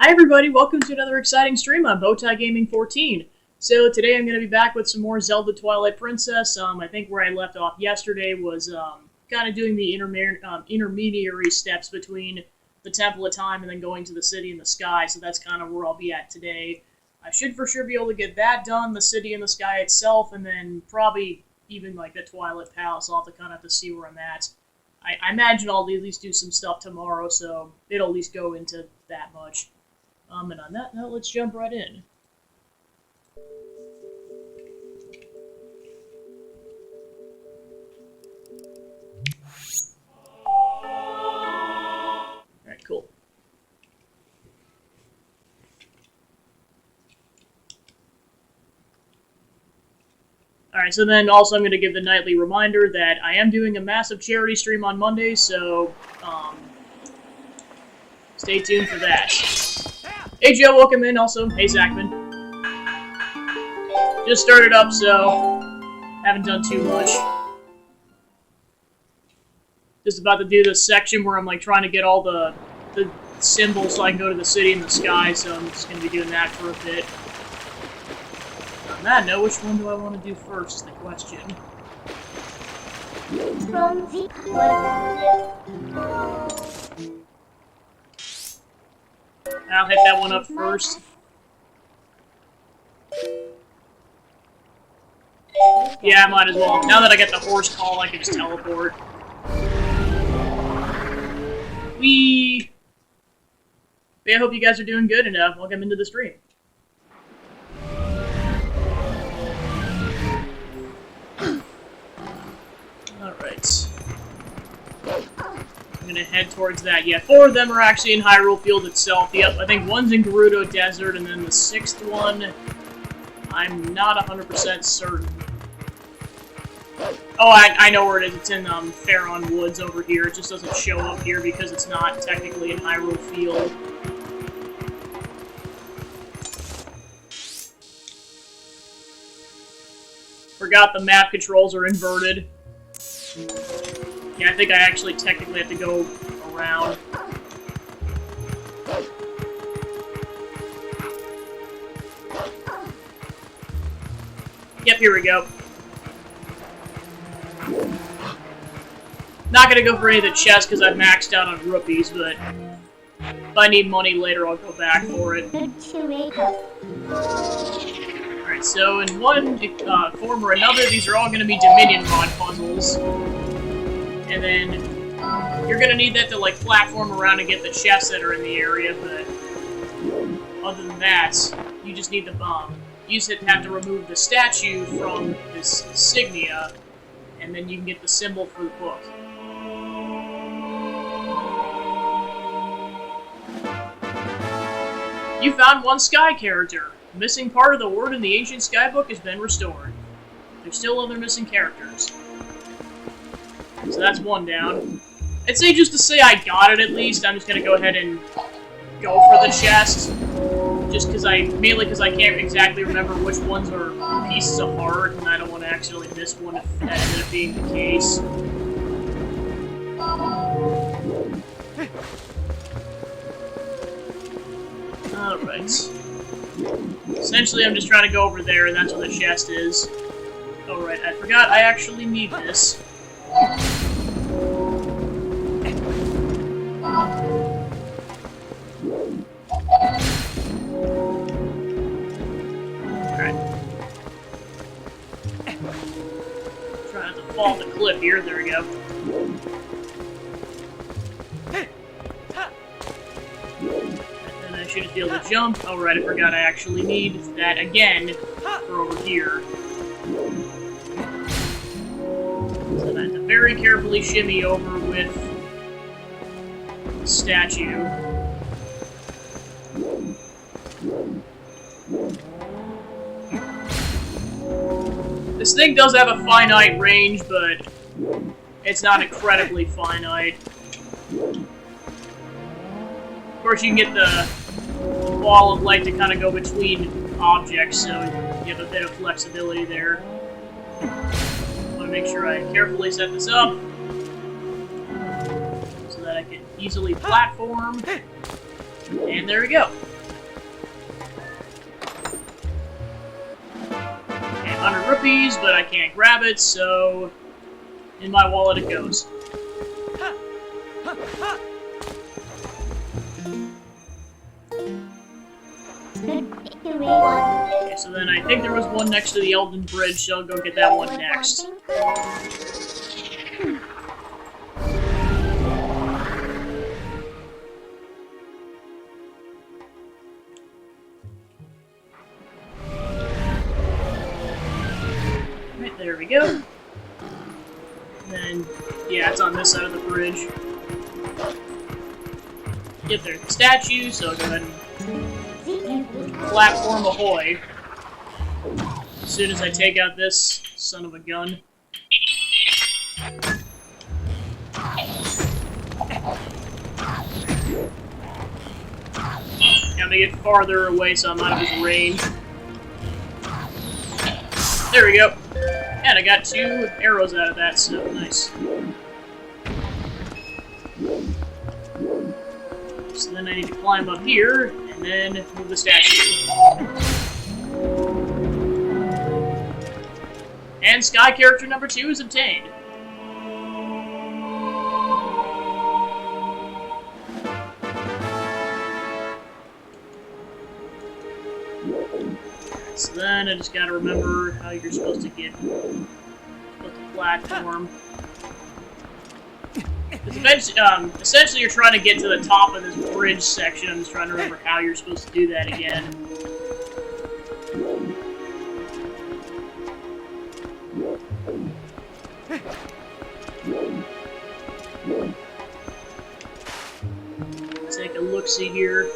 Hi everybody, welcome to another exciting stream on Bowtie Gaming 14. So today I'm going to be back with some more Zelda Twilight Princess. I think where I left off yesterday was kind of doing the intermediary steps between the Temple of Time and then going to the City in the Sky, so that's kind of where I'll be at today. I should for sure be able to get that done, the City in the Sky itself, and then probably even like the Twilight Palace. I'll have to see where I'm at. I imagine I'll at least do some stuff tomorrow, so it'll at least go into that much. And on that note, let's jump right in. Alright, cool. Alright, so then also I'm going to give the nightly reminder that I am doing a massive charity stream on Monday, so stay tuned for that. Hey Joe, welcome in also. Hey Zachman. Just started up, so haven't done too much. Just about to do this section where I'm like trying to get all the symbols so I can go to the City in the Sky, so I'm just going to be doing that for a bit. On that note, which one do I want to do first is the question. I'll hit that one up first. Yeah, I might as well. Now that I get the horse call, I can just teleport. Whee! But yeah, I hope you guys are doing good, and welcome into the stream. Alright. I'm gonna head towards that. Yeah, 4 of them are actually in Hyrule Field itself. Yep, I think one's in Gerudo Desert, and then the 6th one, I'm not 100% certain. Oh, I know where it is. It's in Faron Woods over here. It just doesn't show up here because it's not technically in Hyrule Field. Forgot the map controls are inverted. Yeah, I think I actually technically have to go around. Yep, here we go. Not gonna go for any of the chests because I've maxed out on rupees, but if I need money later, I'll go back for it. Alright, so in one form or another, these are all gonna be Dominion Rod puzzles. And then you're gonna need that to like platform around and get the chests that are in the area, but other than that, you just need the bomb. You just have to remove the statue from this insignia, and then you can get the symbol for the book. You found one sky character. The missing part of the word in the ancient sky book has been restored. There's still other missing characters. So that's one down. I'd say just to say I got it at least, I'm just gonna go ahead and go for the chest. Just mainly because I can't exactly remember which ones are pieces of heart, and I don't want to accidentally miss one if that ended up being the case. Alright. Essentially, I'm just trying to go over there, and that's where the chest is. Oh, right, I forgot I actually need this. Trying to fall off the cliff here, there we go. And then I should be able to jump. Oh right, I forgot I actually need that again for over here. So then I have to very carefully shimmy over with the statue. This thing does have a finite range, but it's not incredibly finite. Of course, you can get the ball of light to kind of go between objects, so you have a bit of flexibility there. I want to make sure I carefully set this up so that I can easily platform. And there we go. 100 rupees, but I can't grab it, so in my wallet it goes. Okay, so then I think there was one next to the Elden Bridge, so I'll go get that one next. Right, there we go. And then, yeah, it's on this side of the bridge. Yep, there's the statue, so I'll go ahead and platform ahoy. As soon as I take out this son of a gun. Gotta make it farther away so I'm out of his range. There we go. And I got 2 arrows out of that, so nice. So then I need to climb up here, and then move the statue. And Sky character number 2 is obtained. So then I just gotta remember how you're supposed to get the platform. Essentially, you're trying to get to the top of this bridge section. I'm just trying to remember how you're supposed to do that again. Let's take a look-see here.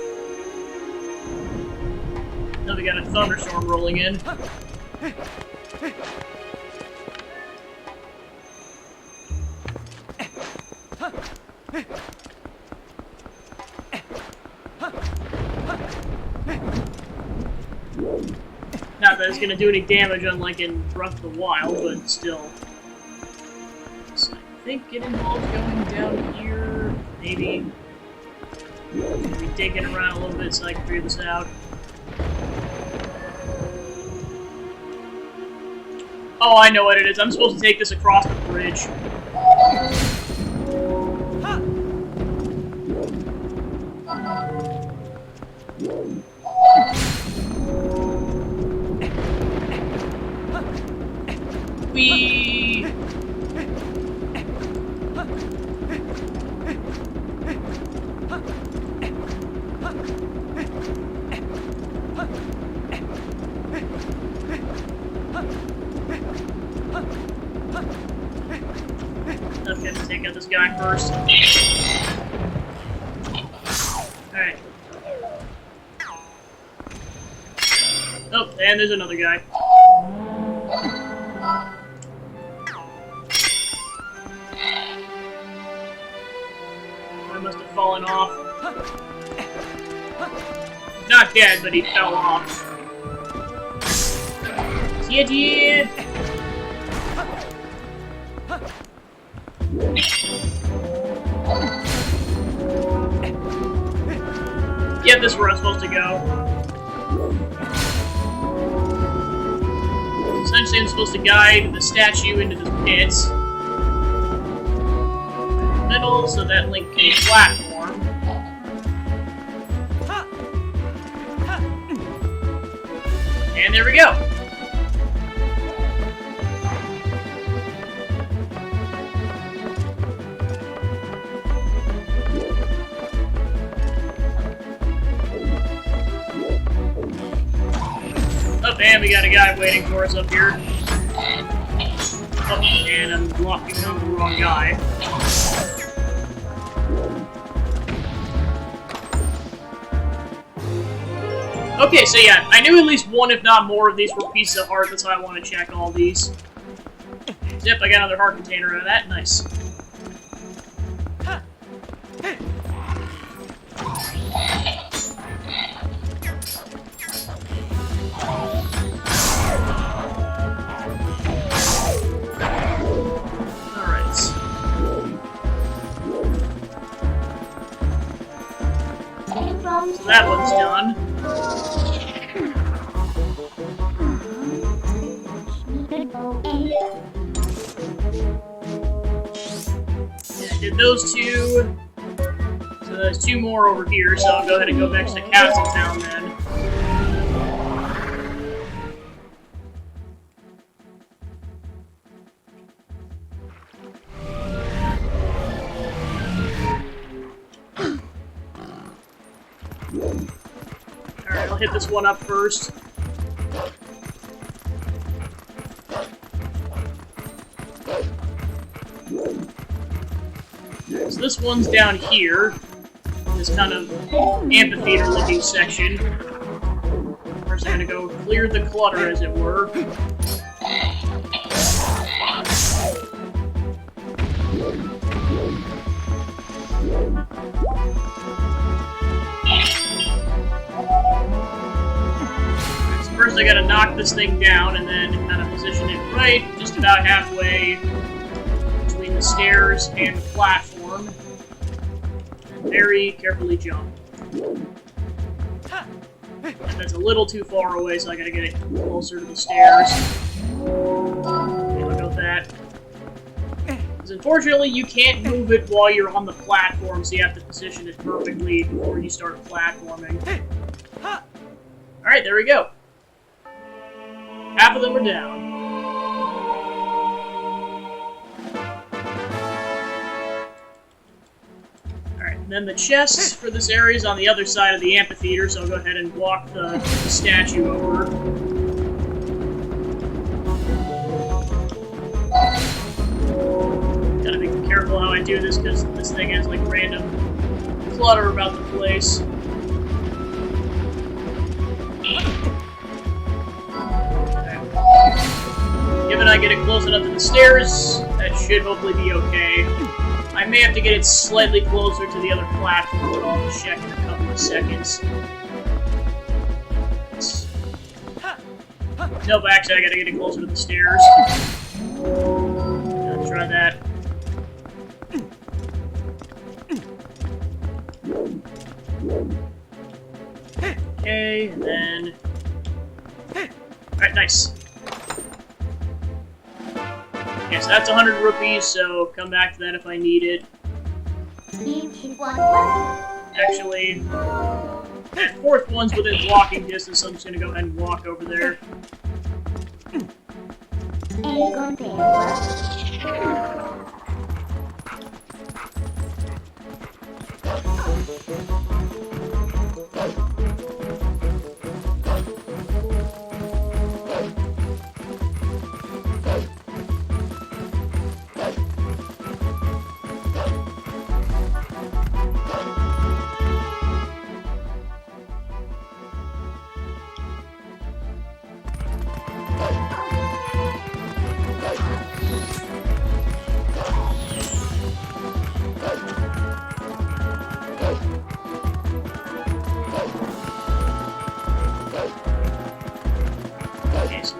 Now we got a thunderstorm rolling in. Not that it's going to do any damage, unlike in Breath of the Wild, but still. So I think it involves going down here, maybe digging around a little bit so I can figure this out. Oh, I know what it is. I'm supposed to take this across the bridge. Whee! Okay, let's take out this guy first. Alright. Oh, and there's another guy. I must have fallen off. Not dead, but he fell off. Yeah. Yep, this is where I'm supposed to go. Essentially, I'm supposed to guide the statue into this pit. Middle, so that Link can platform. And there we go. Oh, and we got a guy waiting for us up here. Oh, and I'm blocking on the wrong guy. Okay, so yeah, I knew at least one, if not more, of these were pieces of heart. That's why I want to check all these. Yep, I got another heart container out of that. Nice. So that one's done. Yeah, I did those two. So there's two more over here, so I'll go ahead and go back to the Castle Town then. Alright, I'll hit this one up first. So this one's down here. This kind of amphitheater-looking section. First I'm gonna go clear the clutter, as it were. So first I gotta knock this thing down and then kind of position it right just about halfway between the stairs and the platform. Very carefully jump. And that's a little too far away, so I gotta get it closer to the stairs. Okay, I'll go with that. Because unfortunately, you can't move it while you're on the platform, so you have to position it perfectly before you start platforming. Alright, there we go. Half of them are down. And then the chest for this area is on the other side of the amphitheater, so I'll go ahead and walk the statue over. Gotta be careful how I do this, because this thing has like random clutter about the place. Okay. Given I get it close enough to the stairs, that should hopefully be okay. I may have to get it slightly closer to the other platform, but I'll check in a couple of seconds. Nope, actually I gotta get it closer to the stairs. Let's try that. Okay, and then... Alright, nice. Okay, so that's 100 rupees, so come back to that if I need it. Actually, that fourth one's within walking distance, so I'm just gonna go ahead and walk over there.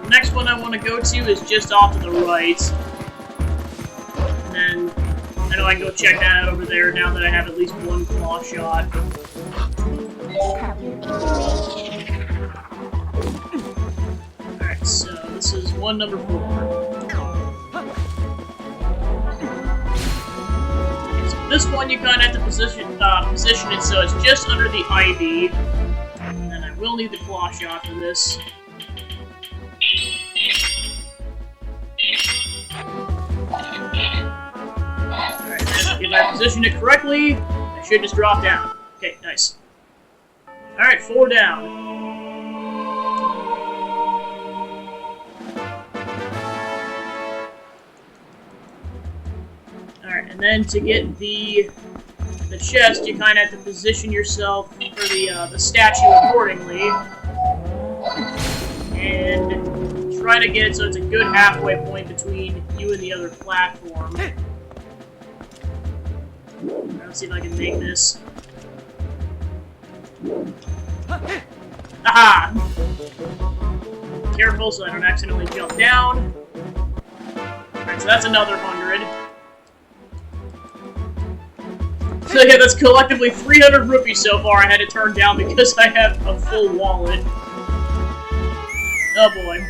Next one I want to go to is just off to the right. And then I know I can go check that out over there now that I have at least one claw shot. Alright, so this is one number 4. Okay, so this one you kind of have to position it so it's just under the ivy. And then I will need the claw shot for this. If I position it correctly, I should just drop down. Okay, nice. Alright, 4 down. Alright, and then to get the chest, you kind of have to position yourself for the statue accordingly. And try to get it so it's a good halfway point between you and the other platform. Let's see if I can make this. Aha! Careful so I don't accidentally jump down. Alright, so that's another 100. So yeah, that's collectively 300 rupees so far I had to turn down because I have a full wallet. Oh boy.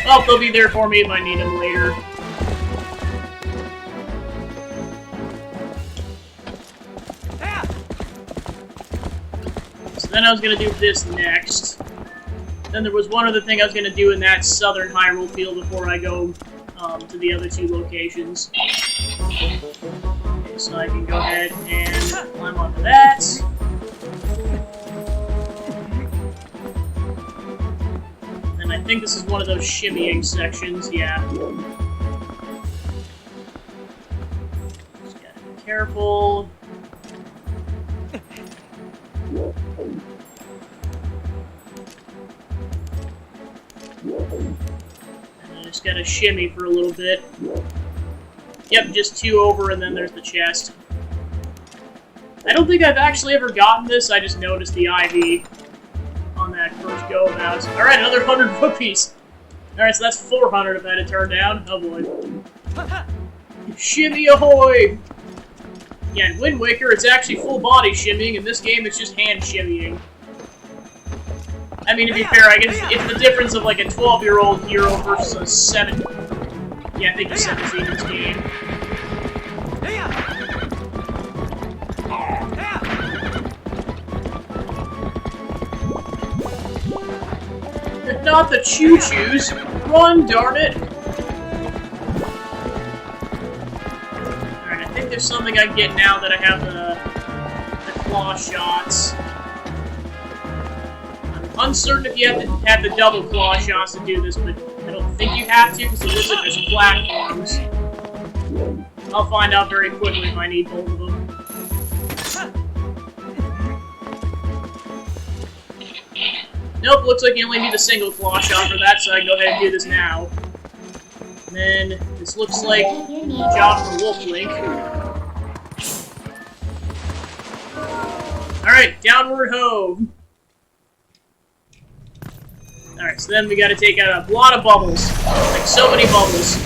Well, they'll be there for me if I need them later. So then I was gonna do this next. Then there was one other thing I was gonna do in that southern Hyrule field before I go to the other two locations. Okay, so I can go ahead and climb onto that. And I think this is one of those shimmying sections, yeah. Just gotta be careful. Just gotta shimmy for a little bit. Yep, just 2 over, and then there's the chest. I don't think I've actually ever gotten this, I just noticed the IV on that first go about. Alright, another 100 rupees! Alright, so that's 400 if I had to turn down. Oh boy. Shimmy ahoy! Yeah, in Wind Waker, it's actually full body shimmying, in this game it's just hand shimmying. I mean, to be fair, I guess it's the difference of like a 12-year-old hero versus a 7. Yeah, I think he's 17 in this game. If not the choo-choos, run, darn it! Alright, I think there's something I can get now that I have the claw shots. Uncertain if you have to have the double claw shots to do this, but I don't think you have to, because it looks like there's platforms. I'll find out very quickly if I need both of them. Nope, looks like you only need a single claw shot for that, so I can go ahead and do this now. And then, this looks like a job for Wolf Link. Alright, downward ho! Alright, so then we gotta take out a lot of bubbles. Like, so many bubbles.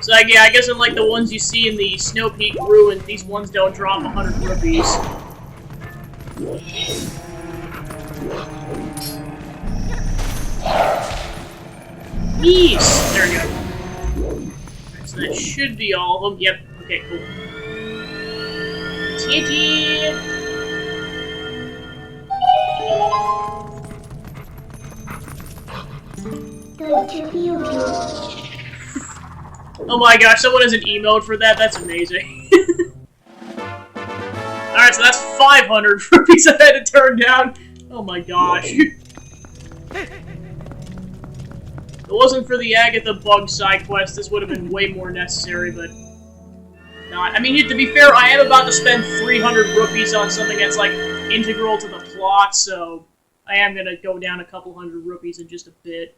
So, yeah, I guess unlike the ones you see in the Snow Peak Ruin, these ones don't drop 100 rupees. Yes! There we go. So that should be all of them. Yep. Okay, cool. Titty! Oh my gosh, someone has an emote for that? That's amazing. Alright, so that's 500 rupees I had to turn down. Oh my gosh. If it wasn't for the Agatha Bug side quest, this would have been way more necessary, but not. I mean, to be fair, I am about to spend 300 rupees on something that's, like, integral to the plot, so I am gonna go down a couple hundred rupees in just a bit.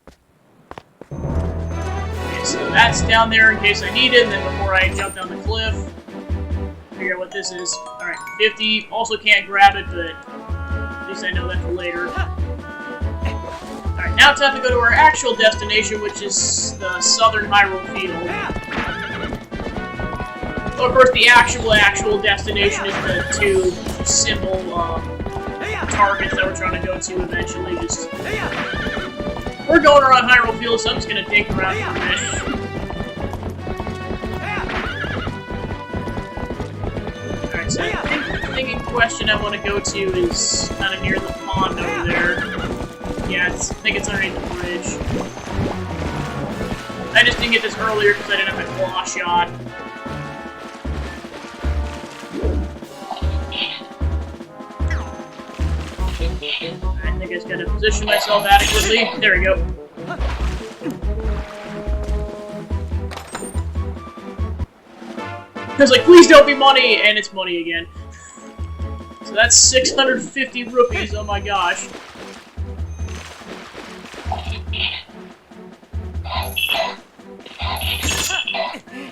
Okay, so that's down there in case I need it, and then before I jump down the cliff, figure out what this is. Alright, 50. Also can't grab it, but at least I know that for later. Alright, now it's time to go to our actual destination, which is the southern Hyrule field. So, of course, the actual destination is the 2 symbol targets that we're trying to go to eventually. We're going around Hyrule Field, so I'm just gonna dig around for a bit. Alright, so I think the thing in question I want to go to is kind of near the pond over there. Yeah, I think it's underneath the bridge. I just didn't get this earlier because I didn't have a claw shot. I think I just gotta position myself adequately. There we go. I was like, please don't be money! And it's money again. So that's 650 rupees, oh my gosh.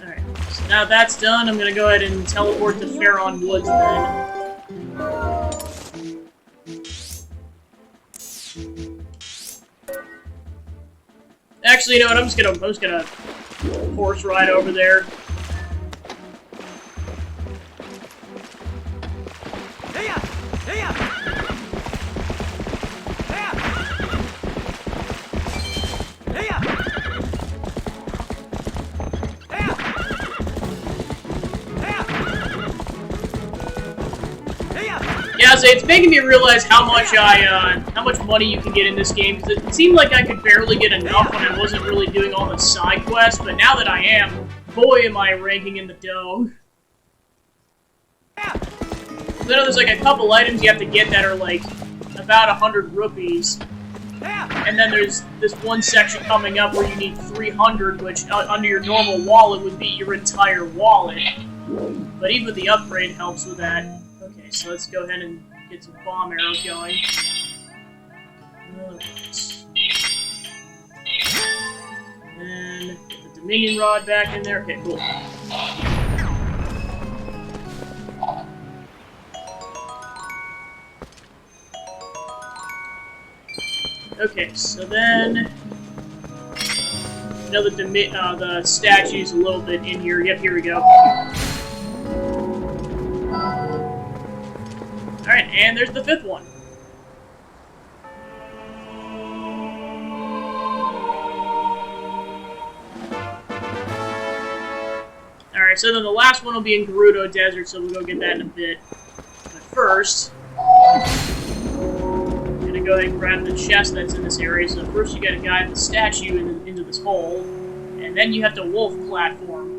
Alright, so now that's done, I'm gonna go ahead and teleport to Faron Woods then. Actually, you know what? I'm just gonna horse ride over there. Yeah, so it's making me realize how much money you can get in this game, because it seemed like I could barely get enough when I wasn't really doing all the side quests, but now that I am, boy am I ranking in the dough. I know there's like a couple items you have to get that are like about 100 rupees, and then there's this one section coming up where you need 300, which under your normal wallet would be your entire wallet, but even the upgrade helps with that. Okay, so let's go ahead and get some bomb arrows going. Then get the Dominion Rod back in there. Okay, cool. Okay, so then the statue's a little bit in here. Yep, here we go. Alright, and there's the 5th one. Alright, so then the last one will be in Gerudo Desert, so we'll go get that in a bit. But first, I'm gonna go ahead and grab the chest that's in this area. So first you gotta guide the statue into this hole, and then you have to wolf platform.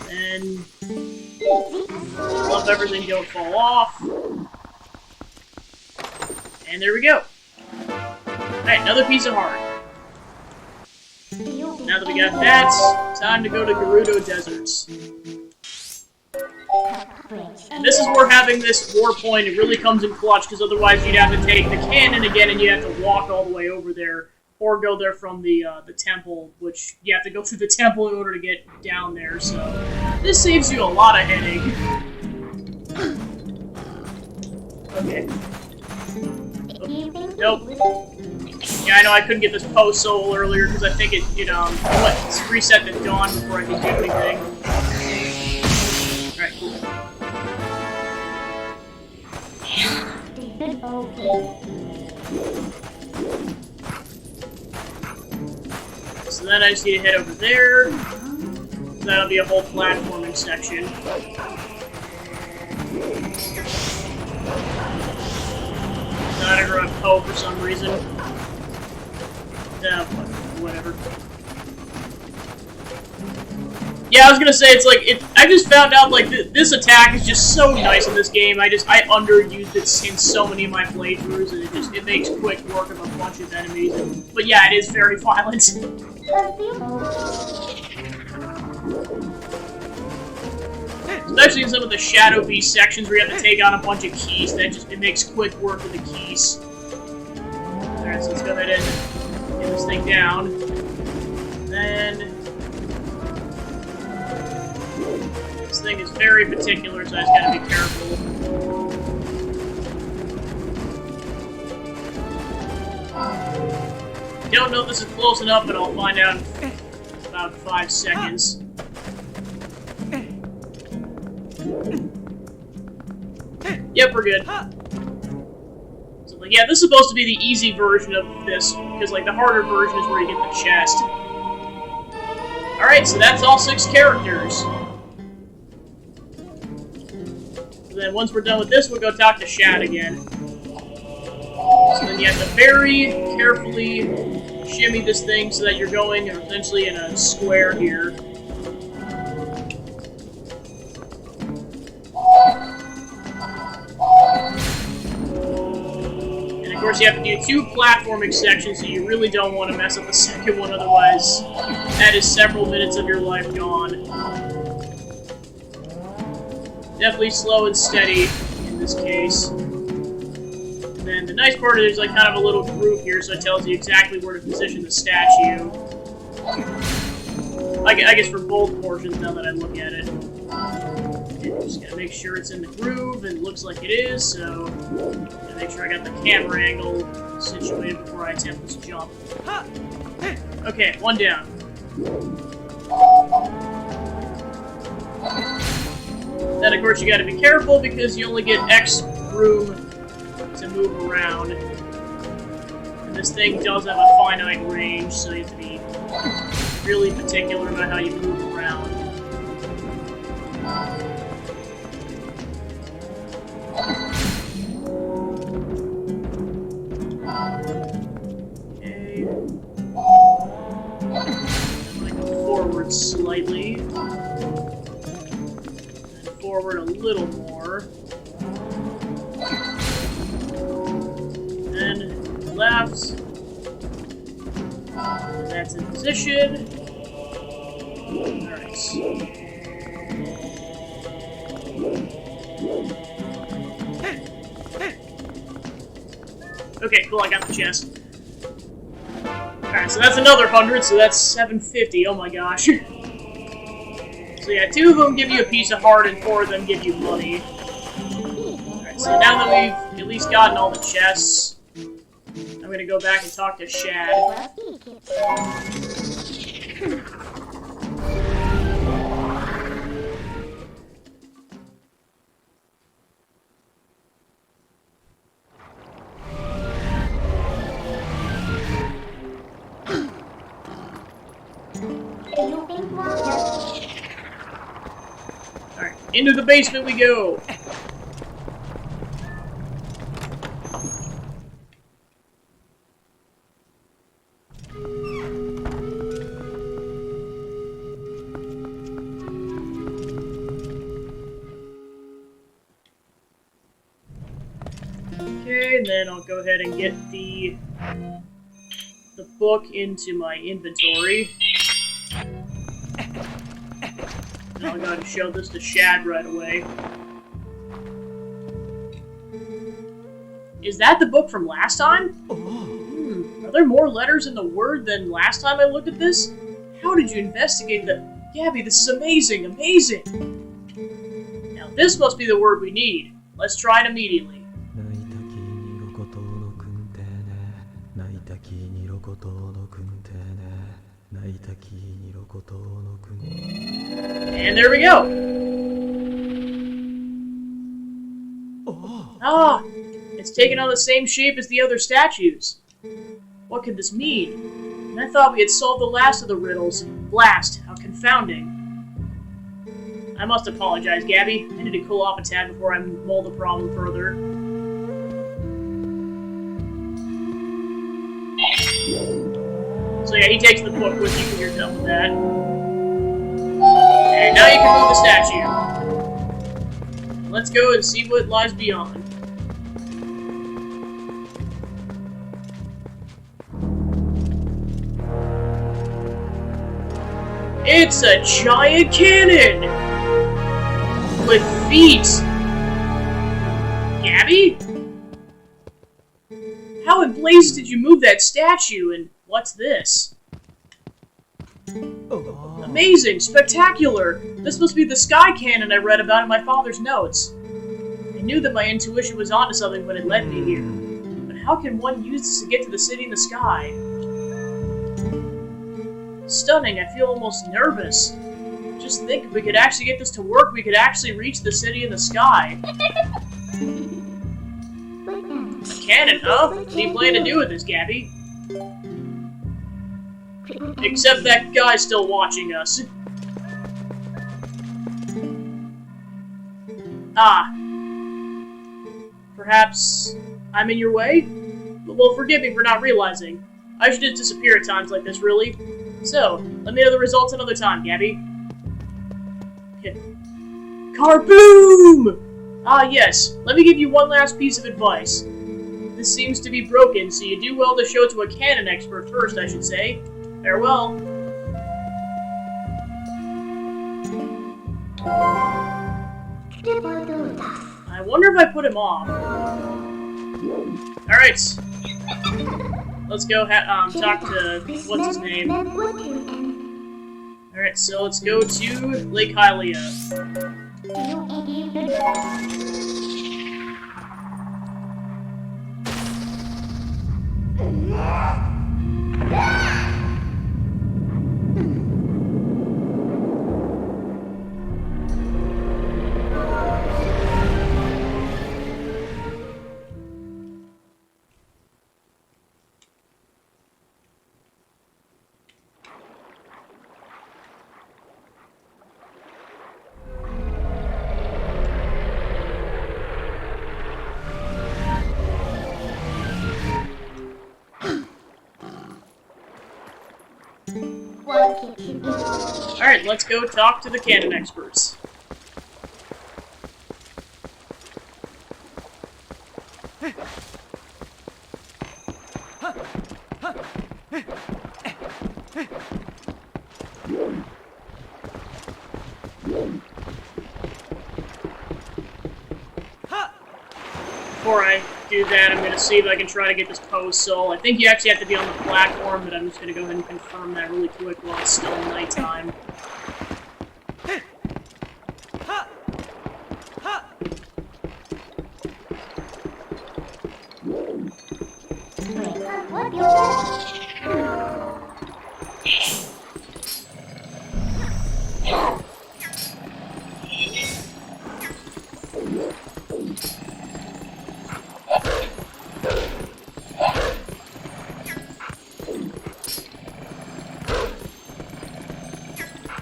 And love everything don't fall off. And there we go. Alright, another piece of heart. Now that we got that, time to go to Gerudo Deserts. And this is where having this war point, it really comes in clutch, because otherwise you'd have to take the cannon again and you have to walk all the way over there, or go there from the temple, which you have to go through the temple in order to get down there, so this saves you a lot of headache. Okay. Oh, nope. Yeah, I know I couldn't get this post soul earlier because I think it reset the dawn before I could do anything. Alright, cool. So then I just need to head over there. So that'll be a whole platforming section. Not a run Poe for some reason. Whatever. Yeah, I was gonna say, it's like, I just found out, like, this attack is just so nice in this game. I underused it in so many of my playthroughs, and it makes quick work of a bunch of enemies. But yeah, it is very violent. Especially in some of the Shadow Beast sections where you have to take on a bunch of keys, it makes quick work with the keys. Alright, so let's go ahead and get this thing down. Then this thing is very particular, so I just gotta be careful. Don't know if this is close enough, but I'll find out in about 5 seconds. Yep, we're good. So, like, yeah, this is supposed to be the easy version of this, because, like, the harder version is where you get the chest. Alright, so that's all 6 characters. So then, once we're done with this, we'll go talk to Shad again. So then you have to very carefully shimmy this thing so that you're going essentially in a square here. Of course, you have to do 2 platforming sections, so you really don't want to mess up the second one, otherwise that is several minutes of your life gone. Definitely slow and steady in this case. And then the nice part is there's like kind of a little groove here, so it tells you exactly where to position the statue. I guess for both portions, now that I look at it. Okay, just gotta make sure it's in the groove, and it looks like it is, so... Gotta make sure I got the camera angle situated before I attempt this jump. Okay, one down. Then, of course, you gotta be careful, because you only get X room to move around. And this thing does have a finite range, so you have to be really particular about how you move around. Okay. I'm gonna go forward slightly. And forward a little more. Then left. That's in position. Alright. Okay, cool, I got the chest. Alright, so that's another 100, so that's 750, oh my gosh. So yeah, 2 of them give you a piece of heart and 4 of them give you money. Alright, so now that we've at least gotten all the chests, I'm gonna go back and talk to Shad. Alright, into the basement we go! Okay, and then I'll go ahead and get the book into my inventory. Now I gotta show this to Shad right away. Is that the book from last time? Are there more letters in the word than last time I looked at this? How did you investigate the... Gabby, this is amazing, amazing! Now this must be the word we need. Let's try it immediately. And there we go! Ah! It's taken on the same shape as the other statues. What could this mean? And I thought we had solved the last of the riddles. Blast, how confounding. I must apologize, Gabby. I need to cool off a tad before I mull the problem further. So yeah, he takes the book with you when you're done with that. And now you can move the statue. Let's go and see what lies beyond. It's a giant cannon! With feet! Gabby? How in blazes did you move that statue, and what's this? Amazing! Spectacular! This must be the sky cannon I read about in my father's notes. I knew that my intuition was onto something when it led me here. But how can one use this to get to the city in the sky? Stunning, I feel almost nervous. Just think, if we could actually get this to work, we could actually reach the city in the sky. A cannon, huh? What do you plan to do with this, Gabby? Except that guy's still watching us. Ah. Perhaps I'm in your way? Well, forgive me for not realizing. I should just disappear at times like this, really. So, let me know the results another time, Gabby. Karboom! Ah, yes. Let me give you one last piece of advice. This seems to be broken, so you do well to show it to a cannon expert first, I should say. Farewell. I wonder if I put him off. Alright. let's go talk to, what's his name? Alright, so let's go to Lake Hylia. Alright, let's go talk to the canon experts. Before I do that, I'm going to see if I can try to get this post soul. I think you actually have to be on the platform, but I'm just going to go ahead and confirm that really quick while it's still nighttime.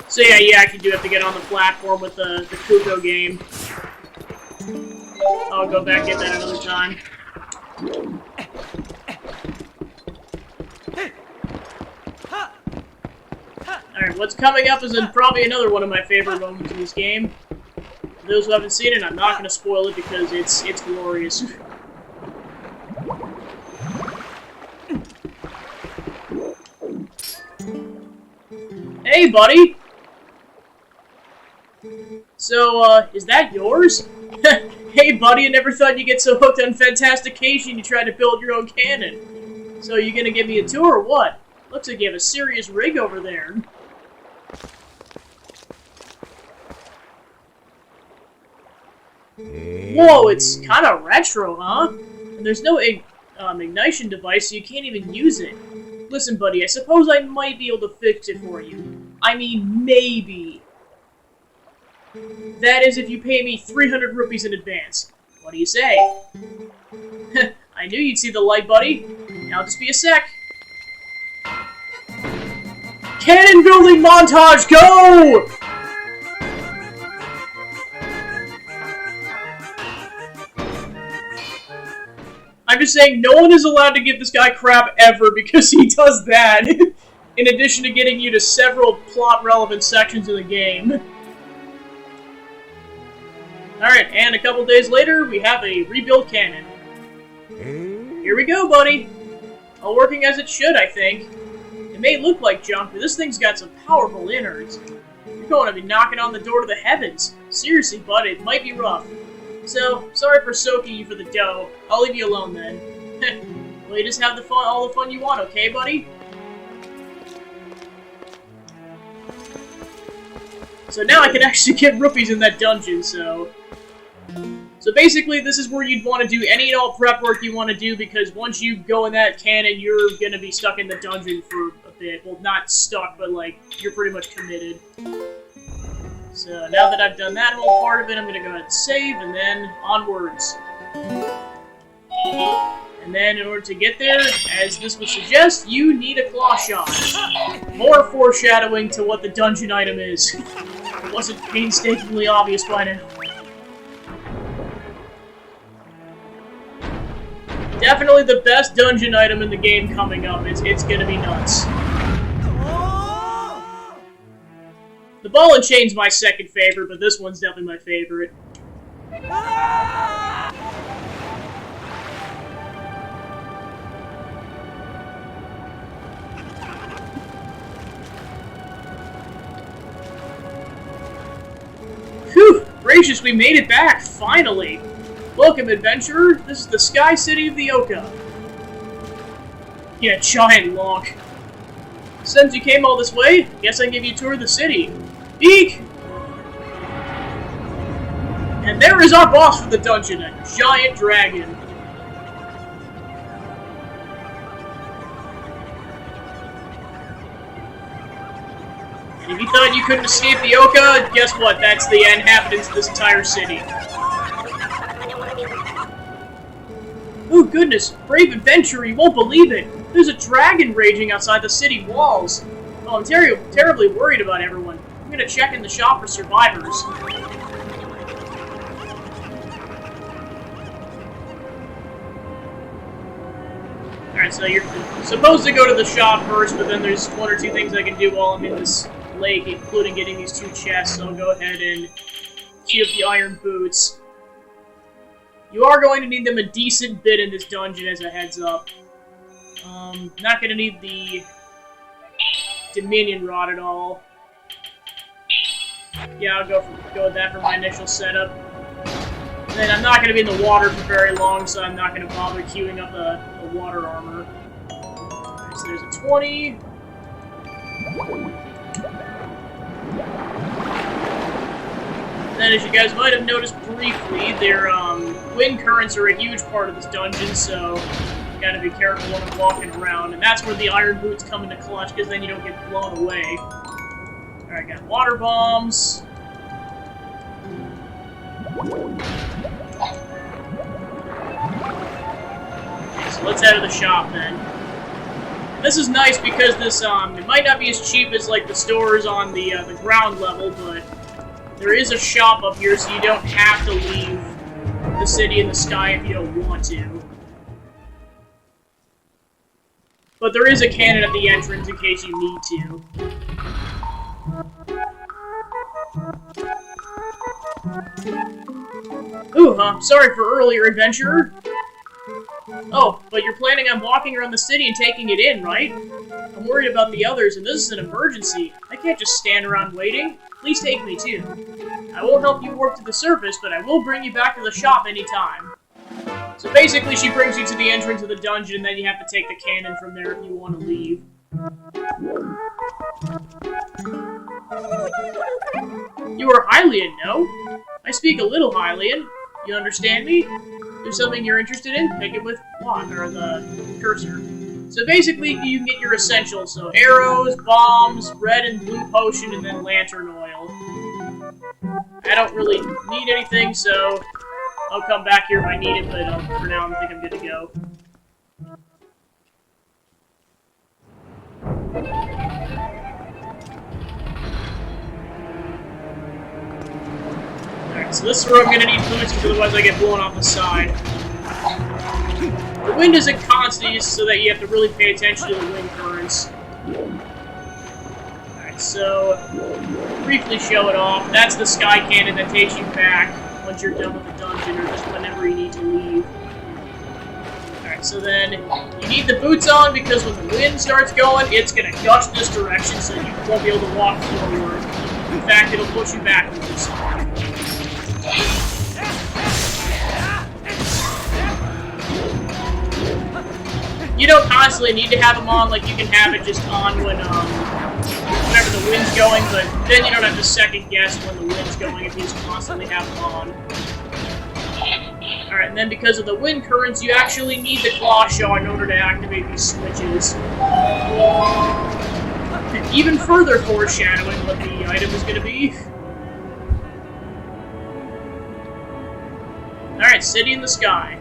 So yeah, you actually do have to get on the platform with the Kuko game. I'll go back and get that another time. Alright, what's coming up is probably another one of my favorite moments in this game. For those who haven't seen it, I'm not going to spoil it because it's glorious. Hey, buddy! So, is that yours? Hey, buddy, I never thought you'd get so hooked on Fantastication you tried to build your own cannon. So, you gonna give me a tour or what? Looks like you have a serious rig over there. Whoa, it's kinda retro, huh? And there's no ignition device, so you can't even use it. Listen, buddy, I suppose I might be able to fix it for you. I mean, maybe. That is if you pay me 300 rupees in advance. What do you say? I knew you'd see the light, buddy. Now just be a sec. Cannon building montage, go! I'm just saying, no one is allowed to give this guy crap ever because he does that. In addition to getting you to several plot-relevant sections of the game. Alright, and a couple days later, we have a rebuilt cannon. Here we go, buddy. All working as it should, I think. It may look like junk, but this thing's got some powerful innards. You're going to be knocking on the door to the heavens. Seriously, bud, it might be rough. So, sorry for soaking you for the dough. I'll leave you alone then. Well, you just have all the fun you want, okay, buddy? So now I can actually get rupees in that dungeon, so basically, this is where you'd want to do any and all prep work you want to do, because once you go in that cannon, you're gonna be stuck in the dungeon for a bit. Well, not stuck, but, like, you're pretty much committed. So, now that I've done that whole part of it, I'm gonna go ahead and save, and then onwards. And then, in order to get there, as this would suggest, you need a claw shot. More foreshadowing to what the dungeon item is. It wasn't painstakingly obvious by now. Definitely the best dungeon item in the game coming up. It's gonna be nuts. The ball and chain's my second favorite, but this one's definitely my favorite. Whew! Gracious, we made it back, finally! Welcome, adventurer. This is the Sky City of the Oka. Yeah, giant lock. Since you came all this way, guess I can give you a tour of the city. Eek! And there is our boss for the dungeon, a giant dragon. And if you thought you couldn't escape the Oka, guess what? That's the inhabitants of this entire city. Oh goodness, brave adventurer, you won't believe it. There's a dragon raging outside the city walls. Oh, I'm terribly worried about everyone. I'm gonna check in the shop for survivors. Alright, so you're supposed to go to the shop first, but then there's one or two things I can do while I'm in this lake, including getting these 2 chests, so I'll go ahead and queue up the iron boots. You are going to need them a decent bit in this dungeon as a heads up. Not going to need the Dominion Rod at all. Yeah, I'll go with that for my initial setup. And then I'm not going to be in the water for very long, so I'm not going to bother queuing up a water armor. Right, so there's a 20. And then, as you guys might have noticed briefly, their wind currents are a huge part of this dungeon, so you gotta be careful when I'm walking around. And that's where the iron boots come into clutch, because then you don't get blown away. Alright, got water bombs. Okay, so let's head to the shop then. This is nice because this, it might not be as cheap as, like, the stores on the ground level, but there is a shop up here, so you don't have to leave the city in the sky if you don't want to. But there is a cannon at the entrance in case you need to. Ooh, sorry for earlier, adventurer. Oh, but you're planning on walking around the city and taking it in, right? I'm worried about the others, and this is an emergency. I can't just stand around waiting. Please take me too. I won't help you warp to the surface, but I will bring you back to the shop anytime. So basically, she brings you to the entrance of the dungeon, and then you have to take the cannon from there if you want to leave. You are Hylian, no? I speak a little Hylian. You understand me? There's something you're interested in? Pick it with block, or the cursor. So basically, you can get your essentials, so arrows, bombs, red and blue potion, and then lantern oil. I don't really need anything, so I'll come back here if I need it, but for now I think I'm good to go. Alright, so this is where I'm going to need boots, because otherwise I get blown off the side. The wind isn't constant, so that you have to really pay attention to the wind currents. Alright, so briefly show it off. That's the sky cannon that takes you back once you're done with the dungeon, or just whenever you need to leave. Alright, so then you need the boots on, because when the wind starts going, it's going to gust this direction, so you won't be able to walk forward. In fact, it'll push you backwards. You don't constantly need to have them on, like you can have it just on when, whenever the wind's going, but then you don't have to second guess when the wind's going if you just constantly have them on. Alright, and then because of the wind currents, you actually need the claw shot in order to activate these switches. And even further foreshadowing what the item is going to be. Alright, city in the sky.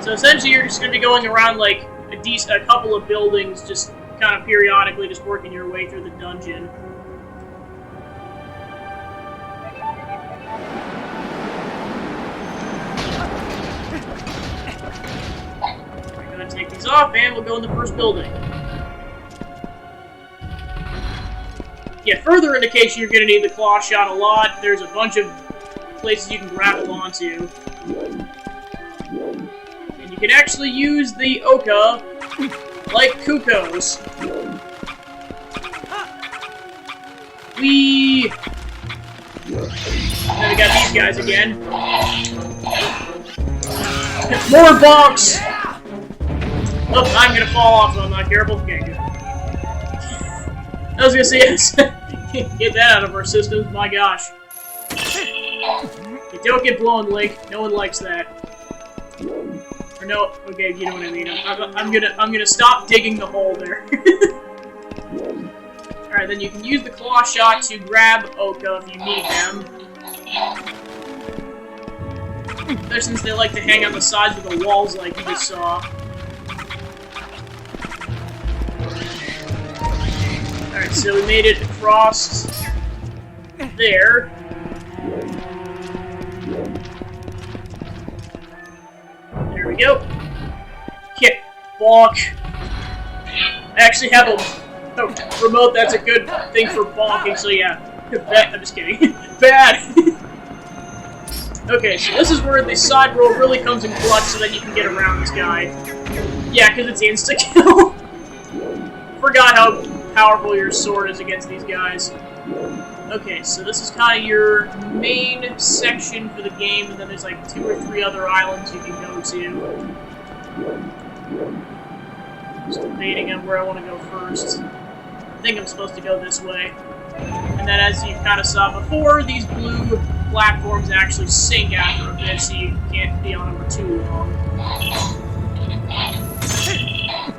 So essentially you're just going to be going around like a couple of buildings, just kind of periodically just working your way through the dungeon. We're going to take these off and we'll go in the first building. Yeah, further indication you're going to need the claw shot a lot. There's a bunch of places you can grapple onto. And you can actually use the Oka like Kukos. Whee! And then we got these guys again. More bonks! Oh, I'm gonna fall off if I'm not careful. Okay, good. I was gonna say, yes. Get that out of our systems, my gosh. You don't get blown, Link. No one likes that. Or no, okay, you know what I mean. I'm gonna stop digging the hole there. Alright, then you can use the claw shot to grab Oka if you need them. Especially since they like to hang on the sides of the walls like you just saw. Alright, so we made it across there. There we go. Kick. Bonk. I actually have a remote that's a good thing for bonking, so yeah. I'm just kidding. Bad! Okay, so this is where the side roll really comes in clutch so that you can get around this guy. Yeah, because it's insta-kill. Forgot how powerful your sword is against these guys. Okay, so this is kind of your main section for the game, and then there's like 2 or 3 other islands you can go to. Just debating on where I want to go first. I think I'm supposed to go this way. And then as you kind of saw before, these blue platforms actually sink after a bit, so you can't be on them for too long.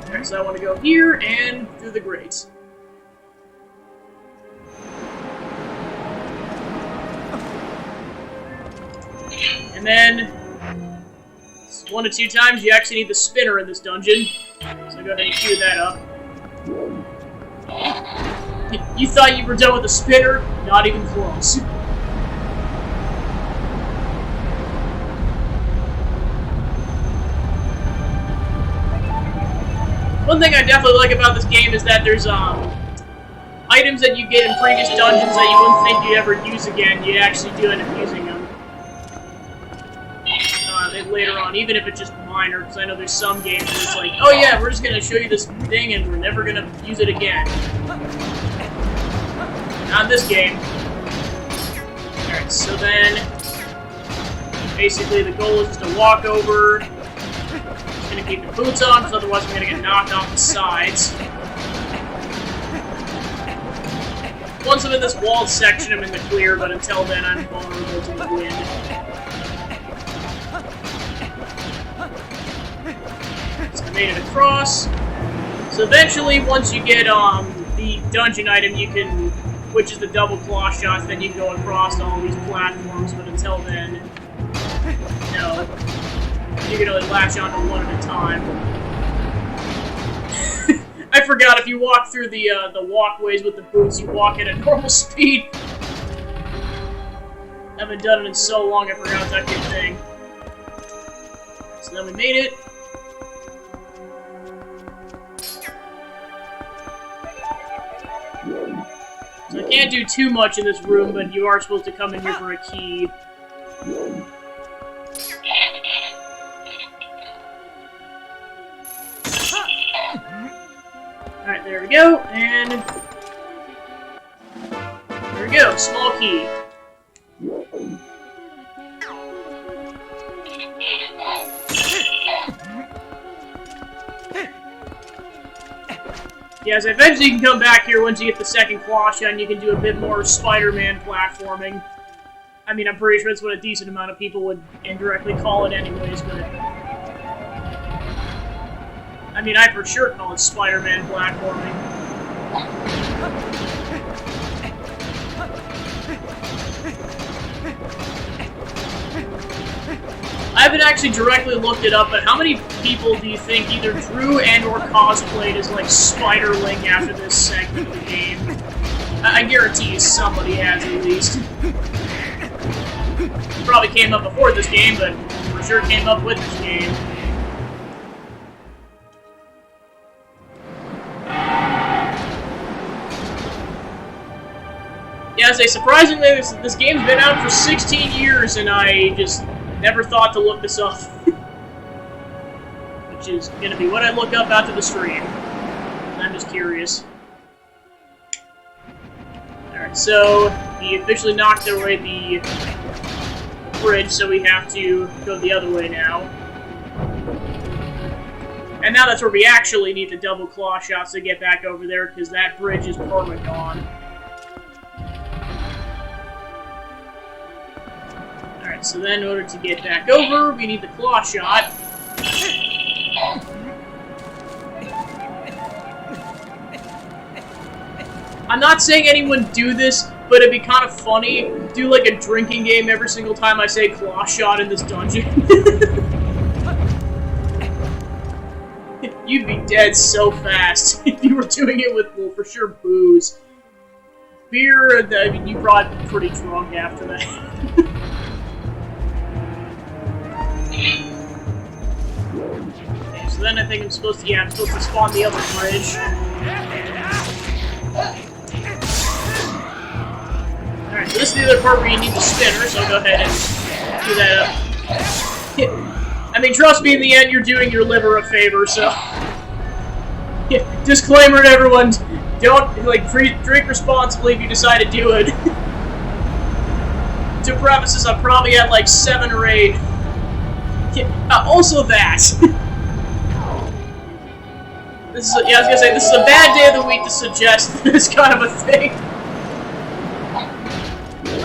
Alright, so I want to go here and through the grates. And then, 1 to 2 times, you actually need the spinner in this dungeon. So go ahead and cue that up. You thought you were done with the spinner? Not even close. One thing I definitely like about this game is that there's items that you get in previous dungeons that you wouldn't think you'd ever use again. You actually do end up using them later on, even if it's just minor, because I know there's some games where it's like, oh yeah, we're just going to show you this thing and we're never going to use it again. Not this game. Alright, so then, basically the goal is just to walk over. Just going to keep the boots on, because otherwise I'm going to get knocked off the sides. Once I'm in this walled section, I'm in the clear, but until then, I'm vulnerable to the wind. So I made it across. So eventually, once you get the dungeon item, you can, which is the double claw shots, then you can go across all these platforms, but until then, no. You can only latch onto one at a time. I forgot, if you walk through the walkways with the boots, you walk at a normal speed. I haven't done it in so long, I forgot that good thing. So then we made it. So I can't do too much in this room, but you are supposed to come in here for a key. Alright, there we go, and there we go, small key. Yeah, so eventually you can come back here once you get the second claw shot and you can do a bit more Spider-Man platforming. I mean, I'm pretty sure that's what a decent amount of people would indirectly call it anyways, but... I mean, I for sure call it Spider-Man platforming. I haven't actually directly looked it up, but how many people do you think either drew and or cosplayed as, like, Spider-Link after this segment of the game? I guarantee you somebody has, at least. Probably came up before this game, but for sure came up with this game. Yeah, I say, surprisingly, this game's been out for 16 years, and I just never thought to look this up. Which is gonna be what I look up after the stream. I'm just curious. Alright, so he officially knocked away the bridge, so we have to go the other way now. And now that's where we actually need the double claw shots to get back over there, because that bridge is perma gone. Alright, so then in order to get back over, we need the claw shot. I'm not saying anyone do this, but it'd be kind of funny. Do like a drinking game every single time I say claw shot in this dungeon. You'd be dead so fast if you were doing it with, well, for sure, booze. Beer, I mean, you'd probably be pretty drunk after that. Okay, so then I think I'm supposed to spawn the other bridge. Alright, so this is the other part where you need the spinner, so I'll go ahead and do that up. I mean, trust me, in the end, you're doing your liver a favor, so... Yeah, disclaimer to everyone, don't, like, drink responsibly if you decide to do it. To preface this, I'm probably at, like, 7 or 8. Yeah, also that. This is, yeah, I was gonna say, this is a bad day of the week to suggest this kind of a thing.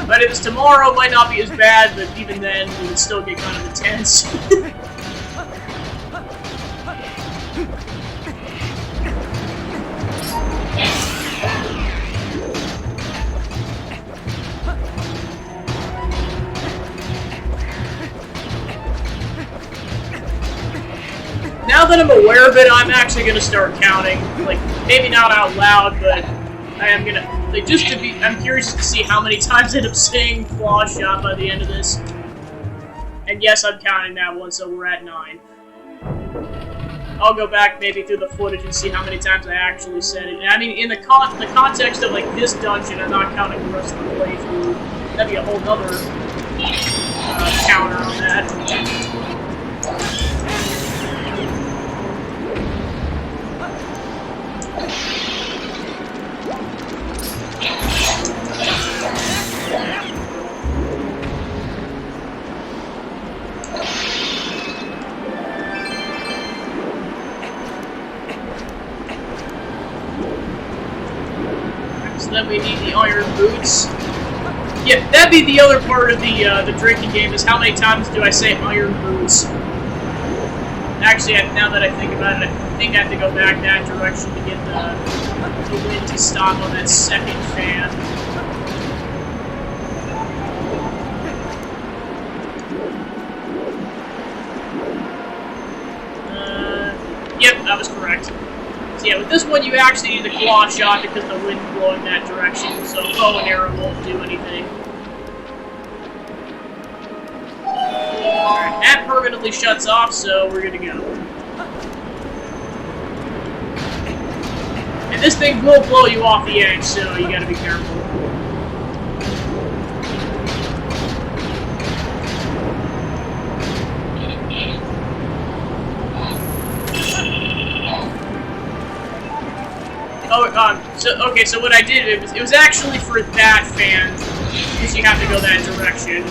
But if it's tomorrow, it might not be as bad, but even then, it would still get kind of intense. Now that I'm aware of it, I'm actually going to start counting. Like, maybe not out loud, but I am going to... Like, just to be... I'm curious to see how many times I end up saying claw shot by the end of this. And yes, I'm counting that one, so we're at 9. I'll go back maybe through the footage and see how many times I actually said it. And I mean, in the context of, like, this dungeon, I'm not counting the rest of the playthrough. That'd be a whole other counter on that. So then we need the iron boots. Yeah, that'd be the other part of the drinking game, is how many times do I say iron boots? Actually, now that I think about it, I think I have to go back that direction to get the wind to stop on that second fan. Yep, that was correct. So yeah, with this one you actually need the claw shot because the wind's blowing that direction, so bow and arrow won't do anything. Alright, that permanently shuts off, so we're good to go. And this thing will blow you off the edge, so you gotta be careful. Oh, okay, so what I did, it was actually for that fan, because you have to go that direction.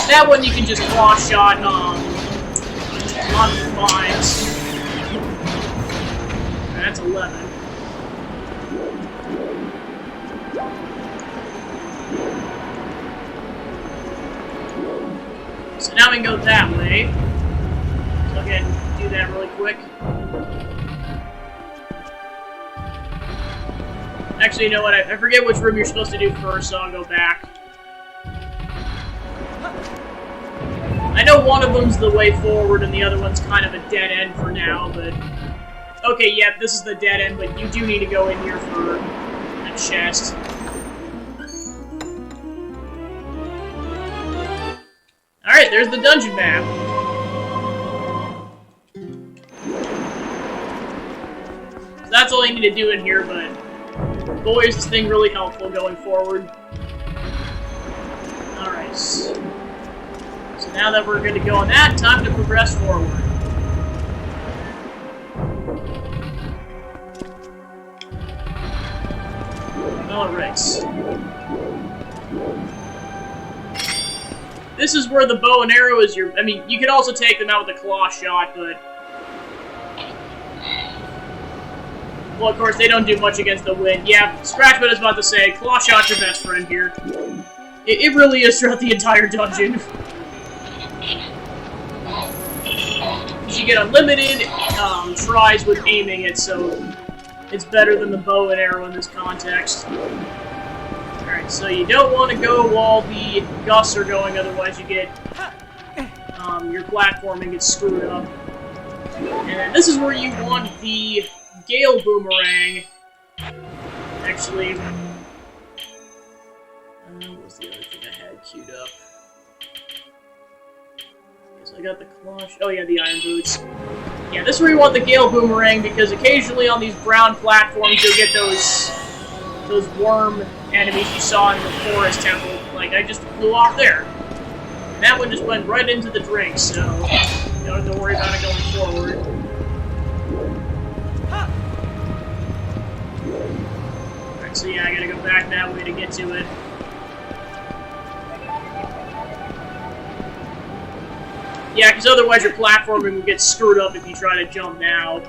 That one you can just claw shot, on the vines. That's 11. So now we can go that way. So I'll go ahead and do that really quick. Actually, you know what? I forget which room you're supposed to do first, so I'll go back. I know one of them's the way forward, and the other one's kind of a dead end for now, but... Okay, yeah, this is the dead end, but you do need to go in here for a chest. Alright, there's the dungeon map. So that's all you need to do in here, but... Boy, is this thing really helpful going forward. Alright. So now that we're good to go on that, time to progress forward. Alright. This is where the bow and arrow is your... I mean, you could also take them out with a claw shot, but... Well, of course, they don't do much against the wind. Yeah, Scratch what I was about to say. Claw Shot's your best friend here. It really is throughout the entire dungeon. You get unlimited tries with aiming it, so it's better than the bow and arrow in this context. Alright, so you don't want to go while the gusts are going, otherwise you get your platforming gets screwed up. And then this is where you want the Gale Boomerang. Actually, what was the other thing I had queued up? So I got the cloche. Oh yeah, the iron boots. Yeah, this is where you want the Gale Boomerang, because occasionally on these brown platforms you'll get those worm enemies you saw in the forest temple. Like, I just flew off there. And that one just went right into the drink, so you don't have to worry about it going forward. Alright, so yeah, I gotta go back that way to get to it. Yeah, because otherwise your platforming will get screwed up if you try to jump now.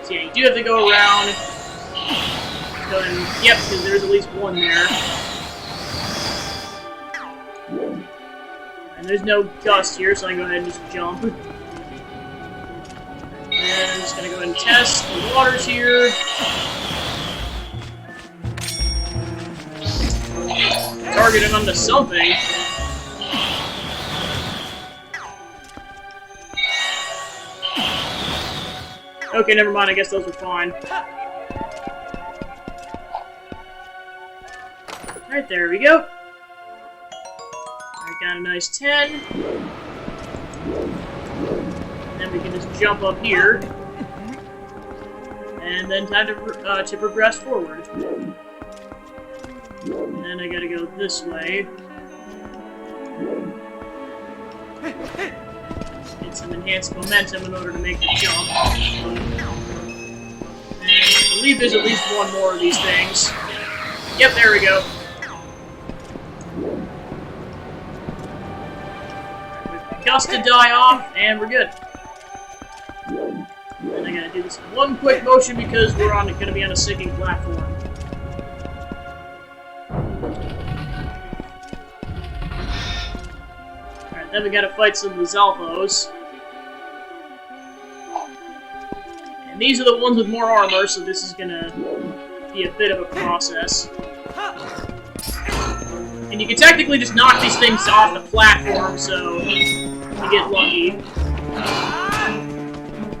So yeah, you do have to go around. Yep, because there's at least one there. And there's no gust here, so I can go ahead and just jump. And I'm just gonna go ahead and test the waters here. Targeting onto something. Okay, never mind, I guess those were fine. Alright, there we go. Alright, got a nice 10. And then we can just jump up here. And then time to progress forward. And then I gotta go this way. Get some enhanced momentum in order to make the jump. And I believe there's at least one more of these things. Yep, there we go. Gust to die off, and we're good. And I gotta do this one quick motion because we're gonna be on a sinking platform. Alright, then we gotta fight some Lizalfos. And these are the ones with more armor, so this is gonna be a bit of a process. And you can technically just knock these things off the platform, so you get lucky.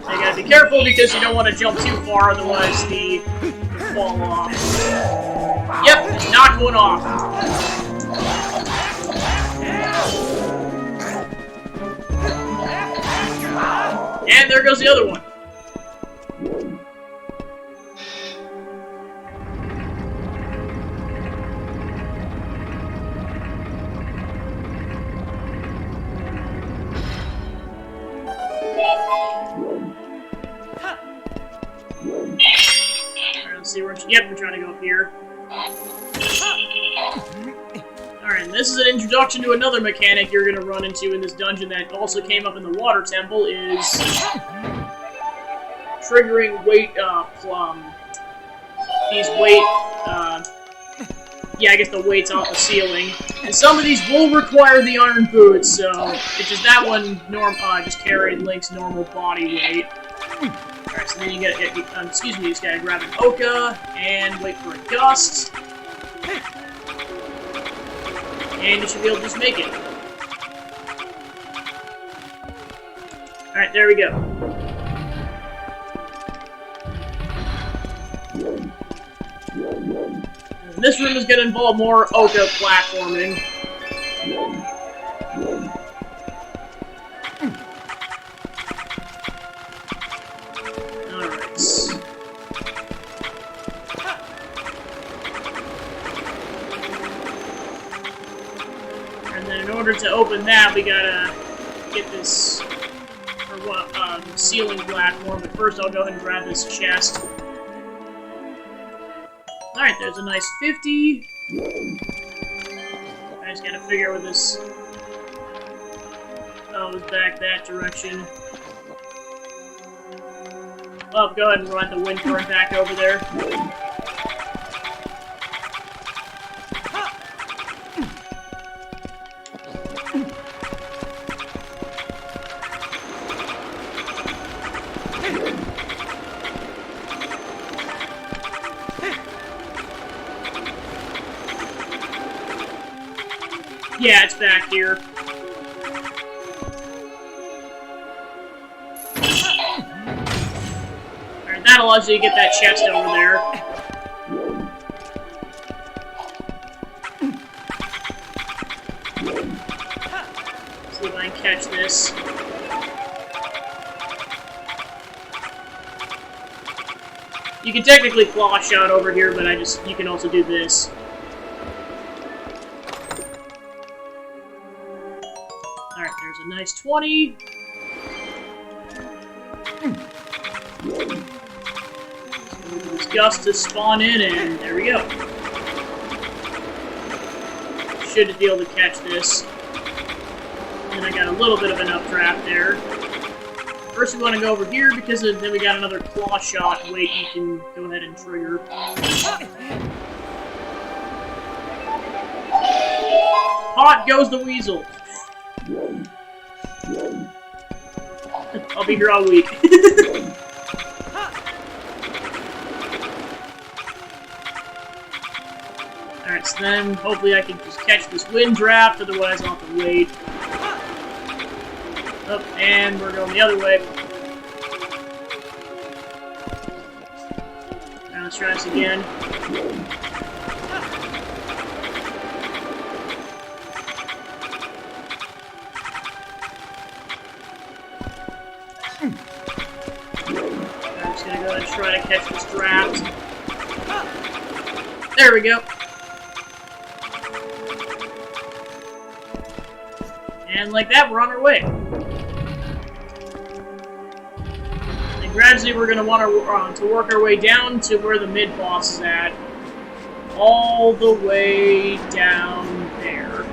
So you gotta be careful because you don't want to jump too far, otherwise you fall off. Yep, just knock one off. And there goes the other one. See where yep, we're trying to go up here. Alright, and this is an introduction to another mechanic you're gonna run into in this dungeon that also came up in the water temple, is triggering weight, these weight, yeah, I guess the weights off the ceiling. And some of these will require the iron boots, so it's just that one just carried Link's normal body weight. Alright, so then you gotta, excuse me, you just gotta grab an Oka, and wait for a gust. And you should be able to just make it. Alright, there we go. And this room is gonna involve more Oka platforming. In order to open that, we gotta get this ceiling platform, but first I'll go ahead and grab this chest. Alright, there's a nice 50. I just gotta figure out where this... Oh, it was back that direction. Oh, go ahead and run the wind current back over there. Yeah, it's back here. Alright, that allows you to get that chest over there. See if I can catch this. You can technically claw shot over here, but you can also do this. Alright, there's a nice 20. This gust to spawn in, and there we go. Should be able to catch this. And I got a little bit of an updraft there. First we want to go over here, because then we got another claw shot. Wait, you can go ahead and trigger. Pot goes the weasel. I'll be here all week. Alright, so then hopefully I can just catch this wind draft, otherwise I'll have to wait. Oh, and we're going the other way. Now let's try this again. I'm just gonna go ahead and try to catch this draft. There we go. And like that, we're on our way. And gradually, we're going to want to work our way down to where the mid-boss is at. All the way down there.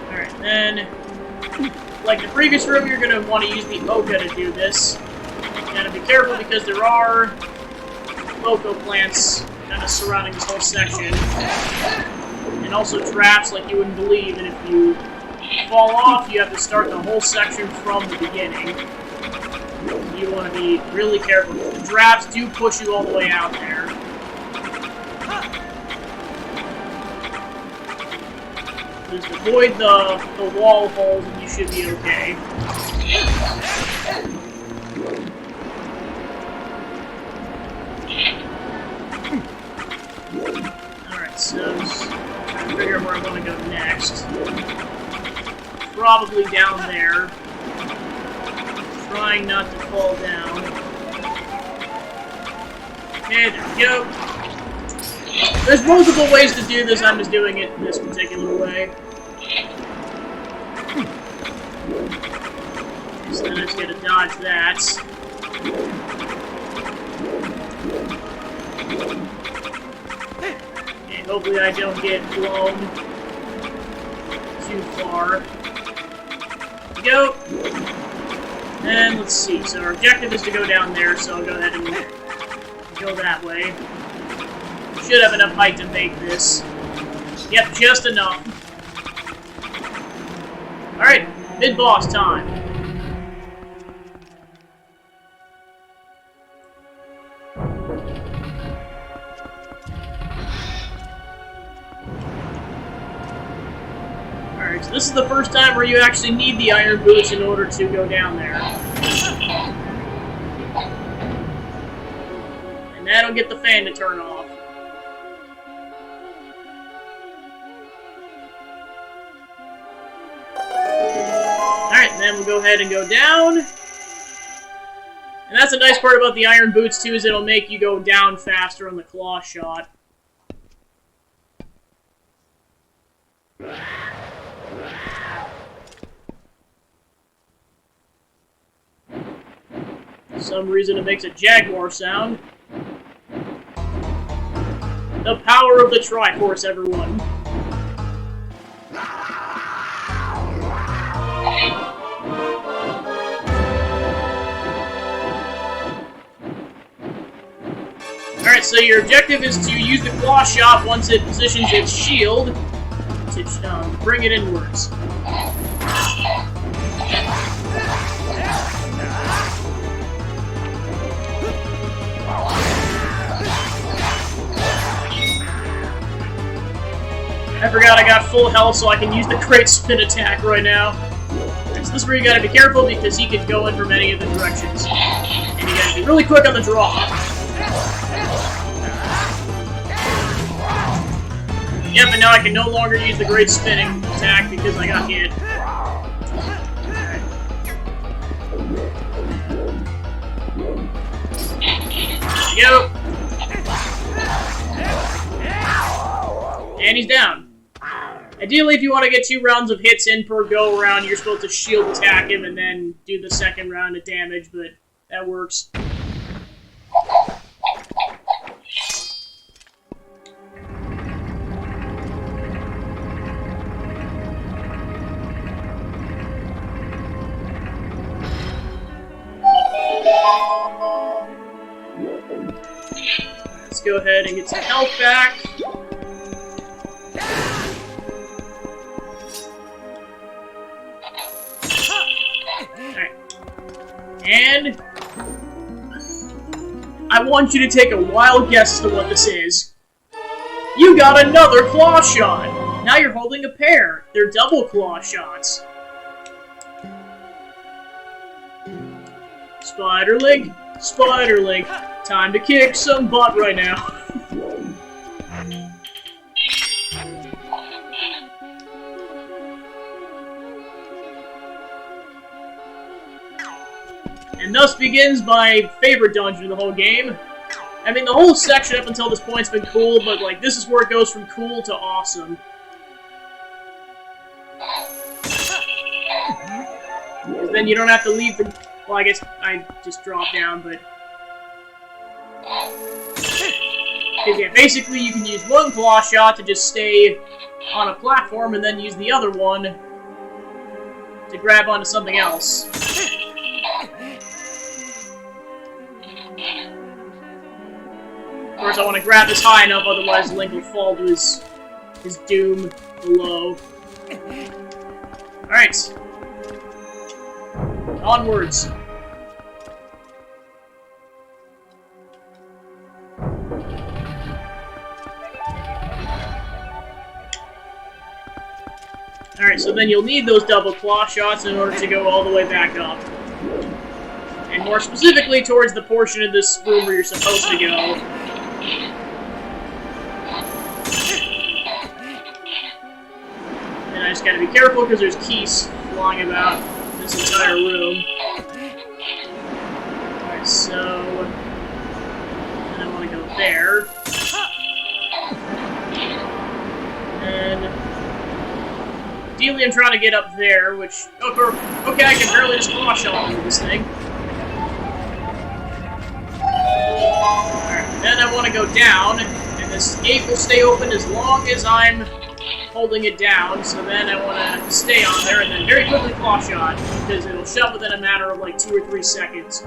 Alright, then, like the previous room, you're going to want to use the Oka to do this. You gotta be careful because there are Loco plants kind of surrounding this whole section. And also traps like you wouldn't believe, and if you fall off, you have to start the whole section from the beginning. You want to be really careful. The traps do push you all the way out there. Just avoid the wall holes and you should be okay. Alright, so figure where I want to go next. Probably down there. Trying not to fall down. Okay, there we go. There's multiple ways to do this, I'm just doing it this particular way. So then I just gotta dodge that. And hopefully I don't get blown too far. There we go. And let's see, so our objective is to go down there, so I'll go ahead and go that way. Should have enough height to make this. Yep, just enough. Alright, mid-boss time. Alright, so this is the first time where you actually need the iron boots in order to go down there. And that'll get the fan to turn off. Alright, then we'll go ahead and go down. And that's a nice part about the iron boots, too, is it'll make you go down faster on the claw shot. For some reason it makes a jaguar sound. The power of the Triforce, everyone. so your objective is to use the claw shot once it positions its shield to bring it inwards. I forgot I got full health, so I can use the great spin attack right now. So this is where you gotta be careful because he could go in from any of the directions. And you gotta be really quick on the draw. Yep, and now I can no longer use the great spinning attack because I got hit. There we go. And he's down. Ideally, if you want to get 2 rounds of hits in per go around, you're supposed to shield attack him and then do the second round of damage, but that works. Let's go ahead and get some health back. And I want you to take a wild guess as to what this is. You got another claw shot! Now you're holding a pair. They're double claw shots. Spiderlink, Spiderlink. Time to kick some butt right now. And thus begins my favorite dungeon in the whole game. I mean, the whole section up until this point's been cool, but, like, this is where it goes from cool to awesome. Because then you don't have to leave the... Well, I guess I just dropped down, but... Because, yeah, basically you can use one claw shot to just stay on a platform, and then use the other one to grab onto something else. Of course, I want to grab this high enough, otherwise Link will fall to his doom below. Alright. Onwards. Alright, so then you'll need those double claw shots in order to go all the way back up. And more specifically, towards the portion of this room where you're supposed to go. And I just gotta be careful because there's keys flying about this entire room. Alright, so... And I want to go there. And... Ideally, I'm trying to get up there, which... Okay, I can barely just claw shot with this thing. Alright, then I want to go down, and this gate will stay open as long as I'm holding it down, so then I want to stay on there, and then very quickly claw shot, because it'll shut within a matter of like 2 or 3 seconds.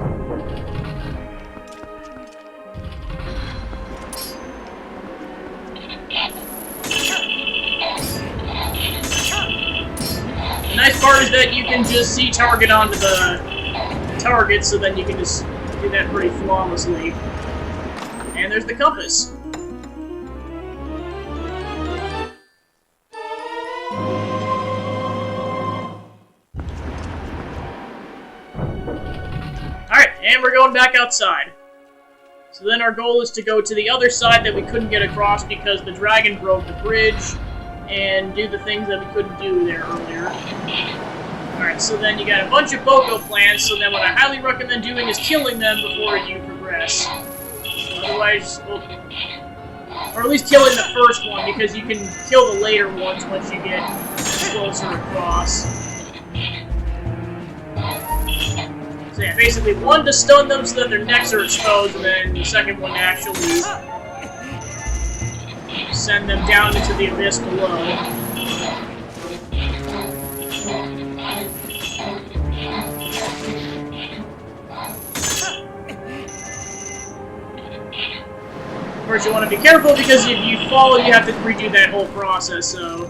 The nice part is that you can just see target onto the target, so then you can just do that pretty flawlessly. And there's the compass. Alright, and we're going back outside. So then our goal is to go to the other side that we couldn't get across because the dragon broke the bridge, and do the things that we couldn't do there earlier. Alright, so then you got a bunch of Boko plants, so then what I highly recommend doing is killing them before you progress. Otherwise, well, or at least killing the first one, because you can kill the later ones once you get closer across. So yeah, basically one to stun them so that their necks are exposed, and then the second one to actually send them down into the abyss below. course, you want to be careful because if you fall, you have to redo that whole process, so...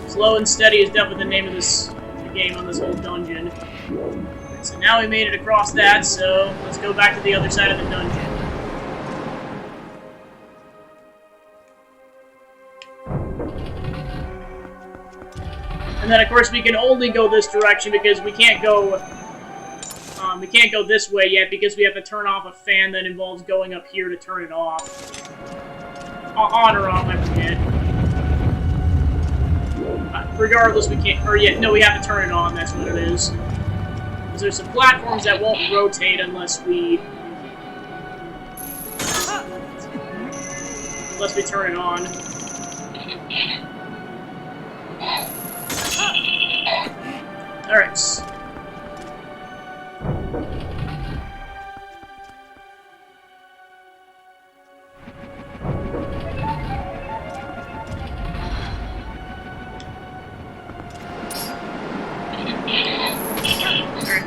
Slow and steady is definitely the name of the game on this whole dungeon. Right, so now we made it across that, so let's go back to the other side of the dungeon. And then, of course, we can only go this direction because we can't go this way yet because we have to turn off a fan that involves going up here to turn it off. On or off, I forget. Regardless, we can't... Or, yeah, no, we have to turn it on, that's what it is. Because there's some platforms that won't rotate unless we... turn it on. Alright.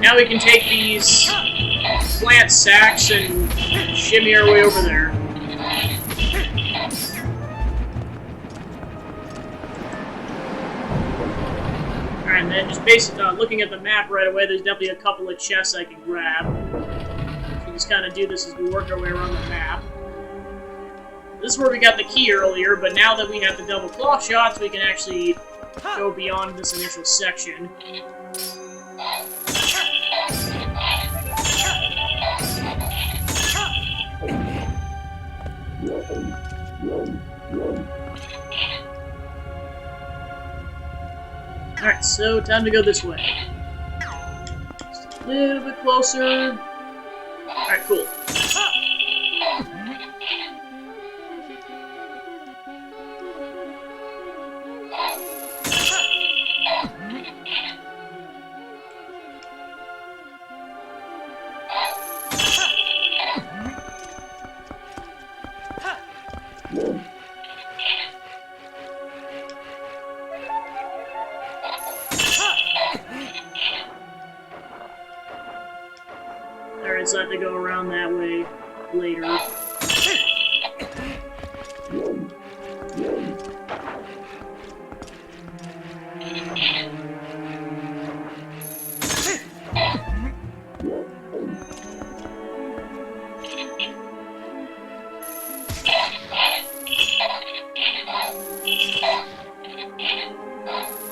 Now we can take these plant sacks and shimmy our way over there. Alright, and then just basically looking at the map right away, there's definitely a couple of chests I can grab. So just kind of do this as we work our way around the map. This is where we got the key earlier, but now that we have the double claw shots, we can actually go beyond this initial section. Alright, so time to go this way. Just a little bit closer. Alright, cool. Alright, so I have to go around that way later.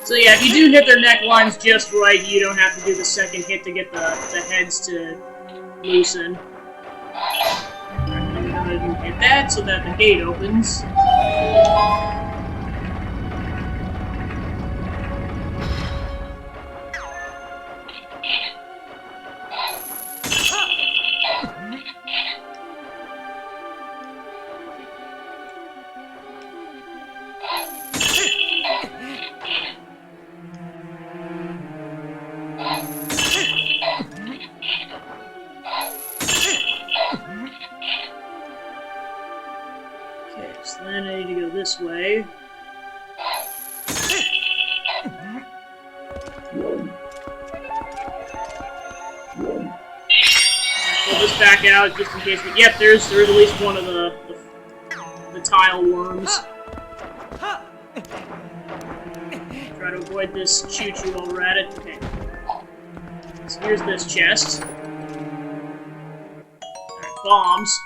So yeah, if you do hit their necklines just right, you don't have to do the second hit to get the heads to loosen. I'm gonna go ahead and hit that so that the gate opens. So then I need to go this way. Pull this back out just in case we... Yep, there's at least one of the tile worms. Try to avoid this choo-choo while we're at it. Okay. So here's this chest. Alright, bombs.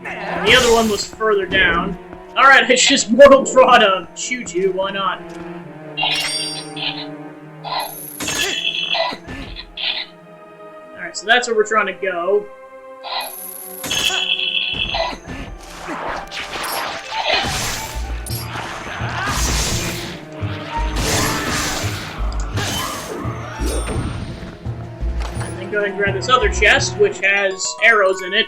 And the other one was further down. Alright, I just mortal drawed a choo-choo, why not? Alright, so that's where we're trying to go. And then go ahead and grab this other chest, which has arrows in it.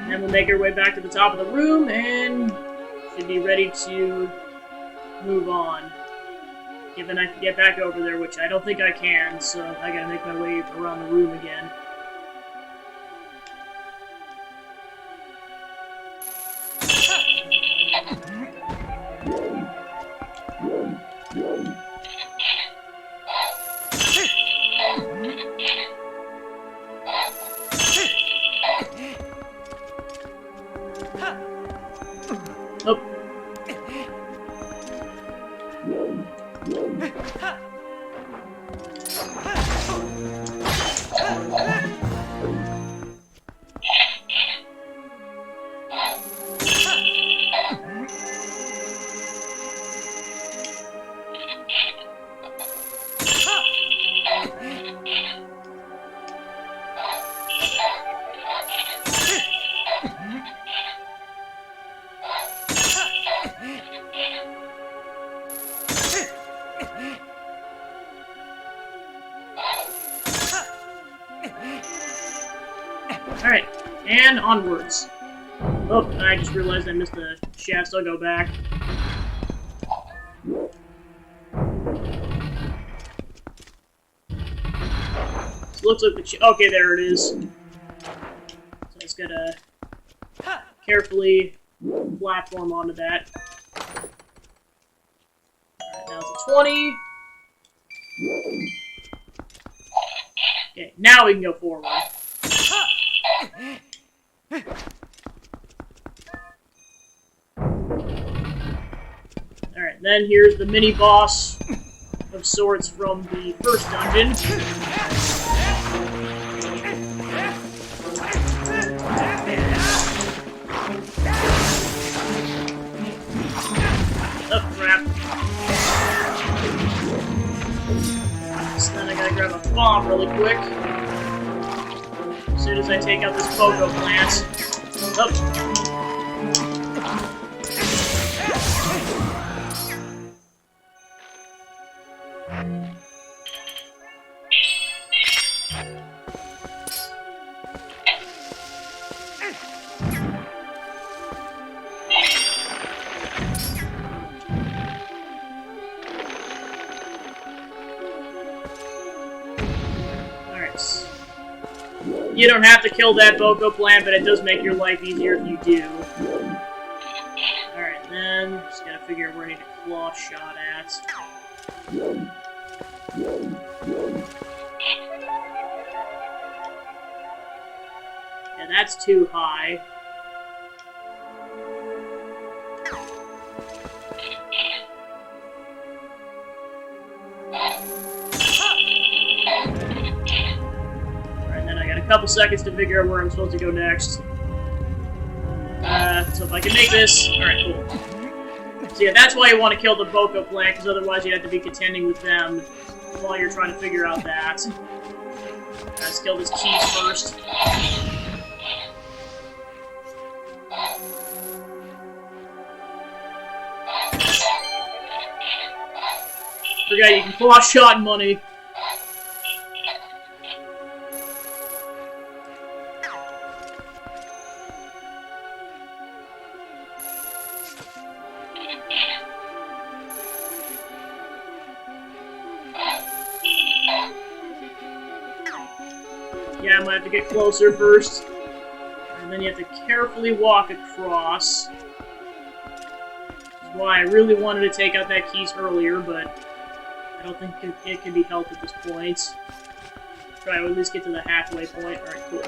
And we'll make our way back to the top of the room, and should be ready to move on. Given I can get back over there, which I don't think I can, so I gotta make my way around the room again. Alright, and onwards. Oh, I just realized I missed the shafts. I'll go back. So it looks like the okay, there it is. So I just gotta carefully platform onto that. Alright, now it's a 20. Okay, now we can go forward. Alright, then here's the mini-boss of sorts from the first dungeon. Oh, crap. So then I gotta grab a bomb really quick. As soon as I take out this Pogo plant. Oh. You don't have to kill that Boko plant, but it does make your life easier if you do. Alright, then, just gotta figure out where I need a claw shot at. Yeah, that's too high. Couple seconds to figure out where I'm supposed to go next. So if I can make this... Alright, cool. So yeah, that's why you want to kill the Boko plant, because otherwise you'd have to be contending with them while you're trying to figure out that. Let's kill this keys first. Forgot you can claw shot money. Yeah, I might have to get closer first. And then you have to carefully walk across. Which is why I really wanted to take out that keys earlier, but I don't think it can be helped at this point. Try to at least get to the halfway point. Alright, cool.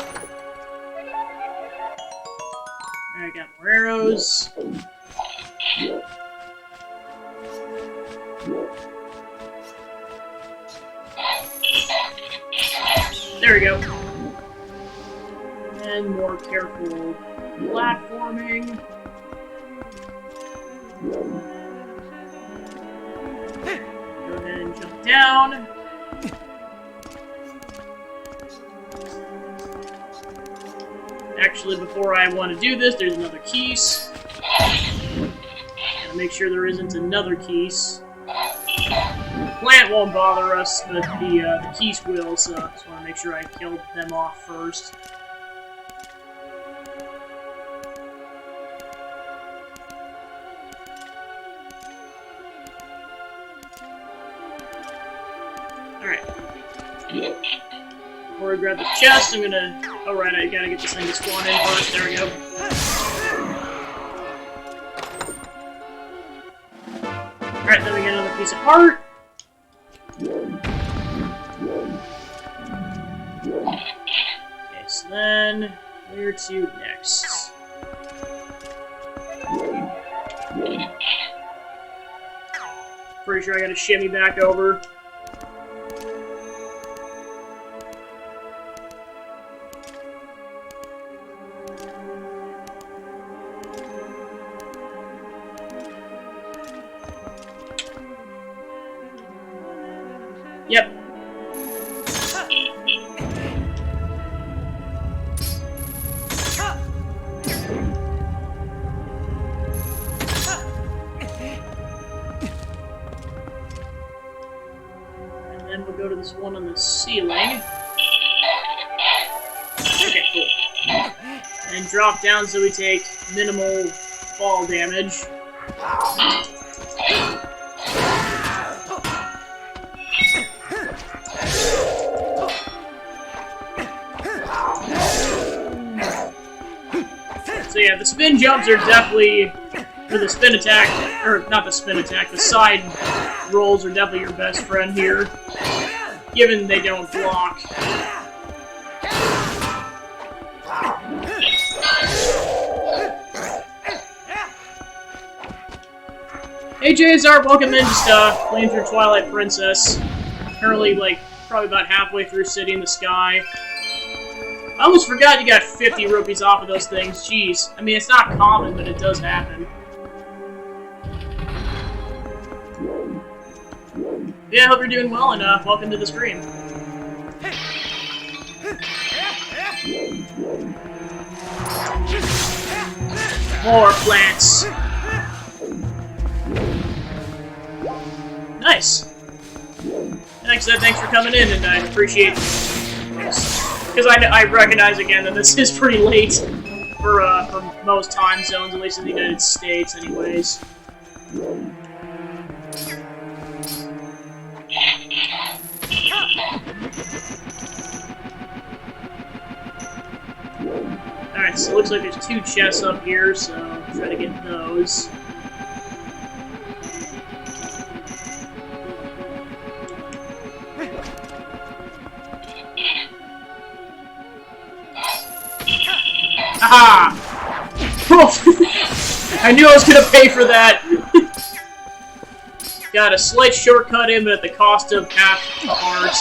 Alright, got more arrows. There we go. And more careful platforming. Go ahead and jump down. Actually, before I want to do this, there's another keys. Gotta make sure there isn't another keys. The plant won't bother us, but the keys will, so I just want to make sure I kill them off first. Alright. Before I grab the chest, I'm gonna... Oh, right, I gotta get this thing to spawn in first. There we go. Alright, then we get another piece of heart. Okay, so then... where to next? Pretty sure I gotta shimmy back over. Yep. drop down so we take minimal fall damage. So yeah, the spin jumps are definitely, or the spin attack, or not the spin attack, the side rolls are definitely your best friend here, given they don't block. Hey JSR, welcome in, just playing through Twilight Princess. Currently, like, probably about halfway through City in the Sky. I almost forgot you got 50 rupees off of those things, jeez. I mean, it's not common, but it does happen. Yeah, I hope you're doing well, and welcome to the stream. More plants. Nice. Thanks for coming in, and I appreciate this. Because I recognize again that this is pretty late for most time zones, at least in the United States, anyways. Alright, so it looks like there's 2 chests up here, so I'll try to get those. Aha! I knew I was gonna pay for that! Got a slight shortcut in, but at the cost of half a heart.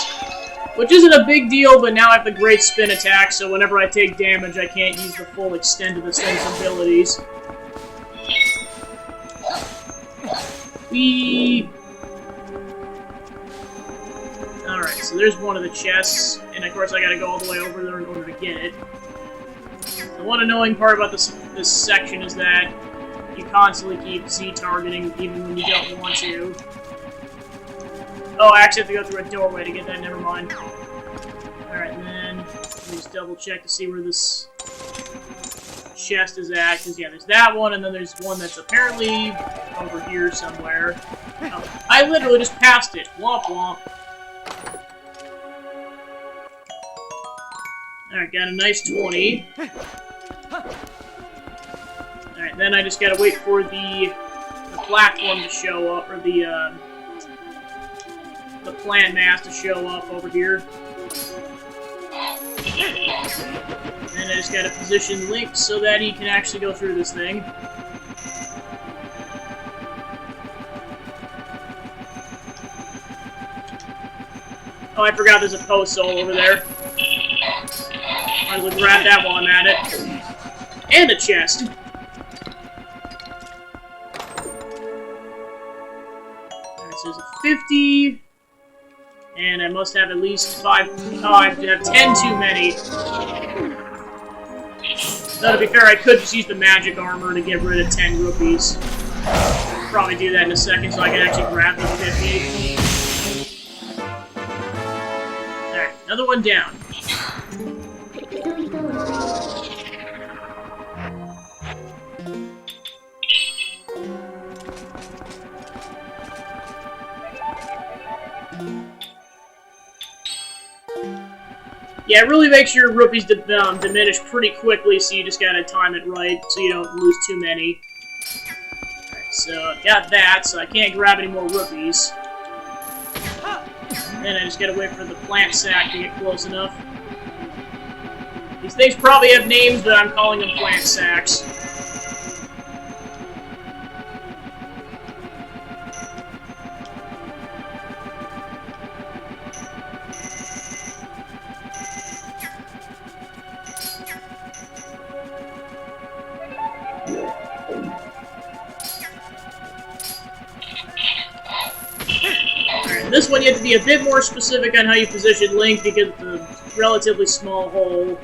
Which isn't a big deal, but now I have the great spin attack, so whenever I take damage, I can't use the full extent of this thing's abilities. Alright, so there's one of the chests, and of course I gotta go all the way over there in order to get it. The one annoying part about this section is that you constantly keep Z-targeting even when you don't want to. Oh, I actually have to go through a doorway to get that, never mind. Alright, and then let me just double check to see where this chest is at, because yeah, there's that one, and then there's one that's apparently over here somewhere. Oh, I literally just passed it. Womp womp. Alright, got a nice 20. Alright, then I just gotta wait for the platform to show up, or the plant mass to show up over here. And I just gotta position Link so that he can actually go through this thing. Oh, I forgot there's a post soul over there. Might as well grab that while I'm at it. And a chest! Alright, so there's a 50... And I must have at least 5... Oh, I have 10 too many. Though, to be fair, I could just use the magic armor to get rid of 10 rupees. Probably do that in a second so I can actually grab the 50. Alright, another one down. Yeah, it really makes your rupees diminish pretty quickly, so you just gotta time it right so you don't lose too many. Alright, so got that, so I can't grab any more rupees. Then I just gotta wait for the plant sack to get close enough. These things probably have names, but I'm calling them plant sacks. This one you have to be a bit more specific on how you position Link because of the relatively small hole.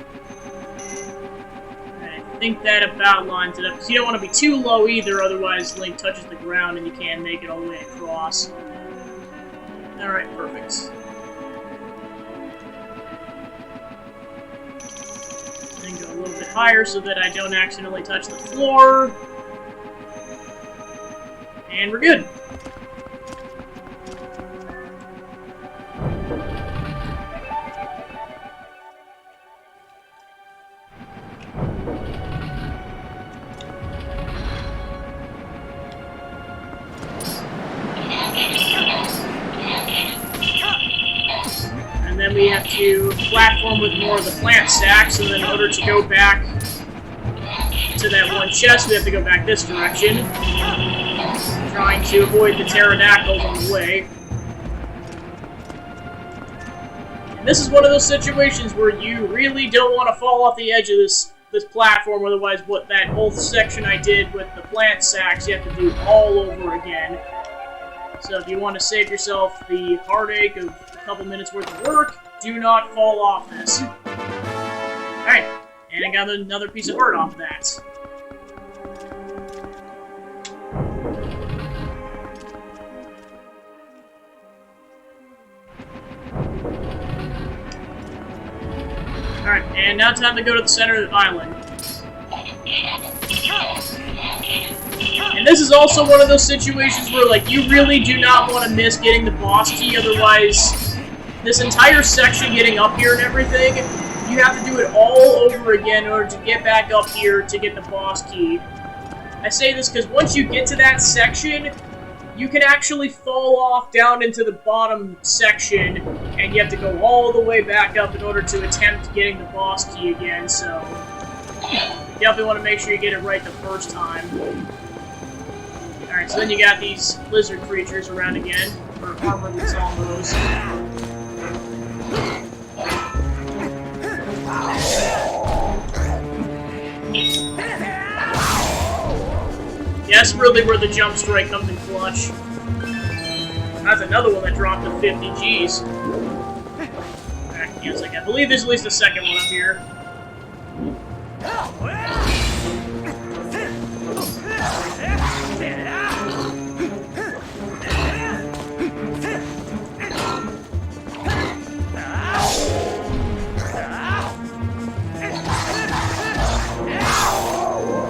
I think that about lines it up, because you don't want to be too low either, otherwise Link touches the ground and you can't make it all the way across. Alright, perfect. Then go a little bit higher so that I don't accidentally touch the floor. And we're good. And then we have to platform with more of the plant stacks, and then in order to go back to that one chest, we have to go back this direction, trying to avoid the pterodactyls on the way. And this is one of those situations where you really don't want to fall off the edge of this platform, otherwise what that whole section I did with the plant stacks, you have to do all over again. So if you want to save yourself the heartache of a couple minutes worth of work, do not fall off this. Alright, and I got another piece of art off that. Alright, and now time to go to the center of the island. And this is also one of those situations where, like, you really do not want to miss getting the boss key, otherwise this entire section getting up here and everything, you have to do it all over again in order to get back up here to get the boss key. I say this because once you get to that section, you can actually fall off down into the bottom section, and you have to go all the way back up in order to attempt getting the boss key again, so you definitely want to make sure you get it right the first time. Alright, so then you got these lizard creatures around again, or armorless almost. Yeah, that's really where the jump strike comes in clutch. That's another one that dropped to 50 Gs. Alright, yes, I believe there's at least a second one up here.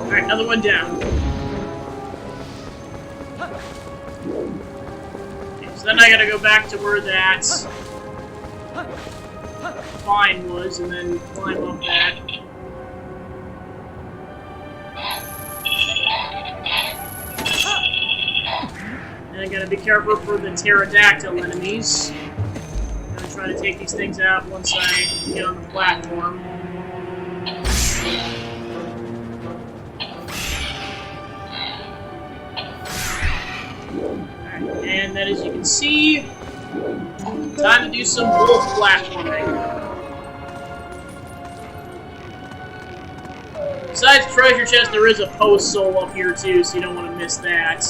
Alright, another one down. Okay, so then I gotta go back to where that vine was, and then climb up that. And I gotta be careful for the pterodactyl enemies. I'm gonna try to take these things out once I get on the platform. Alright, and then as you can see, time to do some wolf platforming. Besides treasure chest, there is a post soul up here too, so you don't want to miss that.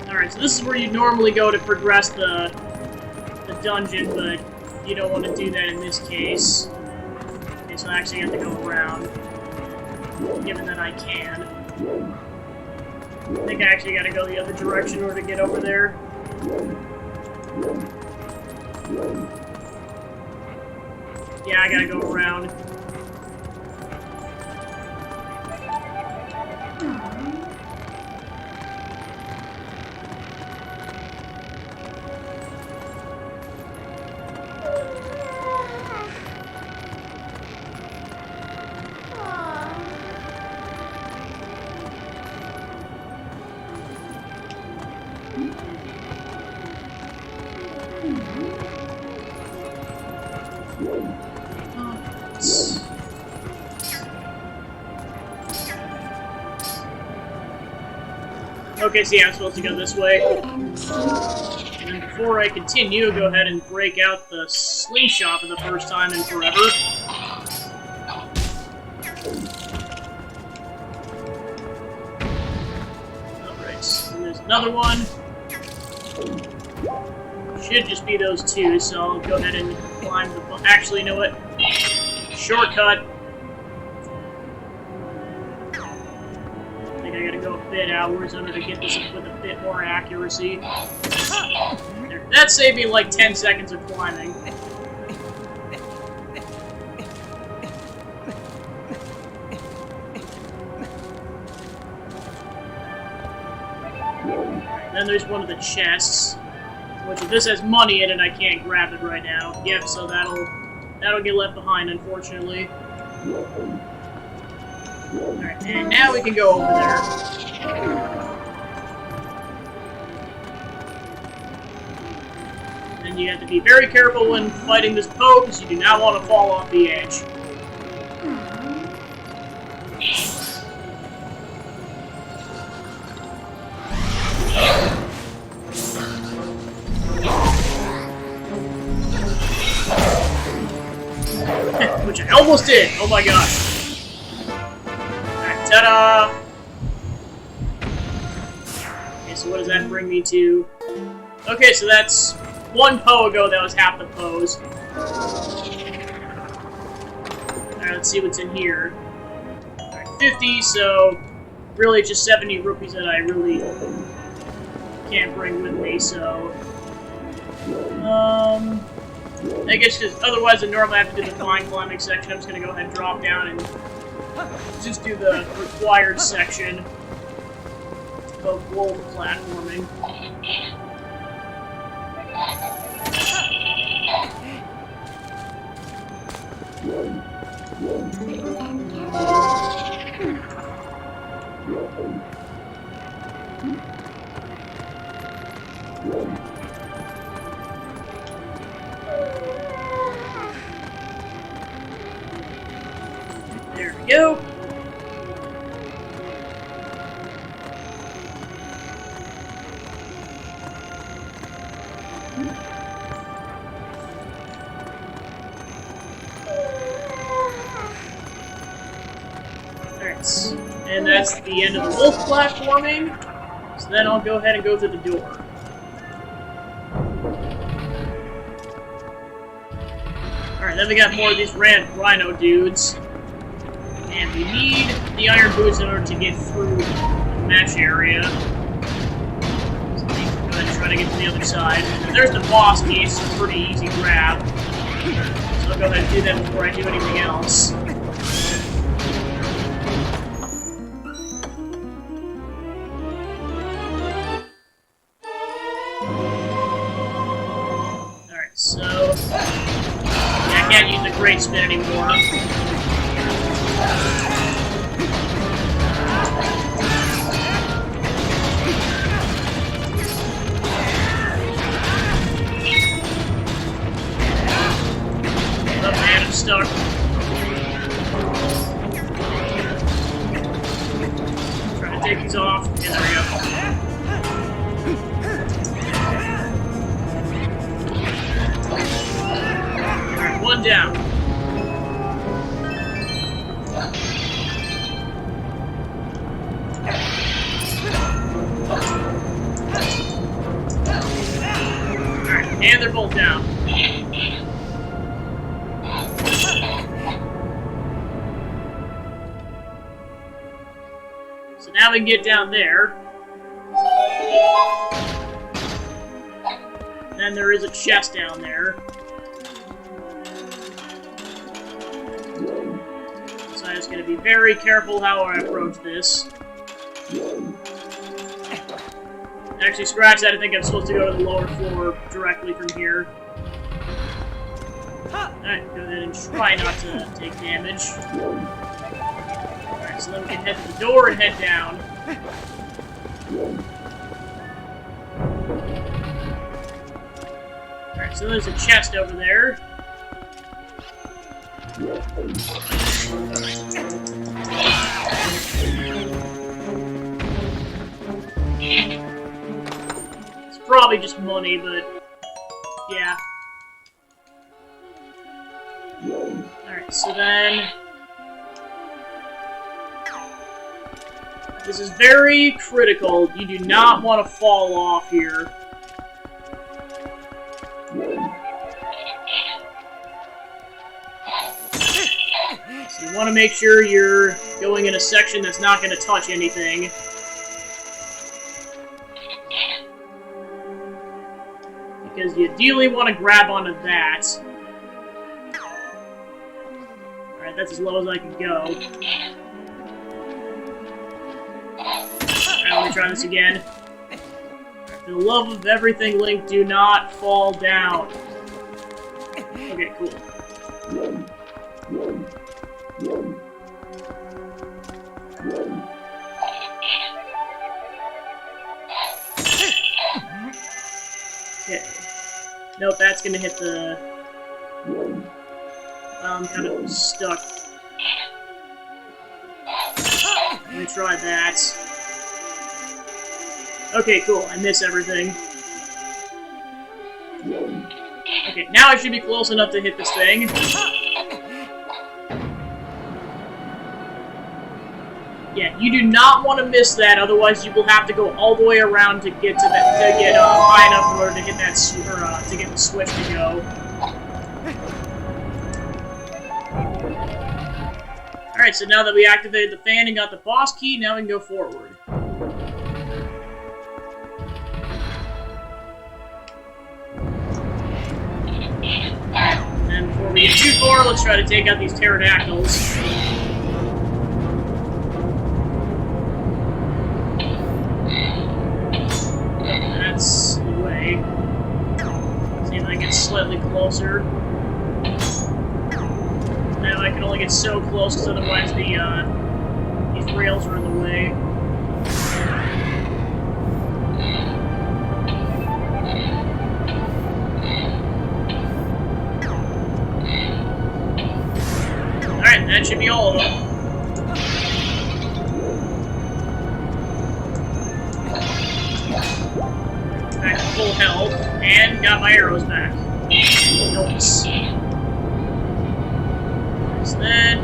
Alright, so this is where you normally go to progress the dungeon, but you don't want to do that in this case. Okay, so I actually have to go around, given that I can. I think I actually gotta go the other direction in order to get over there. Yeah, I gotta go around. Okay, so yeah, I'm supposed to go this way. And then before I continue, go ahead and break out the slingshot for the first time in forever. Alright, and there's another one. Should just be those two, so I'll go ahead and climb the... Actually, you know what? Shortcut. I think I gotta go a bit outwards under to get this with a bit more accuracy. There. That saved me like 10 seconds of climbing. Then there's one of the chests, which if this has money in it, I can't grab it right now. Yep, so that'll get left behind, unfortunately. Alright, and now we can go over there. And you have to be very careful when fighting this Poe, because you do not want to fall off the edge. Which I almost did! Oh my gosh. Alright, ta-da! Okay, so what does that bring me to? Okay, so that's one Poe ago, that was half the Poes. Alright, let's see what's in here. Alright, 50, so really just 70 rupees that I really can't bring with me, so... I guess because otherwise I normally have to do the flying climbing section. I'm just going to go ahead and drop down and just do the required section of wolf platforming. There we go. Alright, and that's the end of the wolf platforming. So then I'll go ahead and go through the door. Alright, then we got more of these rhino dudes. And we need the iron boots in order to get through the mesh area. So go ahead and try to get to the other side. And there's the boss piece, it's a pretty easy grab. So I'll go ahead and do that before I do anything else. Alright, so... I can't use the great spin anymore. Oh man, I'm stuck. Trying to take these off. Yeah, there we go. Alright, one down. Alright, and they're both down. So now we can get down there. And then there is a chest down there. So I'm just going to be very careful how I approach this. Actually, scratch that. I think I'm supposed to go to the lower floor directly from here. Alright, go ahead and try not to take damage. Alright, so then we can head to the door and head down. Alright, so there's a chest over there. It's probably just money, but yeah. Alright, so then... This is very critical. You do not want to fall off here. So you want to make sure you're going in a section that's not going to touch anything. Because you ideally want to grab onto that. Alright, that's as low as I can go. Alright, let me try this again. For the love of everything, Link, do not fall down. Okay, cool. Okay. Nope, that's gonna hit the... I'm kind of stuck. Let me try that. Okay, cool. I miss everything. Okay, now I should be close enough to hit this thing. Yeah, you do not want to miss that, otherwise you will have to go all the way around to get to that, to get high enough in order to hit that, to get the switch to go. Alright, so now that we activated the fan and got the boss key, now we can go forward. And before we get too far, let's try to take out these pterodactyls. That's the way. Let's see if I get slightly closer. Now I can only get so close, because otherwise these rails are in the way. Alright, that should be all of them. Back to full health, and got my arrows back. Notes. Then...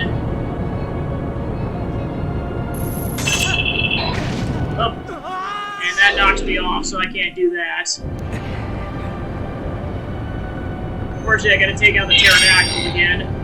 Oh. And that knocks me off, so I can't do that. Unfortunately, I gotta take out the pterodactyls again.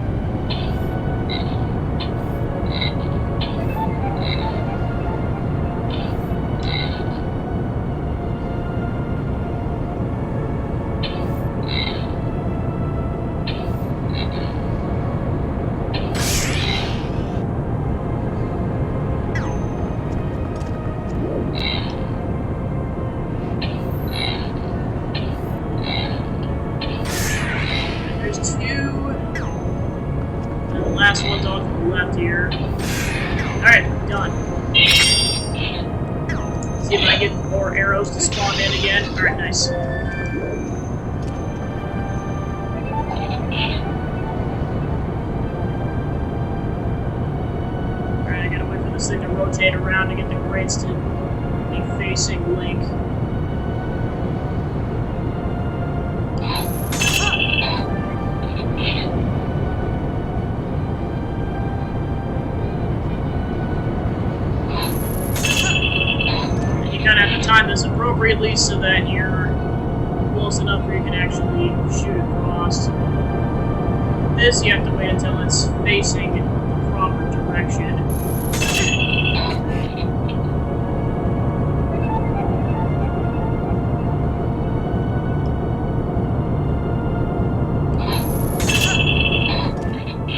Last one's on to the left here. Alright, done. See if I get more arrows to spawn in again. Alright, nice. Alright, I gotta wait for this thing to rotate around to get the crates to be facing Link. Time this appropriately so that you're close enough where you can actually shoot across. This, you have to wait until it's facing the proper direction.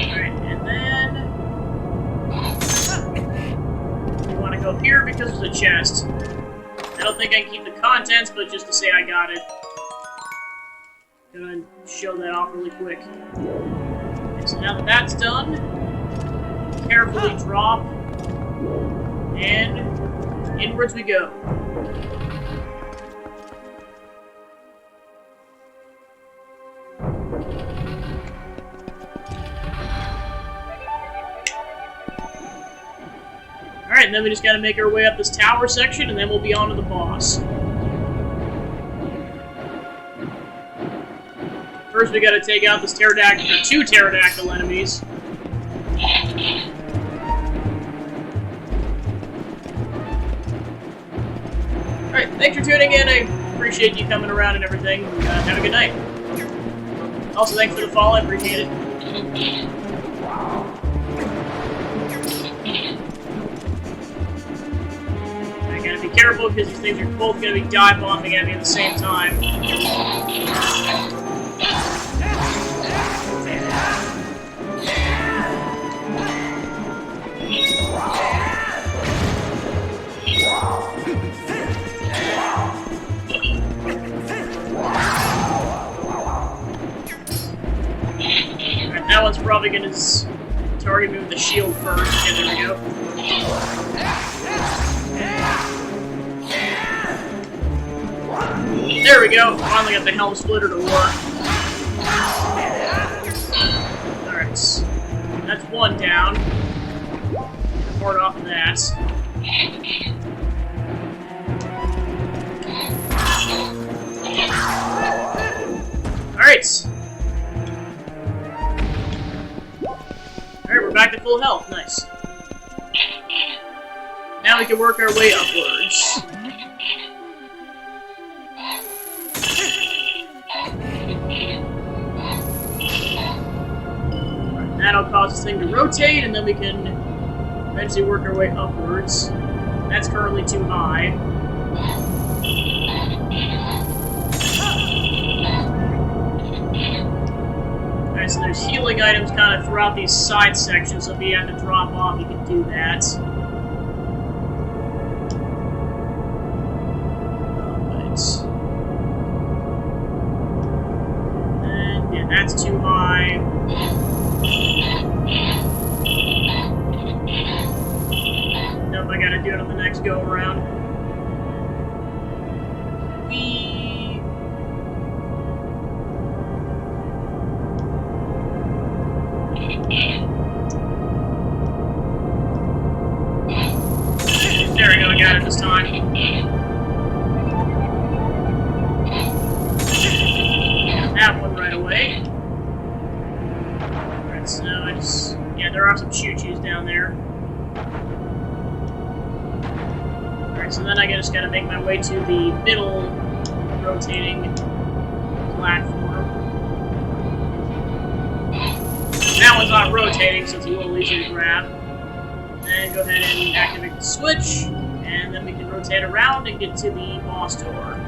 Alright, and then you want to go here because there's a chest. I don't think I can keep the contents, but just to say I got it. Gonna show that off really quick. Okay, so now that that's done, carefully drop, and inwards we go. Alright, and then we just gotta make our way up this tower section, and then we'll be on to the boss. First, we gotta take out this pterodactyl, or 2 pterodactyl enemies. Alright, thanks for tuning in. I appreciate you coming around and everything. Have a good night. Also, thanks for the follow, I appreciate it. I gotta be careful because these things are both gonna be dive bombing at me at the same time. Alright, that one's probably gonna target me with the shield first. Okay, there we go. There we go. Finally got the helm splitter to work. Alright. That's one down. Board off of that. Alright. Alright, we're back to full health. Nice. Now we can work our way upwards. That'll cause this thing to rotate, and then we can eventually work our way upwards. That's currently too high. Alright, so there's healing items kind of throughout these side sections, so if you have to drop off, you can do that. Alright. And yeah, that's too high. Nope, I gotta do it on the next go around. There we go, I got it this time. Got that one right away. Alright, so now I just... yeah, there are some choo-choos down there. Alright, so then I just gotta make my way to the middle rotating platform. That one's not rotating, so it's a little easier to grab. Then go ahead and activate the switch, and then we can rotate around and get to the boss door.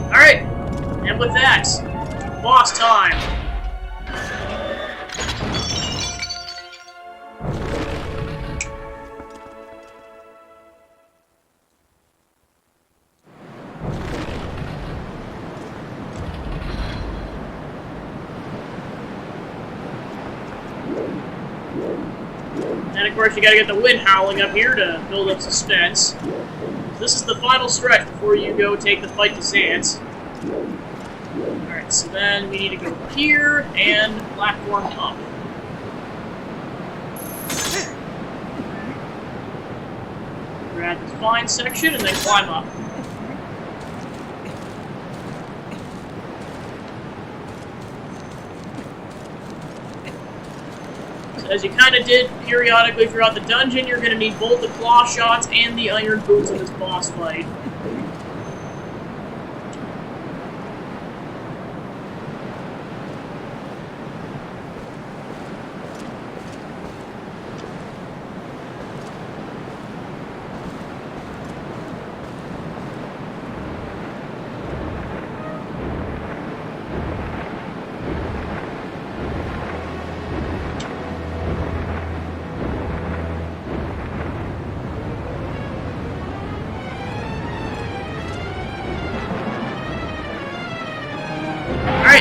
Alright, and with that, boss time! And of course you gotta get the wind howling up here to build up suspense. This is the final stretch before you go take the fight to Zant. Alright, so then we need to go here and platform up. Grab this fine section and then climb up. As you kind of did periodically throughout the dungeon, you're going to need both the claw shots and the iron boots in this boss fight.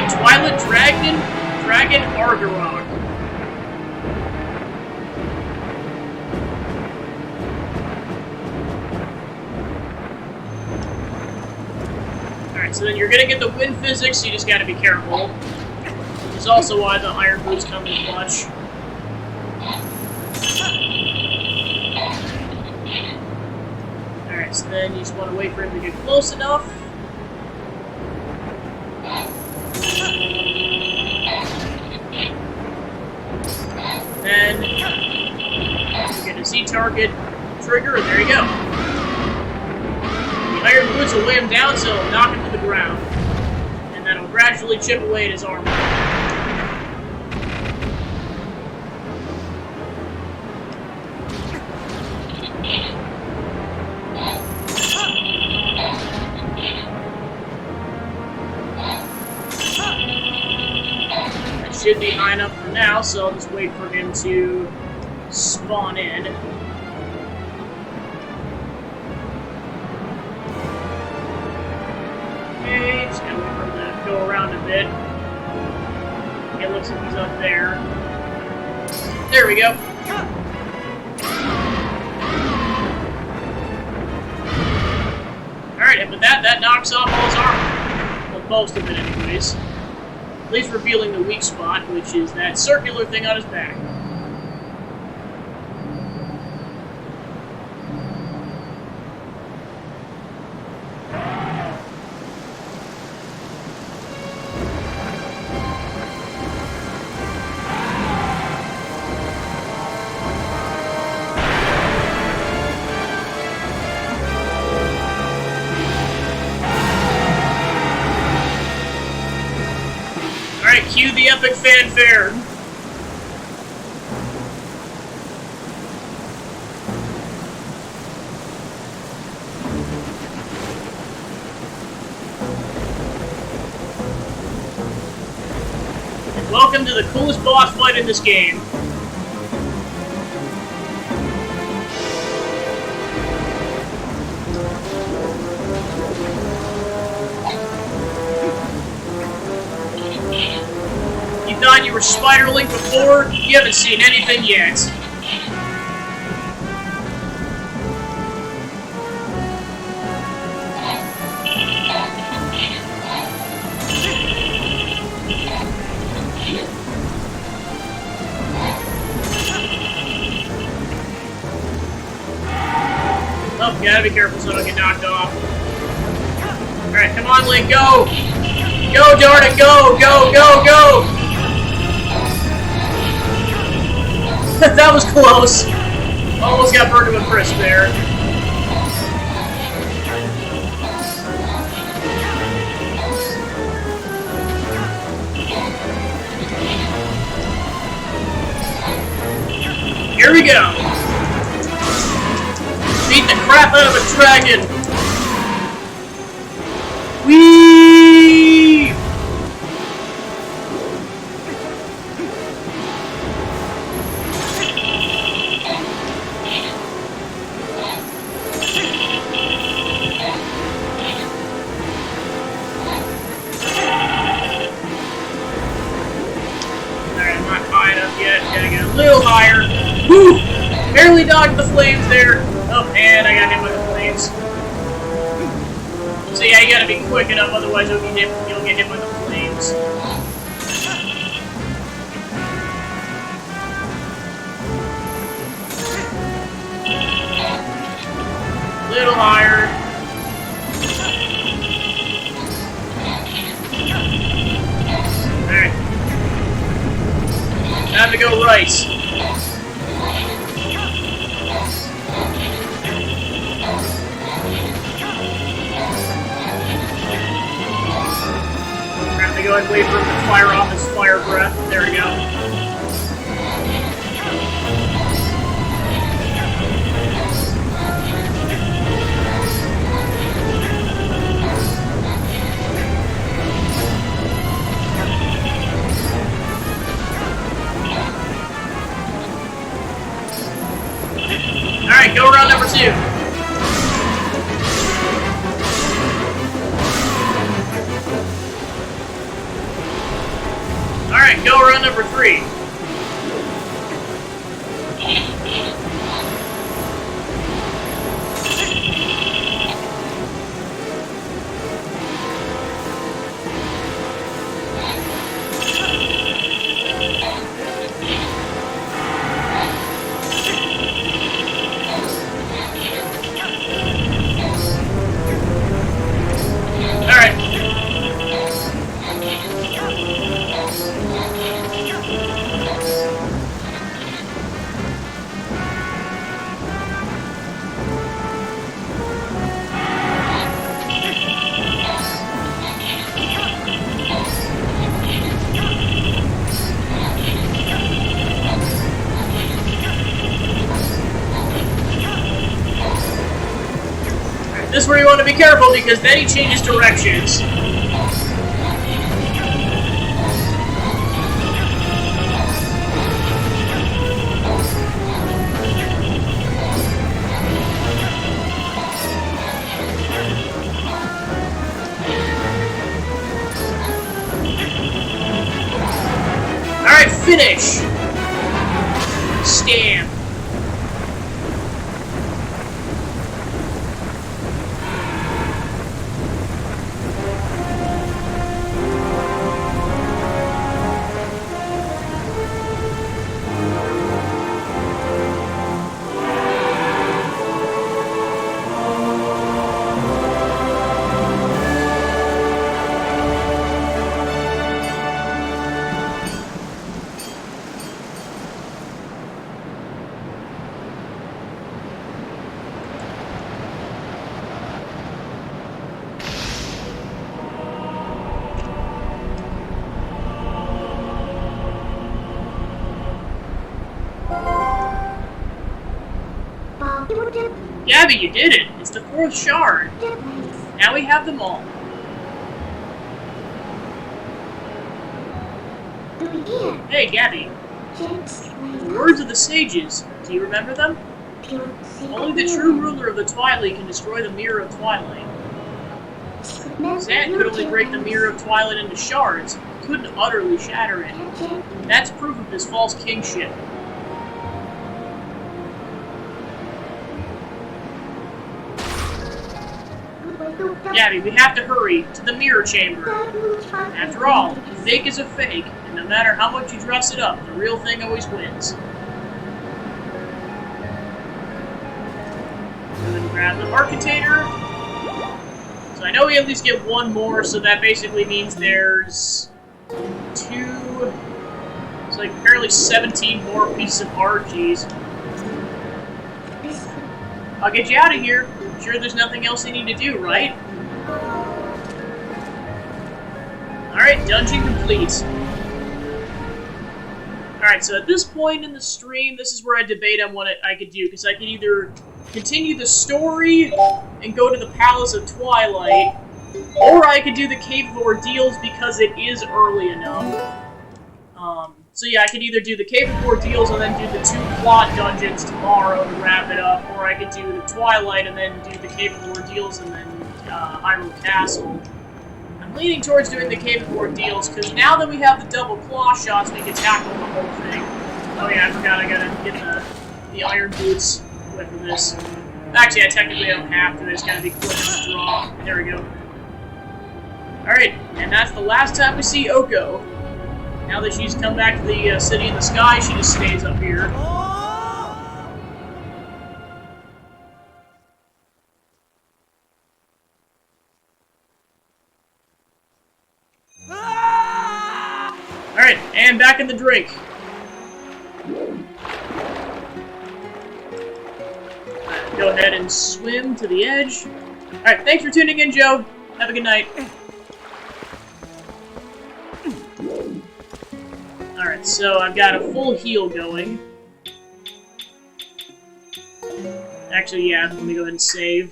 Twilight Dragon Argarok. Alright, so then you're gonna get the wind physics, so you just gotta be careful. Which is also why the iron boots come in clutch. Alright, so then you just want to wait for him to get close enough. Then you get a Z target trigger, and there you go. Iron boots will weigh him down, so it'll knock him to the ground. And then it'll gradually chip away at his armor. That should be high enough for now, so I'll just wait for him to spawn in. Okay, just gonna wait for him to go around a bit. It looks like he's up there. There we go. Alright, and with that knocks off all his armor. Well, most of it anyways. At least revealing the weak spot, which is that circular thing on his back. Alright, cue the epic fanfare. And welcome to the coolest boss fight in this game. You thought you were Spider-Link before? You haven't seen anything yet. Oh, you gotta be careful so I don't get knocked off. Alright, come on, Link, go! Go, darn it, go, go, go, go! That was close. Almost got burned to a crisp there. Here we go. Beat the crap out of a dragon. Whee! Gotta get a little higher. Woo! Barely dodged the flames there. Oh, and I got hit by the flames. So yeah, you gotta be quick enough, otherwise you'll get hit by the flames. Little higher. Alright. Time to go right. Have to go and wait for him to fire off his fire breath. There we go. Alright, go around number 2. Alright, go around number 3. This is where you want to be careful because then he changes directions. Alright, finish! Stamp. Gabby, you did it! It's the 4th shard! Now we have them all. Hey, Gabby. The words of the sages. Do you remember them? Only the true ruler of the Twilight can destroy the Mirror of Twilight. Zant could only break the Mirror of Twilight into shards, couldn't utterly shatter it. That's proof of his false kingship. Gabby, we have to hurry to the mirror chamber. After all, fake is a fake, and no matter how much you dress it up, the real thing always wins. And then grab the heart container. So I know we at least get one more, so that basically means there's 2... It's like apparently 17 more pieces of heart. Jeez. I'll get you out of here. I'm sure there's nothing else you need to do, right? Alright, dungeon complete. Alright, so at this point in the stream, this is where I debate on what I could do, because I could either continue the story and go to the Palace of Twilight, or I could do the Cave of Ordeals because it is early enough. So yeah, I could either do the Cave of Ordeals and then do the 2 plot dungeons tomorrow to wrap it up, or I could do the Twilight and then do the Cave of Ordeals and then Hyrule Castle. I'm leaning towards doing the Cave of Ordeals, because now that we have the double claw shots, we can tackle the whole thing. Oh yeah, I forgot I gotta get the iron boots equipped for this. Actually, I technically don't have to, I just gotta be quick to draw. There we go. Alright, and that's the last time we see Oko. Now that she's come back to the city in the sky, she just stays up here. Alright, and back in the drink. Go ahead and swim to the edge. Alright, thanks for tuning in, Joe. Have a good night. Alright, so I've got a full heal going. Actually, yeah, let me go ahead and save.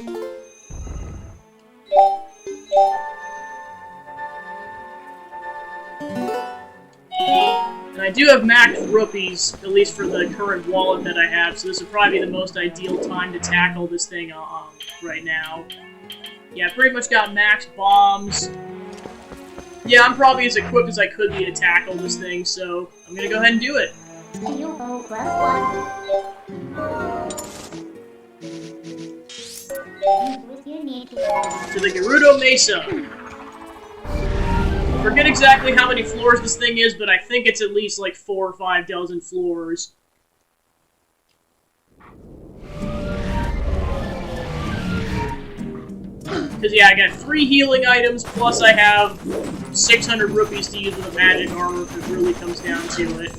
And I do have max rupees, at least for the current wallet that I have, so this would probably be the most ideal time to tackle this thing right now. Yeah, I pretty much got max bombs. Yeah, I'm probably as equipped as I could be to tackle this thing, so I'm gonna go ahead and do it. To the Gerudo Mesa. I forget exactly how many floors this thing is, but I think it's at least like 4 or 5 dozen floors. Because, yeah, I got 3 healing items, plus I have 600 rupees to use with a magic armor if it really comes down to it.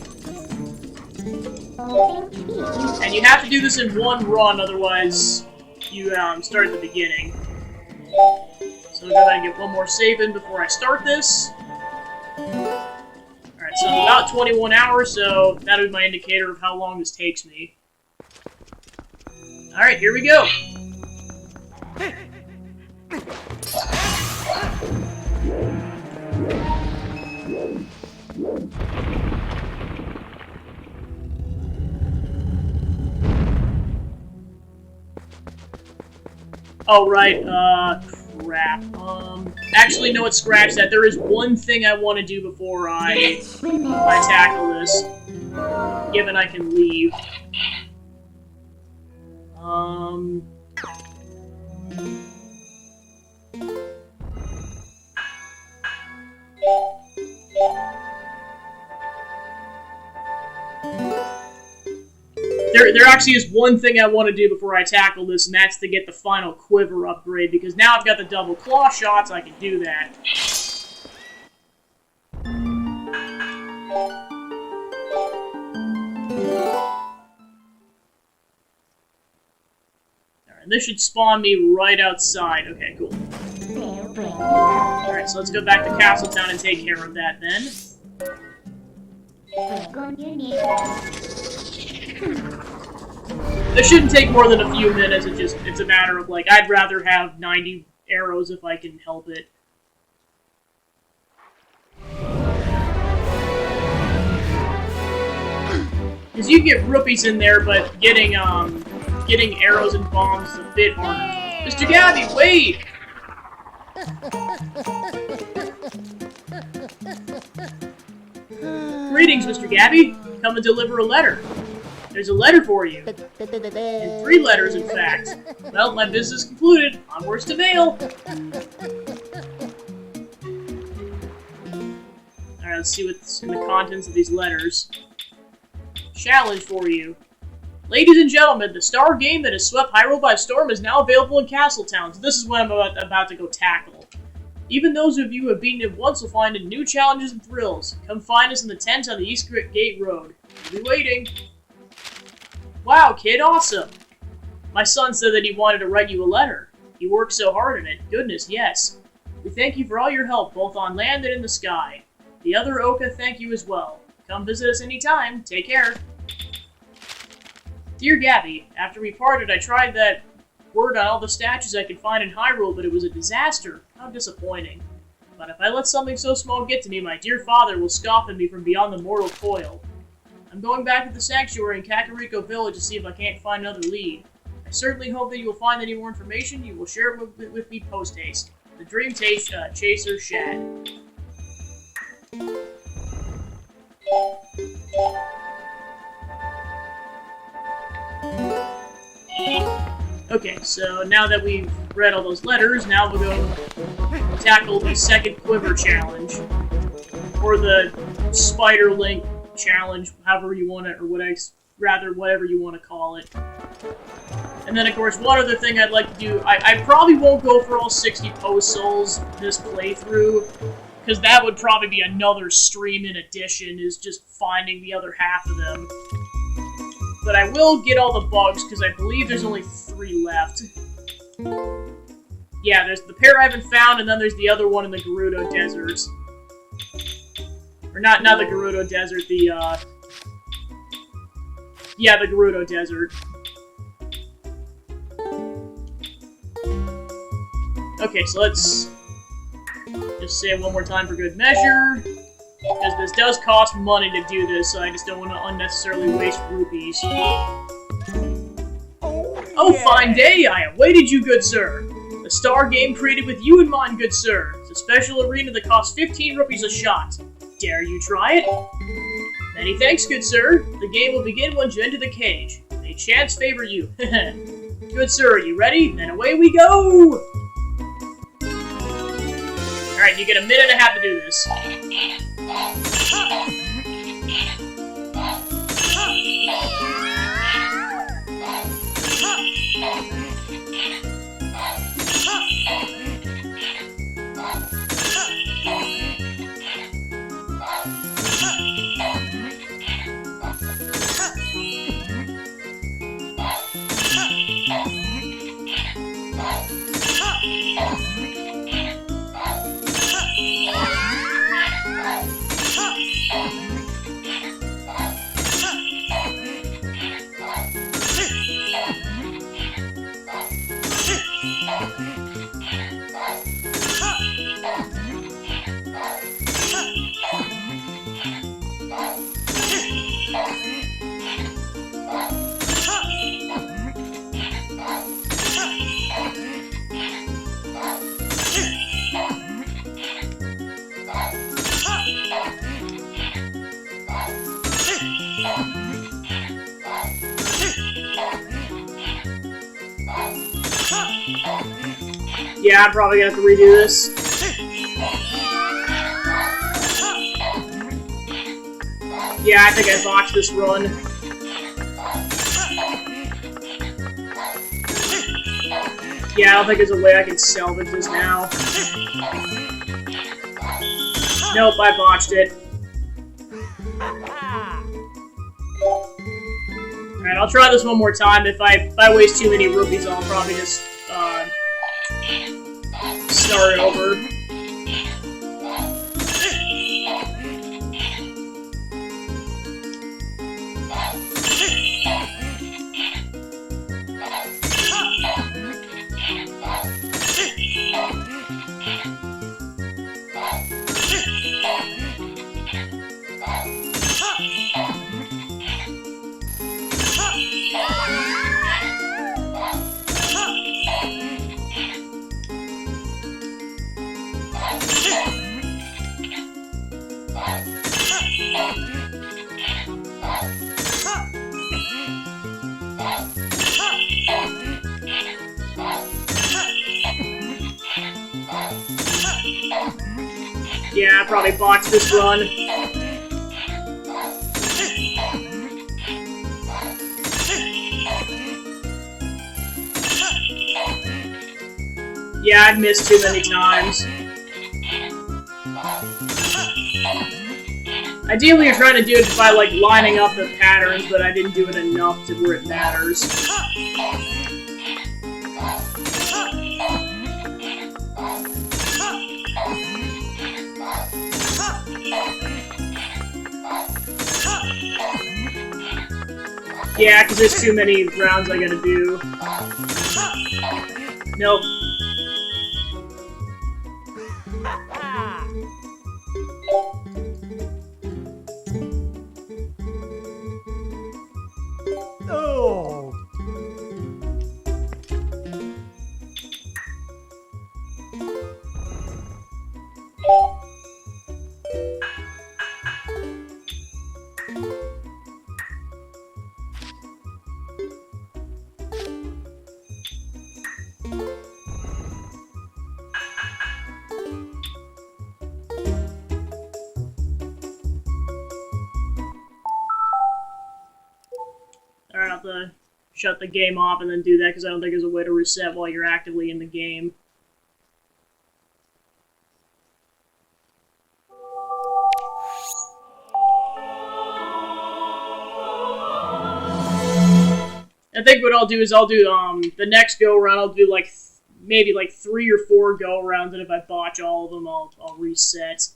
And you have to do this in one run, otherwise you start at the beginning. So I'll go ahead and get one more save in before I start this. Alright, so about 21 hours, so that'll be my indicator of how long this takes me. Alright, here we go. Oh, right, crap. Actually, no, it's scratch that. There is one thing I want to do before I tackle this. Given I can leave. There actually is one thing I want to do before I tackle this, and that's to get the final quiver upgrade, because now I've got the double claw shots, I can do that. Alright, this should spawn me right outside. Okay, cool. Alright, so let's go back to Castletown and take care of that then. This shouldn't take more than a few minutes, it's a matter of, like, I'd rather have 90 arrows if I can help it. Because you get rupees in there, but getting arrows and bombs is a bit harder. Mr. Gabby, wait! Greetings, Mr. Gabby. Come and deliver a letter. There's a letter for you. In 3 letters, in fact. Well, my business concluded. Onwards to Vale. Alright, let's see what's in the contents of these letters. Challenge for you. Ladies and gentlemen, the star game that has swept Hyrule by storm is now available in Castletown. So this is what I'm about to go tackle. Even those of you who have beaten it once will find new challenges and thrills. Come find us in the tent on the East Gate Road. We'll be waiting. Wow, kid, awesome! My son said that he wanted to write you a letter. He worked so hard on it. Goodness, yes. We thank you for all your help, both on land and in the sky. The other Oka thank you as well. Come visit us anytime. Take care. Dear Gabby, after we parted, I tried that word on all the statues I could find in Hyrule, but it was a disaster. How disappointing. But if I let something so small get to me, my dear father will scoff at me from beyond the mortal coil. I'm going back to the sanctuary in Kakariko Village to see if I can't find another lead. I certainly hope that you will find any more information. You will share it with me post-haste. The Dream Chaser, Shad. Okay, so now that we've read all those letters, now we'll go tackle the second quiver challenge. Or the Spider Link challenge, however you want it, or whatever you want to call it. And then, of course, one other thing I'd like to do, I probably won't go for all 60 post souls this playthrough, because that would probably be another stream in addition, is just finding the other half of them. But I will get all the bugs, because I believe there's only 3 left. Yeah, there's the pair I haven't found, and then there's the other one in the Gerudo Deserts. Or not the Gerudo Desert, yeah, the Gerudo Desert. Okay, so let's just say it one more time for good measure. Because this does cost money to do this, so I just don't want to unnecessarily waste rupees. Oh, fine day! I awaited you, good sir! A star game created with you in mind, good sir. It's a special arena that costs 15 rupees a shot. Dare you try it? Many thanks, good sir. The game will begin once you enter the cage. May chance favor you. Good sir, are you ready? Then away we go! Alright, you get a minute and a half to do this. Yeah, I'm probably gonna have to redo this. Yeah, I think I botched this run. Yeah, I don't think there's a way I can salvage this now. Nope, I botched it. Alright, I'll try this one more time. If I waste too many rupees, I'll probably just start over. Yeah, I probably botched this run. Yeah, I've missed too many times. Ideally, you're trying to do it by, like, lining up the patterns, but I didn't do it enough to where it matters. Yeah, because there's too many rounds I gotta do. Nope. Oh. Alright, I'll have to shut the game off and then do that, because I don't think there's a way to reset while you're actively in the game. I think what I'll do is I'll do, the next go-around, I'll do, like, maybe, like, 3 or 4 go-arounds, and if I botch all of them, I'll reset.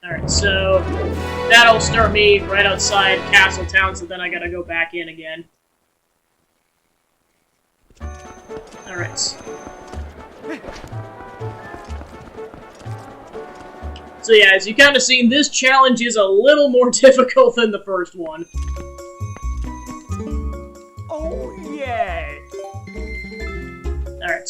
Alright, so that'll start me right outside Castle Town, so then I gotta go back in again. Alright. So yeah, as you kind of seen, this challenge is a little more difficult than the first one. Oh, yay! Alright.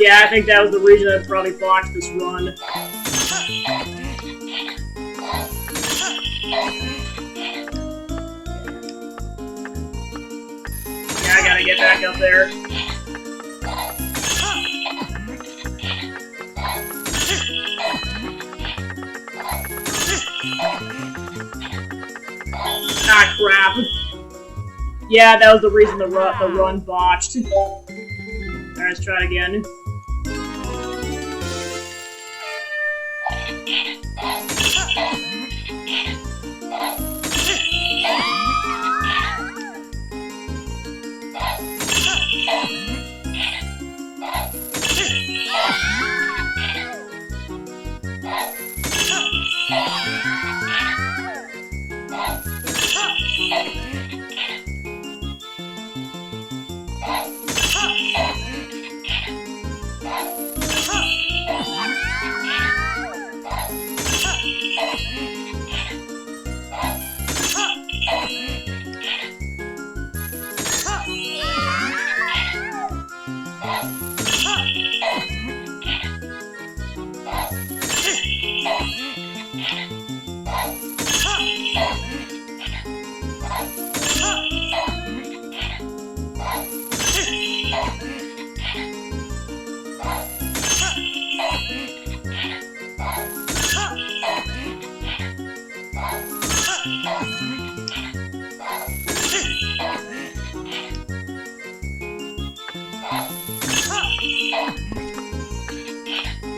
Yeah, I think that was the reason I probably botched this run. Yeah, I gotta get back up there. Ah, crap. Yeah, that was the reason the run botched. Alright, let's try it again.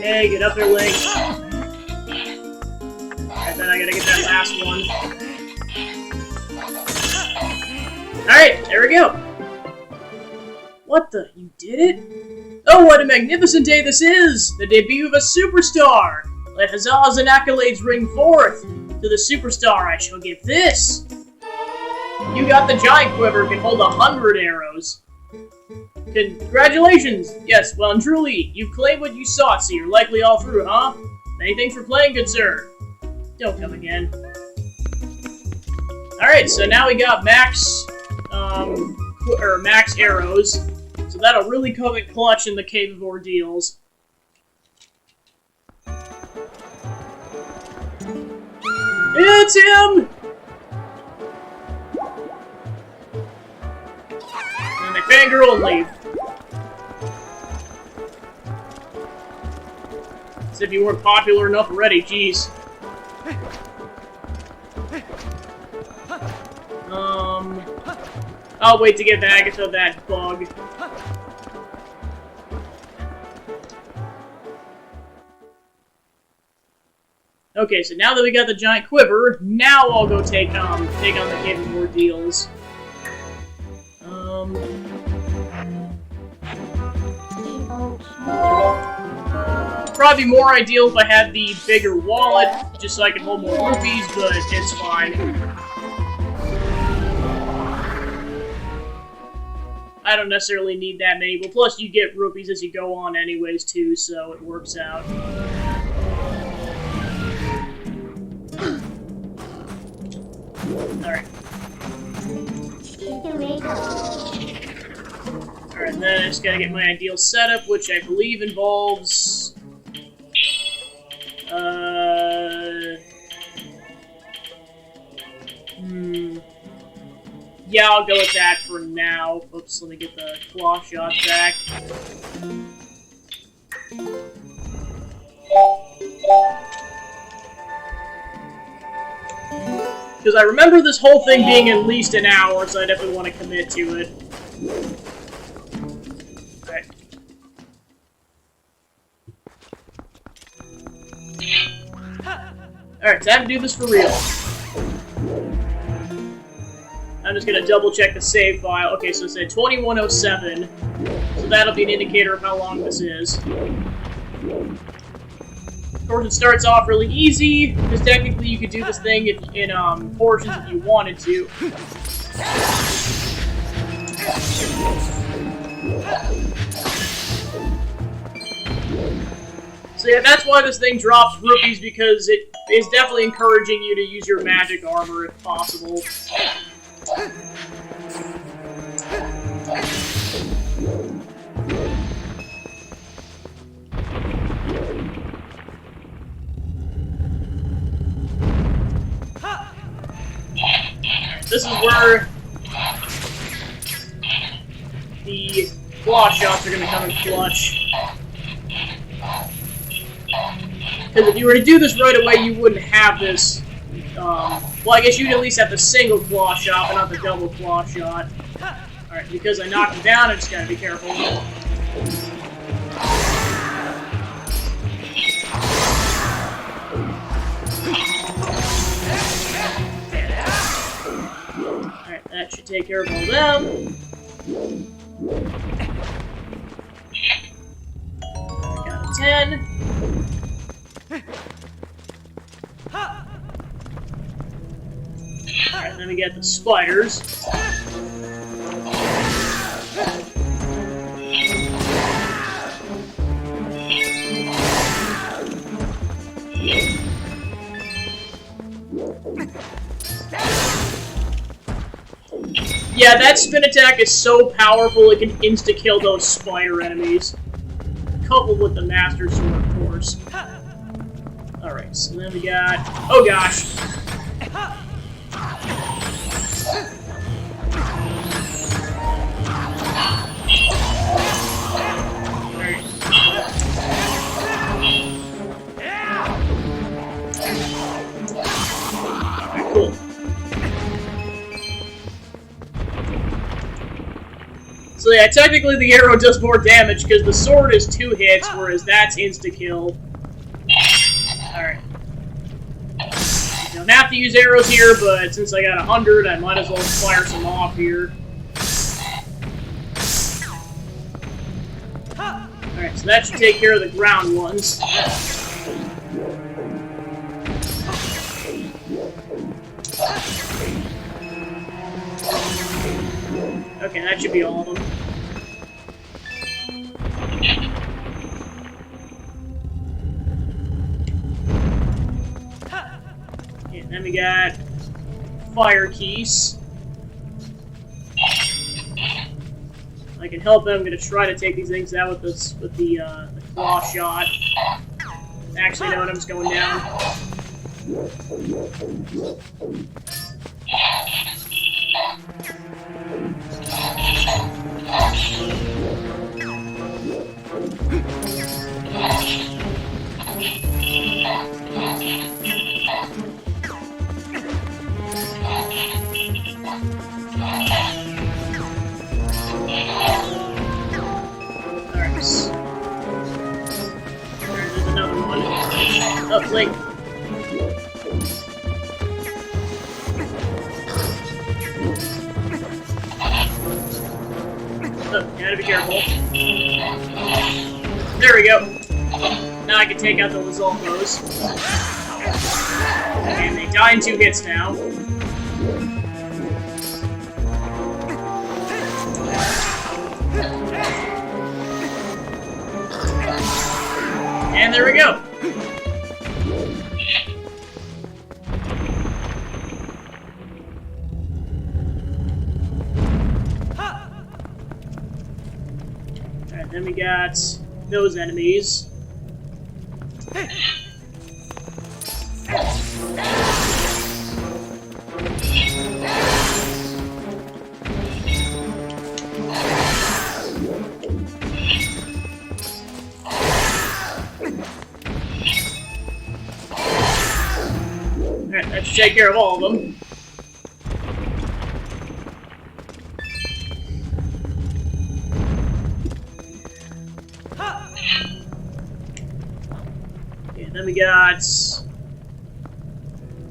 Hey, get up there, Link. Alright, then I gotta get that last one. Alright, there we go. What the? You did it? Oh, what a magnificent day this is! The debut of a superstar! Let huzzahs and accolades ring forth! To the superstar I shall give this! You got the giant quiver, can hold 100 arrows. Congratulations! Yes, well and truly, you've claimed what you sought, so you're likely all through, huh? Many thanks for playing, good sir. Don't come again. Alright, so now we got max, max arrows. So that'll really come in clutch in the Cave of Ordeals. It's him! And they fangirl and leave. As if you weren't popular enough already, jeez. I'll wait to get the Agatha that bug. Okay, so now that we got the giant quiver, now I'll go take on the Cave of Ordeals. Probably more ideal if I had the bigger wallet, just so I could hold more rupees, but it's fine. I don't necessarily need that many, but plus you get rupees as you go on anyways too, so it works out. Alright. Alright, and then I just gotta get my ideal setup, which I believe involves... Yeah, I'll go with that for now. Oops, let me get the claw shot back. Because I remember this whole thing being at least an hour, so I definitely want to commit to it. Alright. Alright, so I have to do this for real. I'm just gonna double check the save file. Okay, so it said 2107. So that'll be an indicator of how long this is. Of course, it starts off really easy, because technically you could do this thing in portions if you wanted to. So yeah, that's why this thing drops rupees, because it is definitely encouraging you to use your magic armor if possible. this is where the claw shots are going to come in clutch. Because if you were to do this right away, you wouldn't have this. Well, I guess you'd at least have the single claw shot, but not the double claw shot. Alright, because I knocked him down, I just gotta be careful. Alright, that should take care of all them. I got a 10. Alright, then we get the spiders. Yeah, that spin attack is so powerful it can insta-kill those spider enemies. Coupled with the Master Sword, of course. Alright, so then we got... Oh gosh! Cool. So yeah, technically the arrow does more damage because the sword is 2 hits, whereas that's insta-kill. Alright. Don't have to use arrows here, but since I got 100, I might as well fire some off here. Alright, so that should take care of the ground ones. Okay, that should be all of them. Okay, then we got fire keys. I can help them. I'm gonna try to take these things out with this the claw shot. Actually, no, I'm just going down. There's another one. Oh, Link. Oh, gotta be careful. There we go. Now I can take out the Lizalfos. And they die in 2 hits now. And there we go. Alright, then we got those enemies. Alright, that should take care of all of them. Okay, then we got...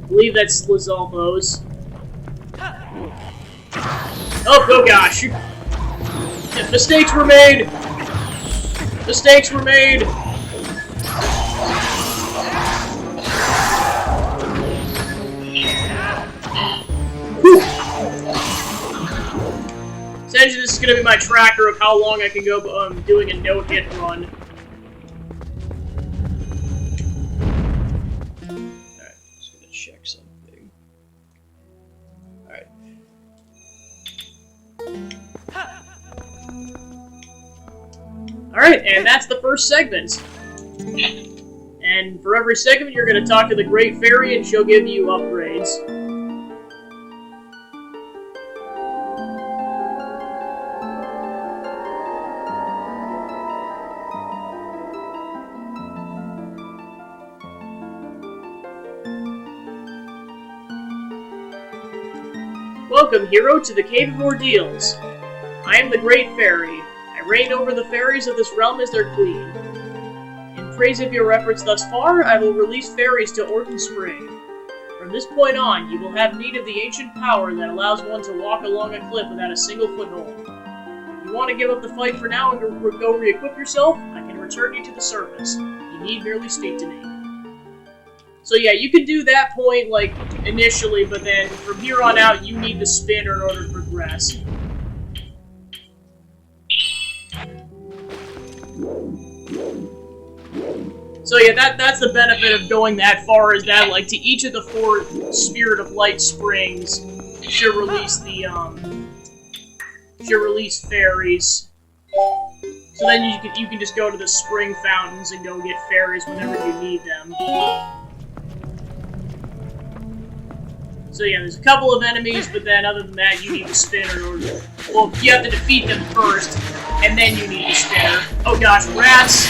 I believe that's Lizalfos. Oh gosh! Mistakes were made! Mistakes were made! Essentially, this is going to be my tracker of how long I can go doing a no-hit run. Alright, just going to check something. Alright. Alright, and that's the first segment. And for every segment, you're going to talk to the Great Fairy, and she'll give you upgrades. Welcome, hero, to the Cave of Ordeals. I am the Great Fairy. I reign over the fairies of this realm as their queen. In praise of your efforts thus far, I will release fairies to Orton Spring. From this point on, you will have need of the ancient power that allows one to walk along a cliff without a single foothold. If you want to give up the fight for now and go re-equip yourself, I can return you to the surface. You need merely speak to me. So yeah, you can do that point, like, initially, but then from here on out, you need the spinner in order to progress. So yeah, that's the benefit of going that far, is that, like, to each of the 4 Spirit of Light springs should release the, fairies. So then you can just go to the spring fountains and go get fairies whenever you need them. So yeah, there's a couple of enemies, but then other than that, you need the spinner in order to... Well, you have to defeat them first, and then you need the spinner. Oh gosh, rats!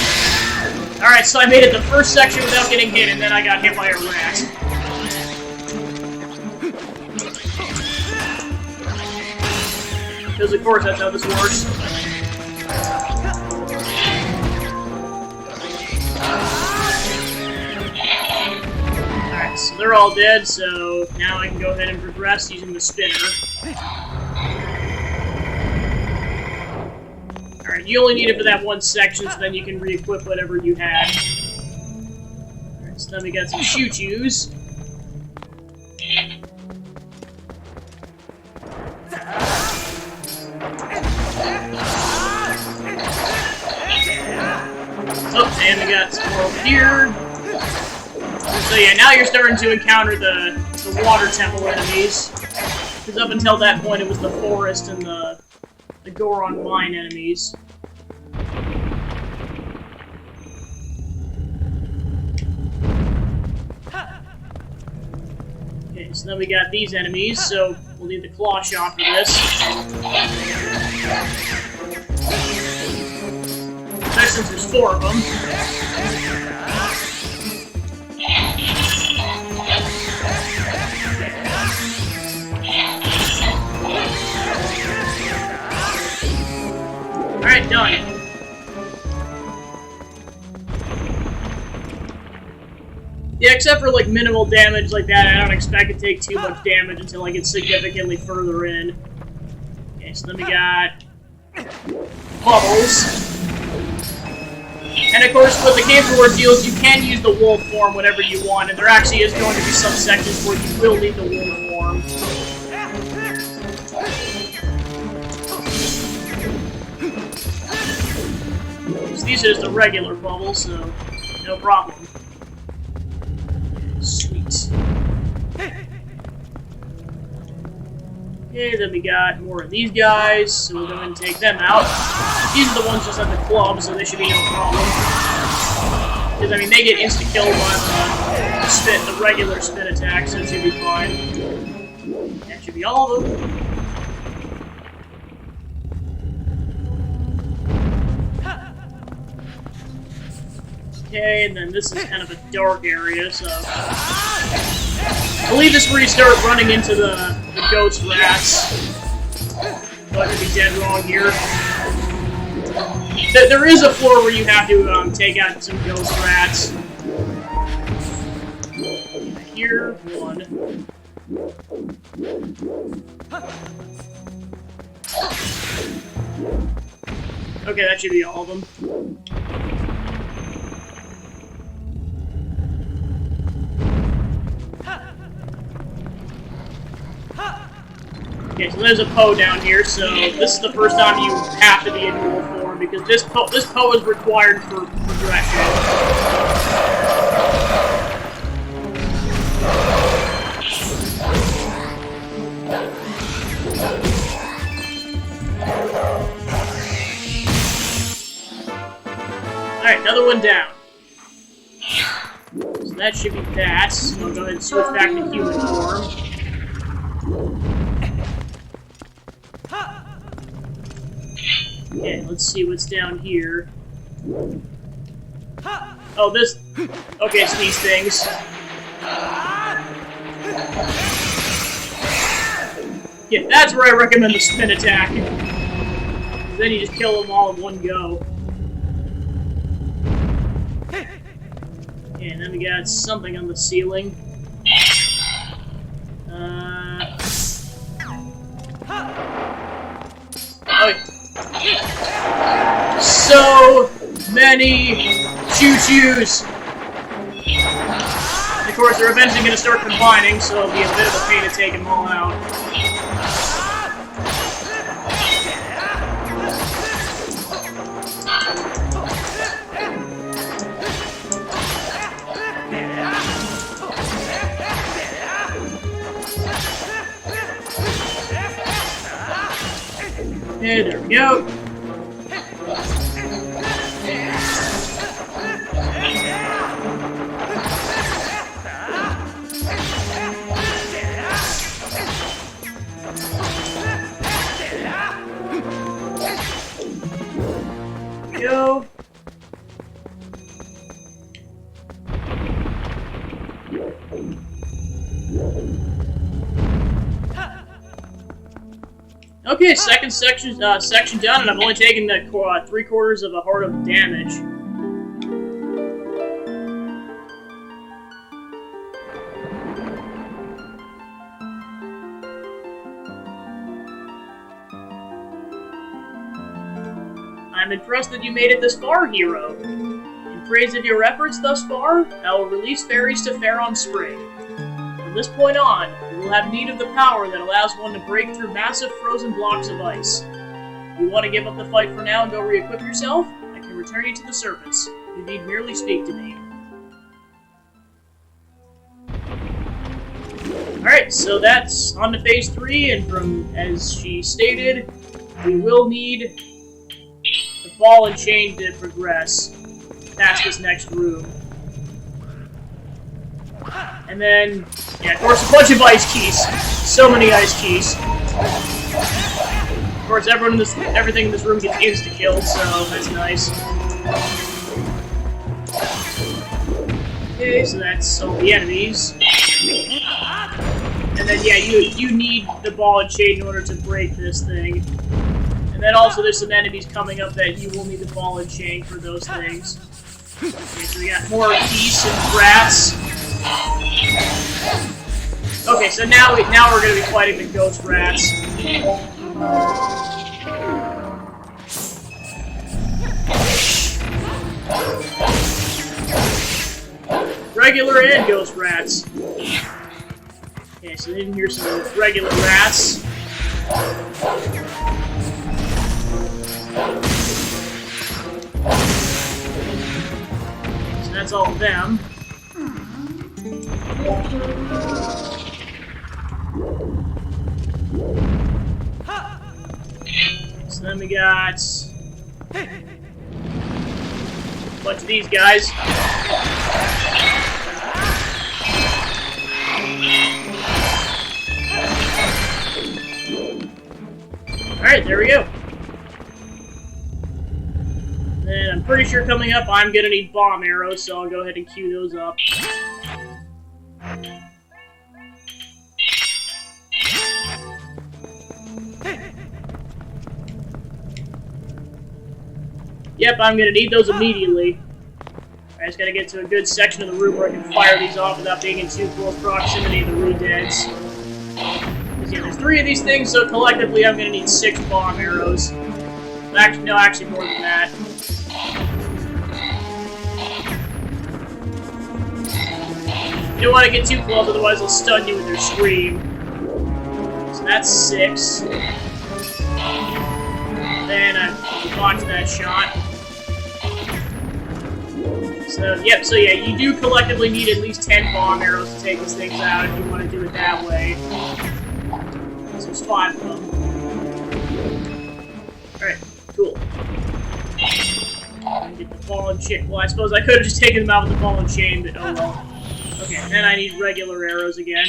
Alright, so I made it the first section without getting hit, and then I got hit by a rat. Because of course that's how this works. Alright, so they're all dead, so now I can go ahead and progress using the spinner. Alright, you only need it for that one section, so then you can re-equip whatever you had. Alright, so then we got some choo-choos. Oh, and we got some more over here. So yeah, now you're starting to encounter the water temple enemies. Because up until that point it was the forest and the Goron mine enemies. Okay, so then we got these enemies, so we'll need the claw shot for this. Especially since there's 4 of them. Alright, done. Yeah, except for, like, minimal damage like that, I don't expect to take too much damage until I get significantly further in. Okay, so then we got... bubbles. And of course, with the Cave of Ordeals, you can use the wolf form whenever you want, and there actually is going to be some sections where you will need the wolf form. So these are just the regular bubbles, so no problem. Sweet. Okay, then we got more of these guys, so we'll go ahead and take them out. These are the ones just at the club, so they should be no problem. Because, I mean, they get insta-killed by the regular spin attack, so it should be fine. That should be all of them. Okay, and then this is kind of a dark area, so... I believe this is where you start running into the ghost rats. But I could be dead wrong here. There is a floor where you have to take out some ghost rats. Here, one. Okay, that should be all of them. Okay, so there's a Poe down here, so this is the first time you have to be in dual form, because this Poe is required for progression. Alright, another one down. So that should be that. I'll go ahead and switch back to human form. Okay, let's see what's down here. Oh, this... Okay, it's these things. Yeah, that's where I recommend the spin attack. Then you just kill them all in one go. Okay, and then we got something on the ceiling. Oh, so many choo-choos. Of course, they're eventually going to start combining, so it'll be a bit of a pain to take them all out. Okay, there we go. Go. Okay, second section done, and I've only taken the 3/4 of a heart of damage. I'm impressed that you made it this far, hero. In praise of your efforts thus far, I will release fairies to Faron Spring. From this point on, you will have need of the power that allows one to break through massive frozen blocks of ice. If you want to give up the fight for now and go re-equip yourself, I can return you to the surface. You need merely speak to me. Alright, so that's on to Phase 3, and from, as she stated, we will need the ball and chain to progress past this next room. And then, yeah, of course, a bunch of ice keys. So many ice keys. Of course, everything in this room gets insta-killed, so that's nice. Okay, so that's all the enemies. And then, yeah, you need the ball and chain in order to break this thing. And then also there's some enemies coming up that you will need the ball and chain for those things. Okay, so we got more geese and rats. Okay, so now we're gonna be fighting the ghost rats. Regular and ghost rats. Okay, so then here's some regular rats. So that's all of them. So then we got a bunch of these guys. Alright, there we go. Then I'm pretty sure coming up I'm gonna need bomb arrows, so I'll go ahead and queue those up. Yep, I'm gonna need those immediately. I just gotta get to a good section of the room where I can fire these off without being in too close proximity of the re-deads. Because yeah, there's 3 of these things, so collectively I'm gonna need 6 bomb arrows. Actually, no, actually more than that. You don't want to get too close, otherwise they'll stun you with their scream. So that's 6. Then I botched that shot. So, yep, so yeah, you do collectively need at least 10 bomb arrows to take these things out if you want to do it that way. So there's 5 of them. Alright, cool. Get the ball and chain. Well, I suppose I could have just taken them out with the ball and chain, but oh well. Okay, then I need regular arrows again.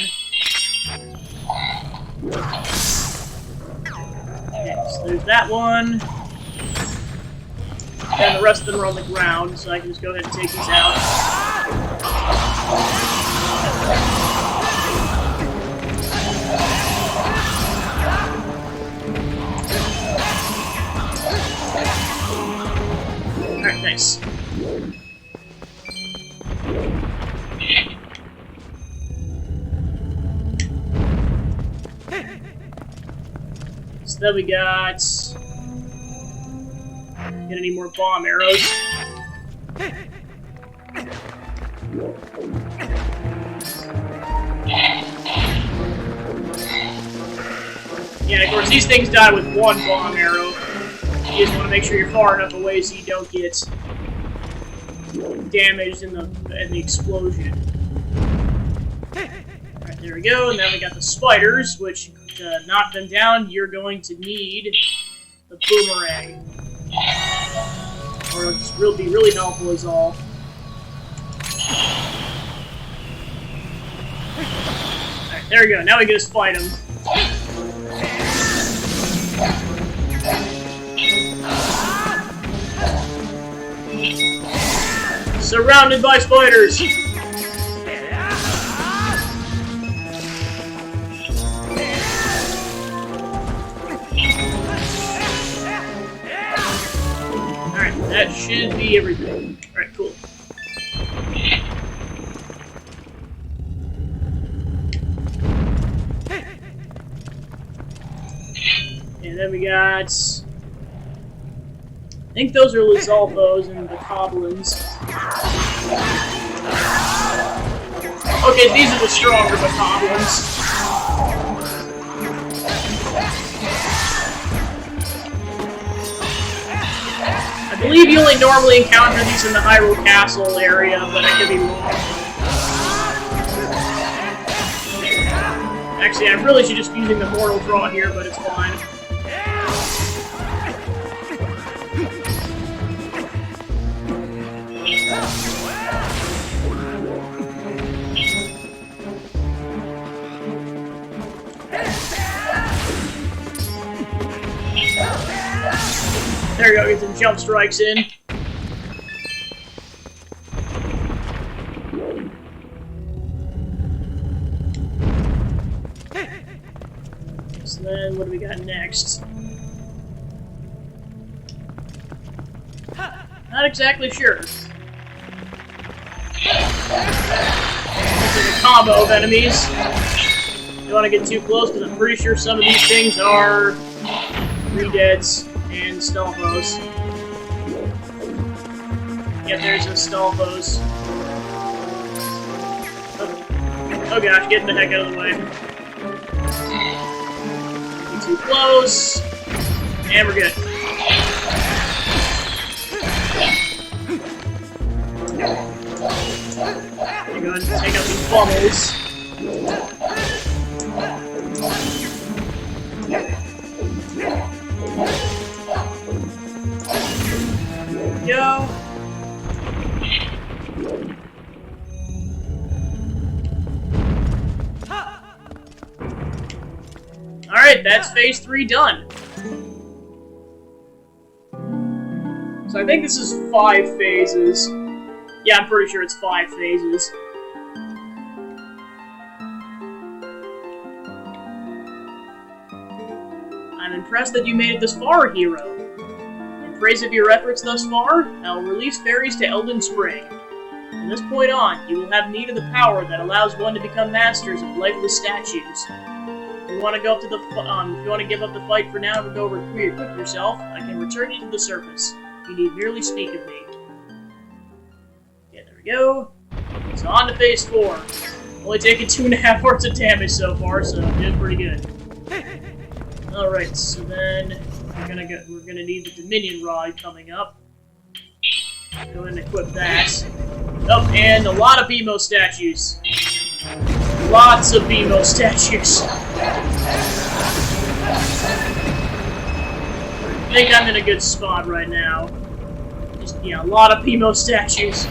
Okay, so there's that one. And the rest of them are on the ground, so I can just go ahead and take these out. nice. So then we got... Gonna need more bomb arrows. Yeah, of course, these things die with one bomb arrow. You just want to make sure you're far enough away so you don't get damaged in the explosion. Alright, there we go. And then we got the spiders, which to knock them down, you're going to need the boomerang. Or it'll just be really helpful is all. Alright, there we go. Now we can just fight them. Surrounded by spiders! Alright, that should be everything. Alright, cool. And then we got... I think those are Lizalfos and the Goblins. Okay, these are the stronger Bokoblins. I believe you only normally encounter these in the Hyrule Castle area, but I could be wrong. Actually, I really should just be using the Mortal Draw here, but it's fine. There we go, get some jump strikes in. So then, what do we got next? Not exactly sure. Looks like a combo of enemies. Don't want to get too close because I'm pretty sure some of these things are re-deads and Stalfos. Yeah, there's a Stalfos. Oh gosh, get the heck out of the way. Get too close. And we're good. Go ahead and take out these bubbles. Go. Alright, that's phase 3 done. So I think this is 5 phases. Yeah, I'm pretty sure it's 5 phases. I'm impressed that you made it this far, hero. In praise of your efforts thus far, I will release fairies to Elden Spring. From this point on, you will have need of the power that allows one to become masters of lifeless statues. If you want to go up to the, if you want to give up the fight for now and go equip yourself, I can return you to the surface. You need merely speak of me. Yeah, there we go. So on to phase 4. Only taking 2.5 worth of damage so far, so I'm doing pretty good. Alright, so then we're gonna need the Dominion Rod coming up. Go ahead and equip that. Oh, and a lot of BMO statues. Lots of BMO statues. I think I'm in a good spot right now. Just, yeah, a lot of BMO statues.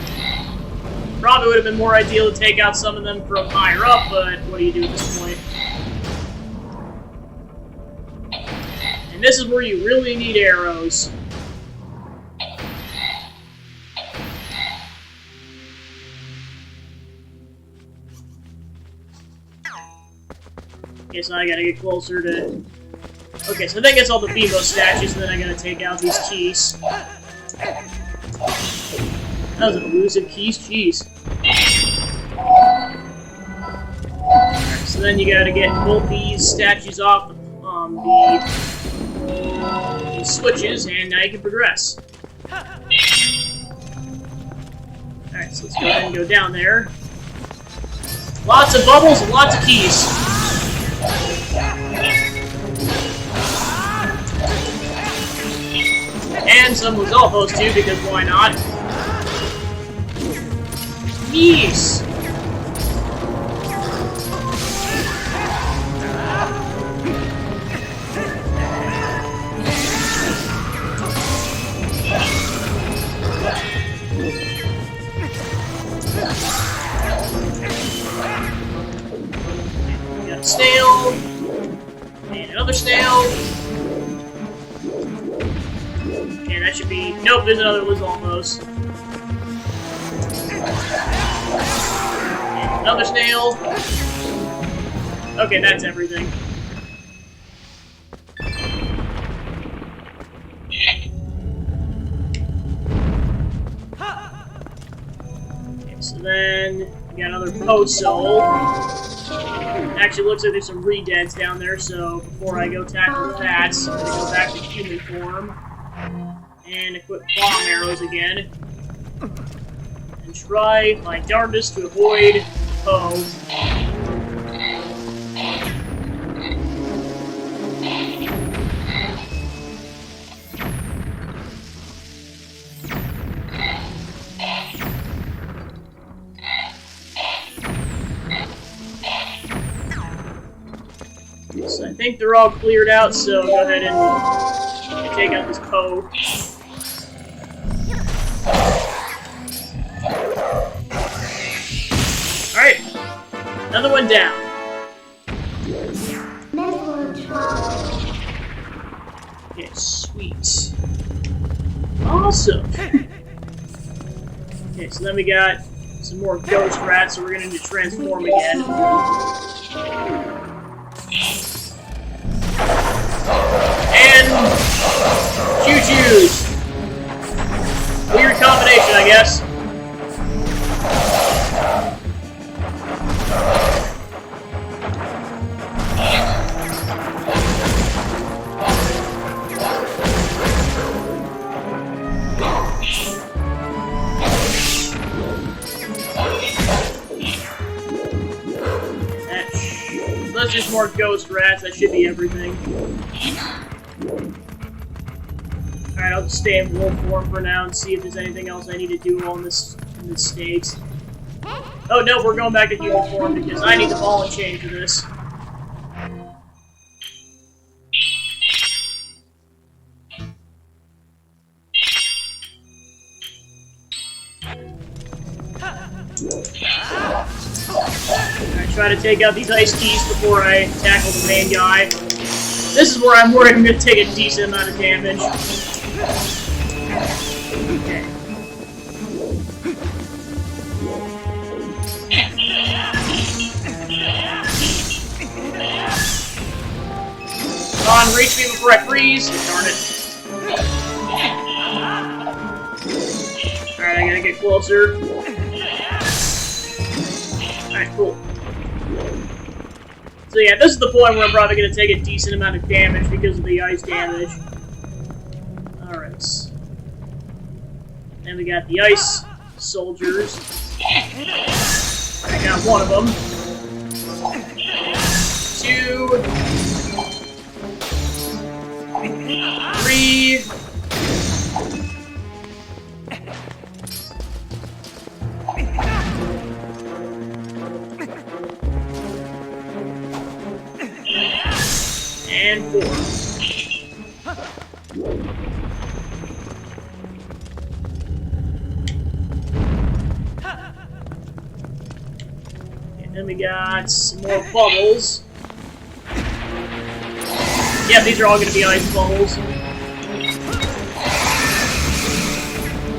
Probably would have been more ideal to take out some of them from higher up, but what do you do at this point? And this is where you really need arrows. Okay, so I gotta get closer to... Okay, so I think that's all the BMO statues, and then I gotta take out these keys. That was an elusive keys, jeez. So then you gotta get both these statues off the switches, and now you can progress. Alright, so let's go ahead and go down there. Lots of bubbles and lots of keys. And some Lizalfos too, because why not? Yes! We got a snail. And another snail. Okay, that should be... Nope, there's another Lizalfos. And another snail. Okay, that's everything. Okay, so then we got another post soul. Actually, looks like there's some re-deads down there, so before I go tackle that, I'm gonna go back to human form and equip bomb arrows again. And try my darndest to avoid Poe. So I think they're all cleared out, so go ahead and take out this Poe. Alright, another one down. Okay, sweet. Awesome. Okay, so then we got some more ghost rats, so we're gonna need to transform again. And choo-choos. Weird combination, I guess. That's just more ghost rats. That should be everything. Alright, I'll just stay in wolf form for now and see if there's anything else I need to do on this state. Oh no, we're going back to human form because I need the ball and chain for this. Alright, try to take out these ice keys before I tackle the main guy. This is where I'm worried I'm going to take a decent amount of damage. Okay. Come on, reach me before I freeze. Darn it. Alright, I gotta get closer. Alright, cool. So yeah, this is the point where I'm probably going to take a decent amount of damage because of the ice damage. Alright. Then we got the ice soldiers. I got one of them. 2. 3. And 4. And then we got some more bubbles. Yeah, these are all going to be ice bubbles.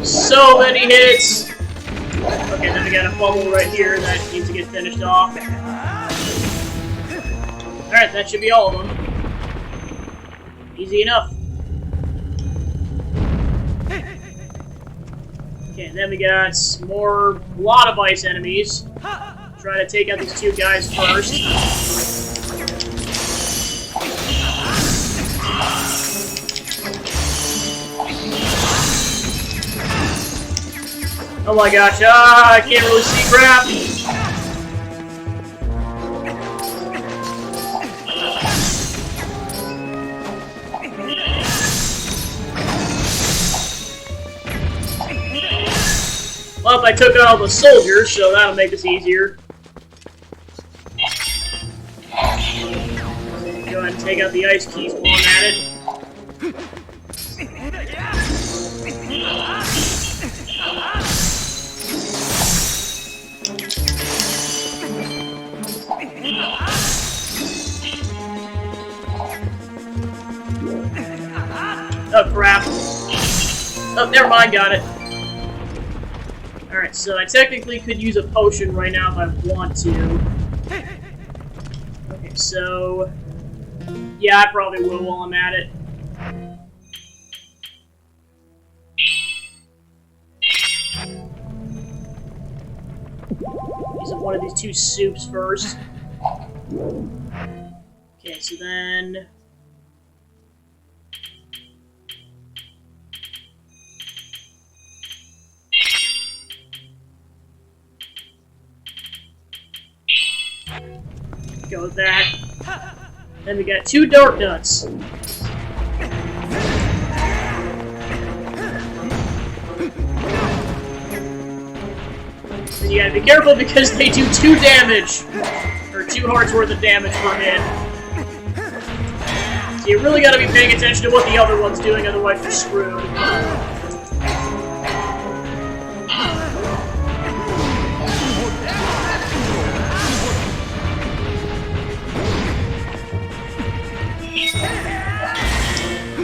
So many hits! Okay, then we got a bubble right here that needs to get finished off. Alright, that should be all of them. Easy enough. Okay, then we got a lot of ice enemies. Try to take out these two guys first. Oh my gosh, I can't really see crap! Well, I took out all the soldiers, so that'll make this easier. Go ahead and take out the ice keys while I'm at it. Oh crap. Oh, never mind, got it. Alright, so I technically could use a potion right now if I want to. Okay, so... yeah, I probably will while I'm at it. Use one of these two soups first. Okay, so then... go with that. Then we got two dark nuts. And you gotta be careful because they do 2 damage. Or 2 hearts worth of damage per hit. So you really gotta be paying attention to what the other one's doing, otherwise you're screwed.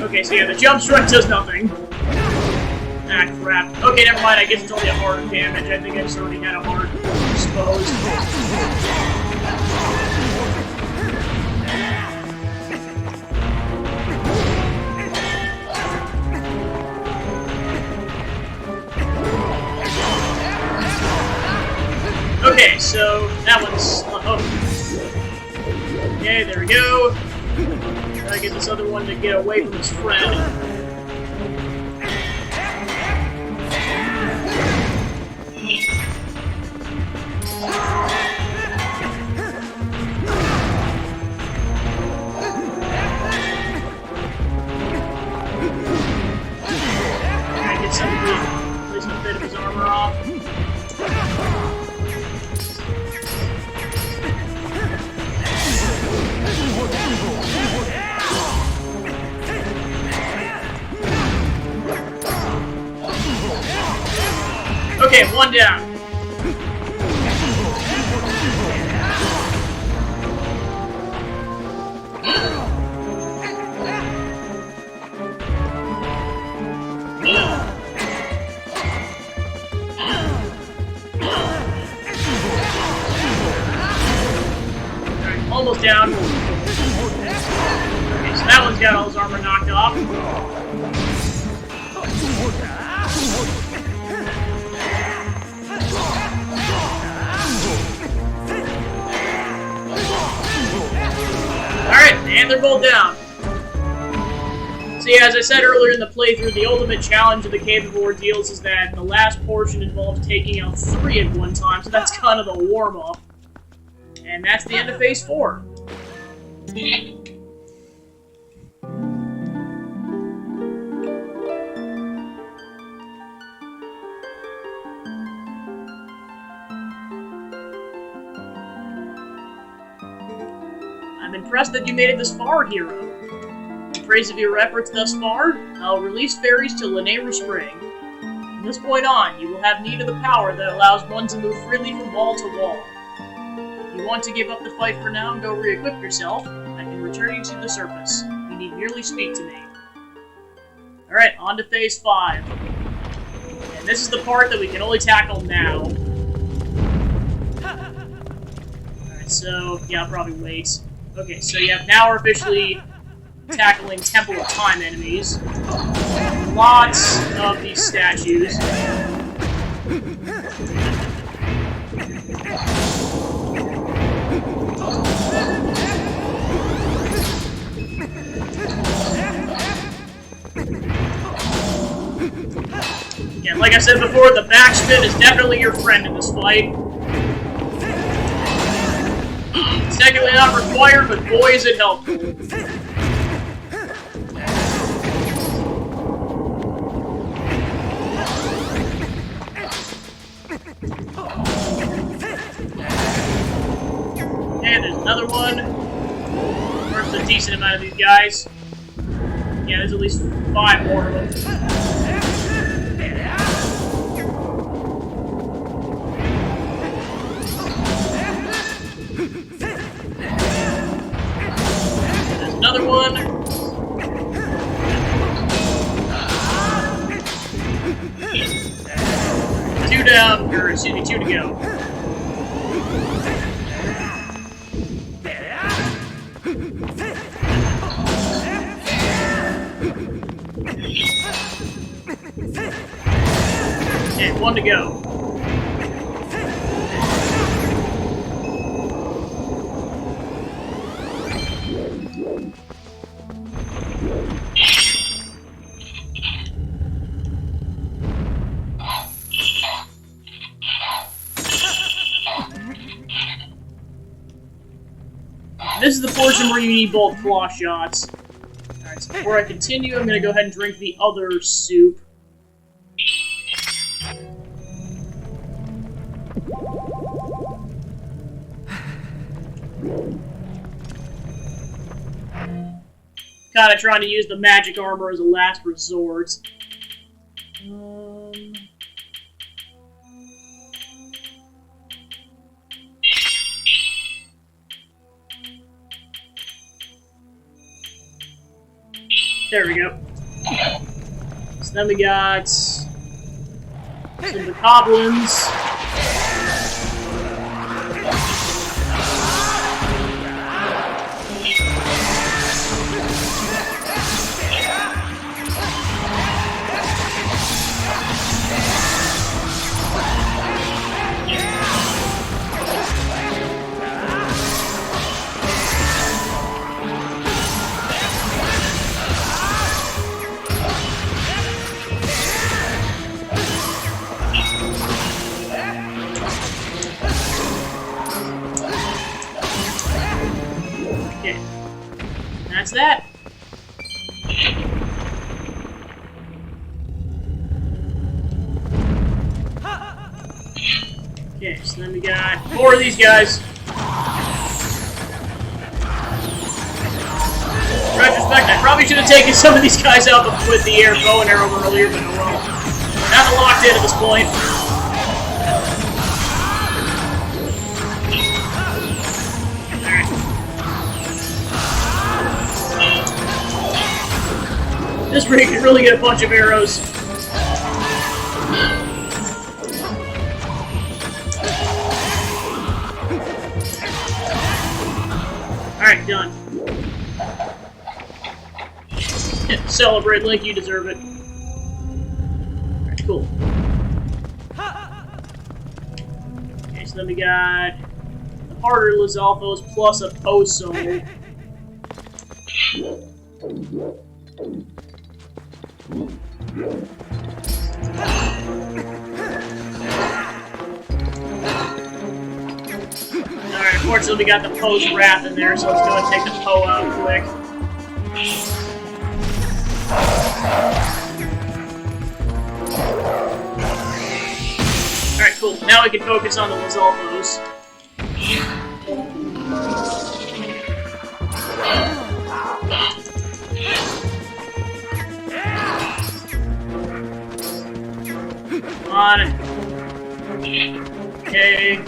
Okay, so yeah, the jump strike does nothing. Ah, crap. Okay, never mind, I guess it's only a heart damage. I think I just already had a heart exposed. Okay, so that one's... oh. Okay, there we go. Gotta get this other one to get away from his friend. Gotta get some at least a bit of his armor off. Okay, one down. Alright, almost down. Okay, so that one's got all his armor knocked off. Alright, and they're both down. So yeah, as I said earlier in the playthrough, the ultimate challenge of the Cave of Ordeals is that the last portion involves taking out 3 at one time, so that's kind of the warm-up. And that's the end of Phase 4. I'm impressed that you made it this far, hero. In praise of your efforts thus far, I'll release fairies to Lanayru Spring. From this point on, you will have need of the power that allows one to move freely from wall to wall. If you want to give up the fight for now and go re-equip yourself, I can return you to the surface. You need merely speak to me. Alright, on to Phase 5. And this is the part that we can only tackle now. Alright, so, yeah, I'll probably wait. Okay, so yeah, now we're officially tackling Temple of Time enemies. Lots of these statues. Yeah, like I said before, the backspin is definitely your friend in this fight. It's technically not required, but boy is it helpful. And there's another one. There's a decent amount of these guys. Yeah, there's at least 5 more of them. There's another one. 2 down, or excuse me, 2 to go. Okay, 1 to go. This is the portion where you need both claw shots. Alright, so before I continue, I'm gonna go ahead and drink the other soup. Kinda trying to use the magic armor as a last resort. There we go. So then we got some of the goblins. That's that. Okay, so then we got 4 of these guys. In retrospect, I probably should have taken some of these guys out with the air bow and arrow earlier, but oh well. Kind of locked in at this point. This rig can really get a bunch of arrows. Alright, done. Celebrate, Link, you deserve it. Alright, cool. Okay, so then we got the harder Lizalfos plus a Poso. Alright, unfortunately we got the Poe's Wrath in there, so let's go and take the Poe out quick. Alright, cool. Now we can focus on the Lizalfos. Come on. Okay.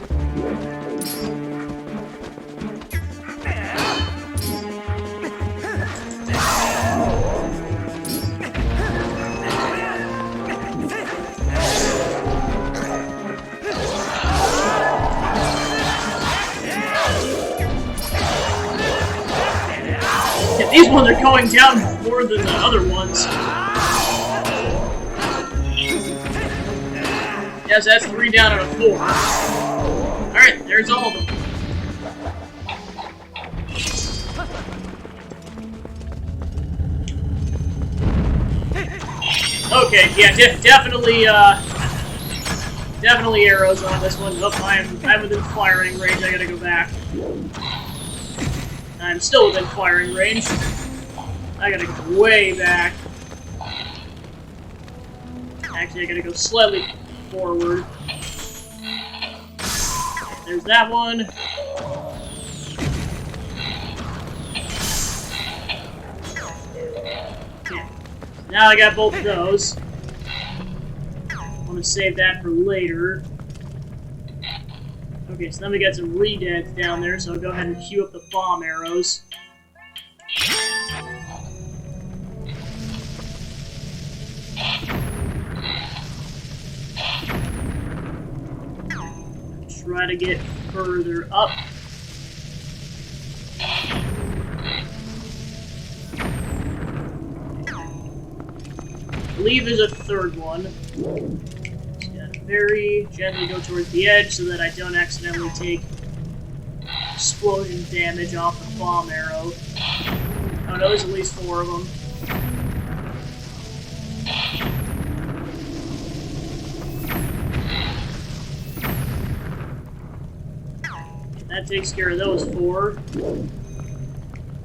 Yeah, these ones are going down more than the other ones. Yeah, Yes, that's 3 down out of 4. Alright, there's all of them. Okay, yeah, definitely, definitely arrows on this one. Oh, I'm within firing range, I gotta go back. I'm still within firing range. I gotta go way back. Actually, I gotta go slightly forward. There's that one. Yeah. Now I got both of those. I want to save that for later. Okay, so then we got some redeads down there, so I'll go ahead and queue up the bomb arrows. Try to get further up. I believe there's a third one. Just gotta very gently go towards the edge so that I don't accidentally take explosion damage off the bomb arrow. Oh no, there's at least 4 of them. That takes care of those 4.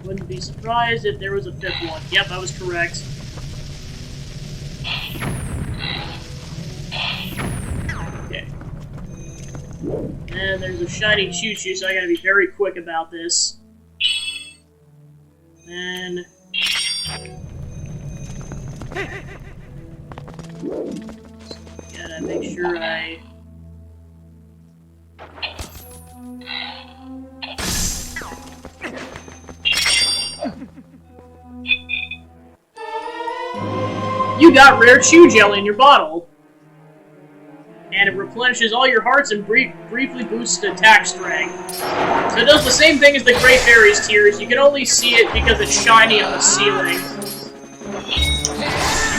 Wouldn't be surprised if there was a 5th one. Yep, I was correct. Okay. And there's a shiny choo-choo, so I gotta be very quick about this. And... gotta make sure I... You got rare chew jelly in your bottle. And it replenishes all your hearts and briefly boosts attack strength. So it does the same thing as the Great Fairy's Tears. You can only see it because it's shiny on the ceiling.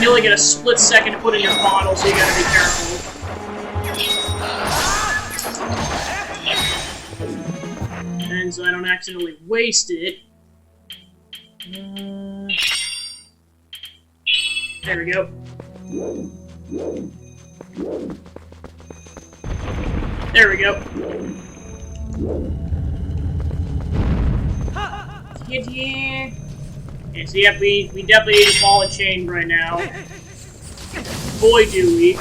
You only get a split second to put in your bottle, so you gotta be careful. And so I don't accidentally waste it. There we go. There we go. Yeah. Okay, so yeah, we definitely need a ball and chain right now. Boy, do we.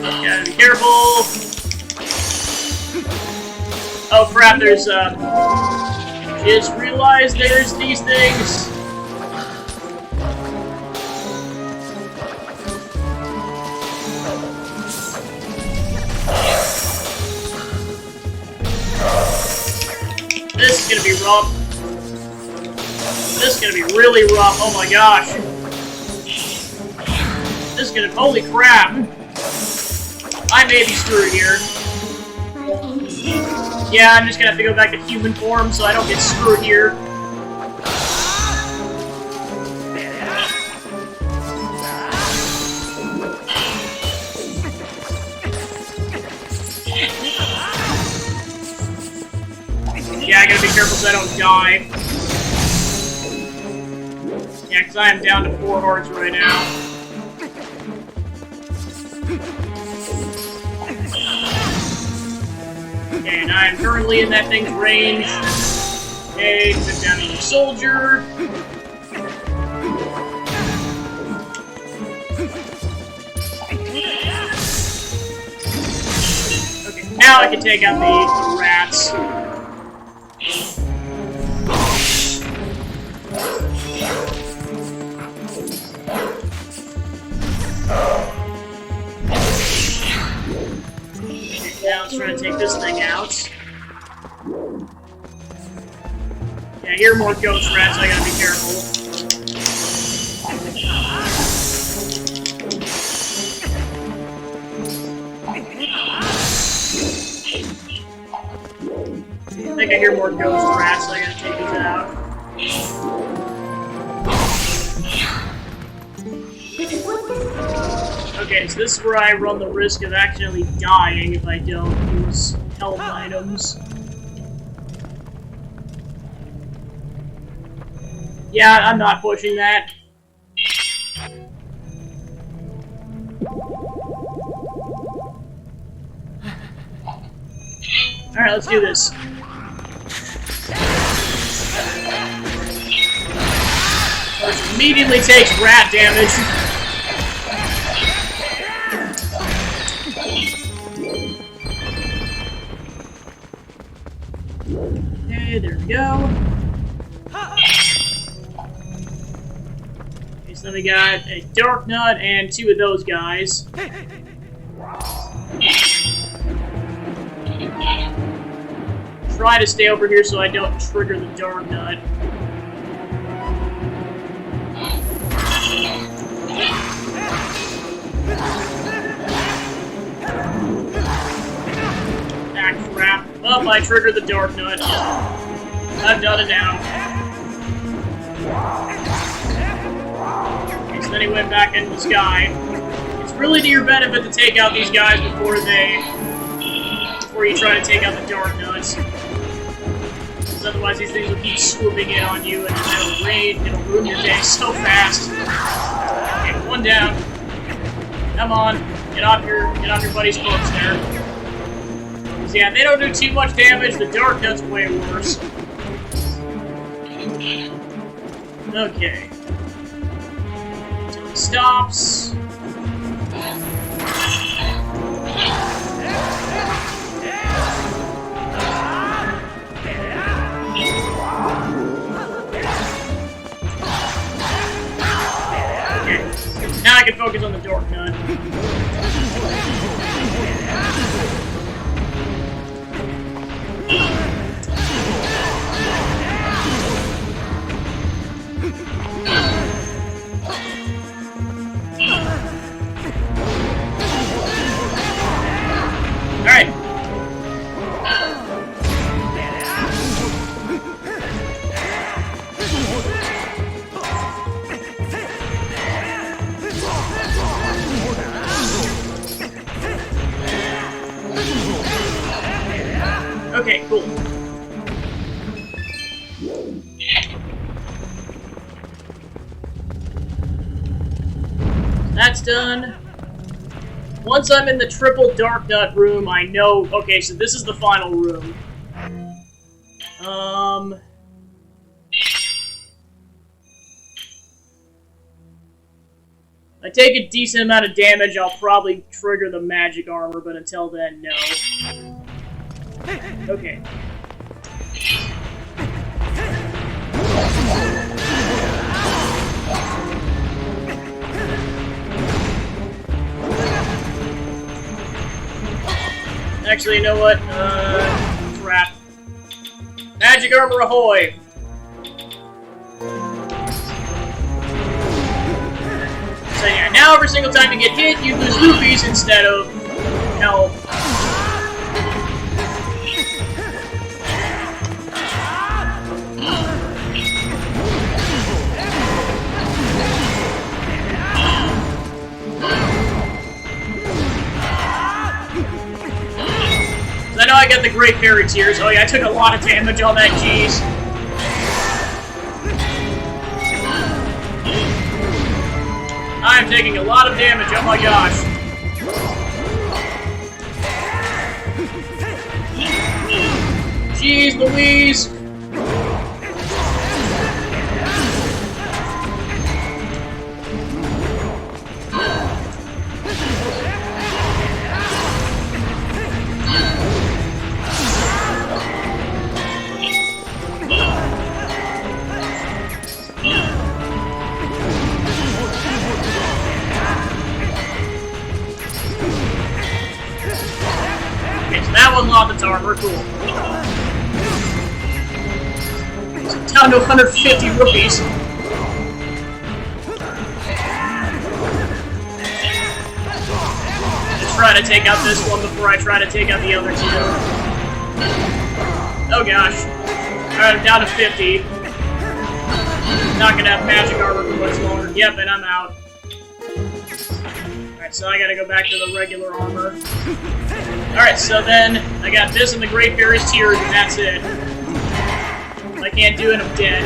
Gotta be careful. Oh crap, there's, just realized there's these things. This is gonna be rough. This is gonna be really rough, oh my gosh. This is gonna, holy crap. I may be screwed here. Yeah, I'm just gonna have to go back to human form so I don't get screwed here. Yeah, I gotta be careful so I don't die. Yeah, because I am down to 4 hearts right now. And I am currently in that thing's range. Okay, put down a soldier. Okay, now I can take out the rats. Now let's try to take this thing out. Yeah, here are more ghost rats, so I gotta be careful. I think I hear more ghost rats, so I gotta take these out. Okay, so this is where I run the risk of accidentally dying if I don't use health items. Yeah, I'm not pushing that. Alright, let's do this. Which immediately takes rat damage. Okay, there we go. Okay, so then we got a Dark Nut and 2 of those guys. Try to stay over here so I don't trigger the Dark Nut. Ah, crap. Oh, I triggered the Dark Nut. I've done it now. Okay, so then he went back into the sky. It's really to your benefit to take out these guys before you try to take out the Dark Nuts. Because otherwise these things will keep swooping in on you and it'll ruin your day so fast. Okay, 1 down. Come on. Get off your buddy's hooks there. Because yeah, they don't do too much damage, the Dark Nut's way worse. Okay. Until he stops. Now I can focus on the Dark Nut. Alright. Okay, cool. That's done. Once I'm in the triple Dark Nut room, I know... Okay, so this is the final room. If I take a decent amount of damage, I'll probably trigger the magic armor, but until then, no. Okay. Actually, you know what? Crap. Magic armor ahoy! So yeah, now every single time you get hit, you lose rupees instead of health. I know I got the Great Fairy Tears. Oh yeah, I took a lot of damage on that, jeez. I'm taking a lot of damage, oh my gosh. Jeez Louise! That unlocked its armor, cool. So down to 150 rupees. Just try to take out this one before I try to take out the other 2. Oh gosh. Alright, I'm down to 50. Not gonna have magic armor for much longer. Yep, and I'm out. Alright, Alright, so I gotta go back to the regular armor. Alright, so then I got this and the Great Fairy's Tears, and that's it. If I can't do it, I'm dead.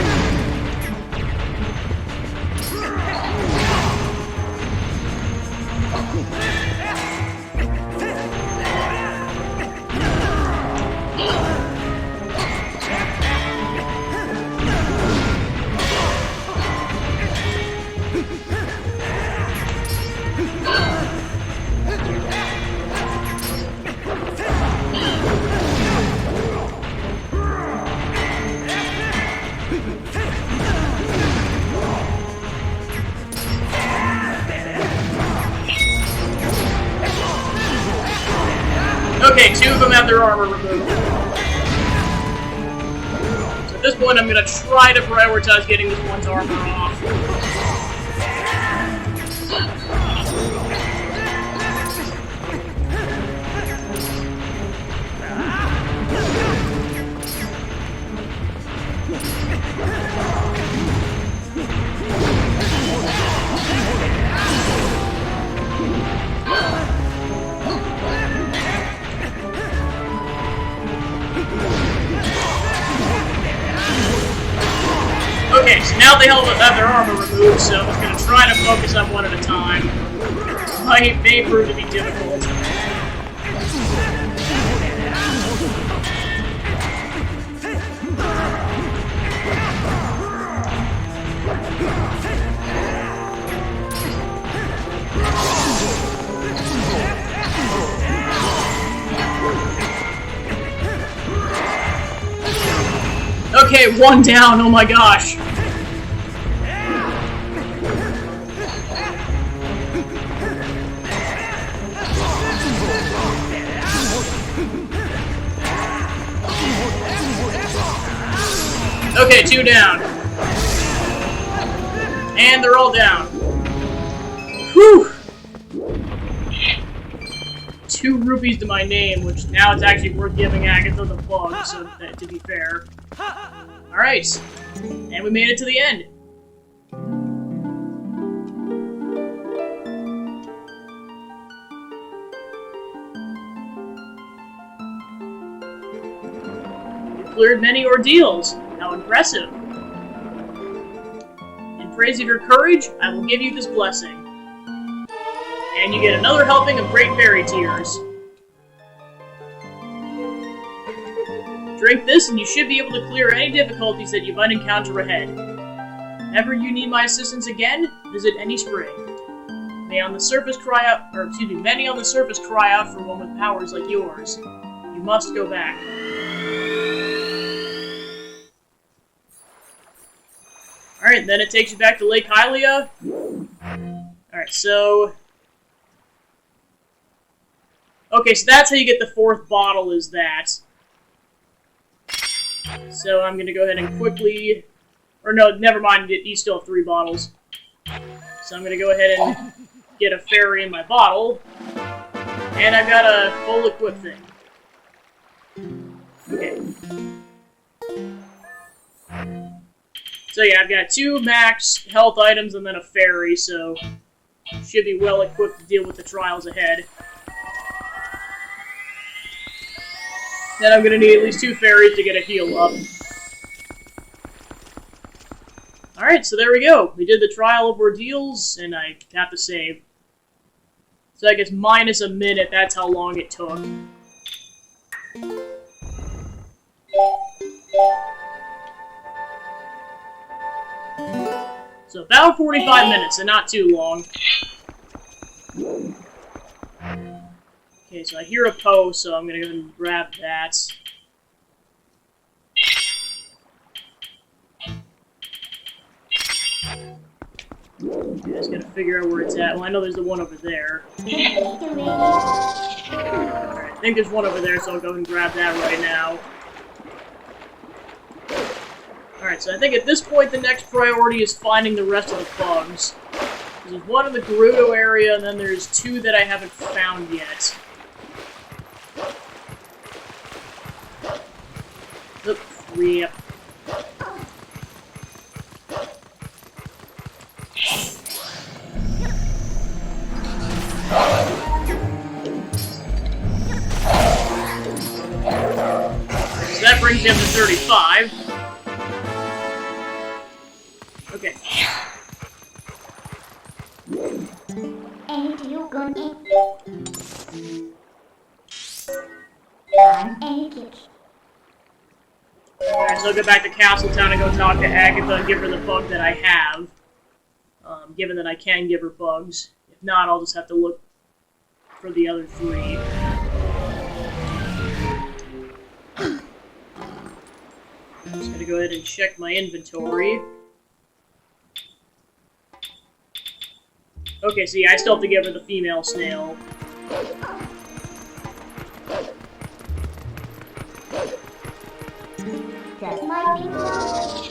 Okay, 2 of them have their armor removed. So at this point, I'm gonna try to prioritize getting this one's armor off. Okay, so now they all have their armor removed, so I'm just going to try to focus on one at a time. It may prove to be difficult. Okay, 1 down, oh my gosh. Okay, 2 down. And they're all down. Whew! 2 rupees to my name, which now it's actually worth giving Agatha the bug, so to be fair. Alright, and we made it to the end. You cleared many ordeals. How impressive. In praise of your courage, I will give you this blessing. And you get another helping of Great Fairy Tears. Drink this and you should be able to clear any difficulties that you might encounter ahead. If ever you need my assistance again, visit any spring. Many on the surface cry out for one with powers like yours. You must go back. Alright, then it takes you back to Lake Hylia. Alright, so... Okay, so that's how you get the 4th bottle, is that. So I'm going to go ahead and quickly... Or no, never mind, you still have 3 bottles. So I'm going to go ahead and get a fairy in my bottle. And I've got a full equip thing. Okay. So yeah, I've got 2 max health items and then a fairy, so should be well equipped to deal with the trials ahead. Then I'm gonna need at least 2 fairies to get a heal up. Alright, so there we go. We did the trial of ordeals, and I have to save. So I guess minus a minute, that's how long it took. So about 45 minutes, and not too long. Okay, so I hear a Poe, so I'm gonna go ahead and grab that. I just gotta figure out where it's at. Well, I know there's the one over there. Alright, I think there's one over there, so I'll go ahead and grab that right now. Alright, so I think at this point the next priority is finding the rest of the bugs. There's one in the Gerudo area, and then there's 2 that I haven't found yet. Oop, yep. He's up to 35. Okay. Ain't you gonna? I'm English. Alright, so I'll go back to Castletown and go talk to Agatha and give her the bug that I have. Given that I can give her bugs. If not, I'll just have to look for the other 3. I'm just gonna go ahead and check my inventory. Okay, so yeah, I still have to give her the female snail. That might be wrong.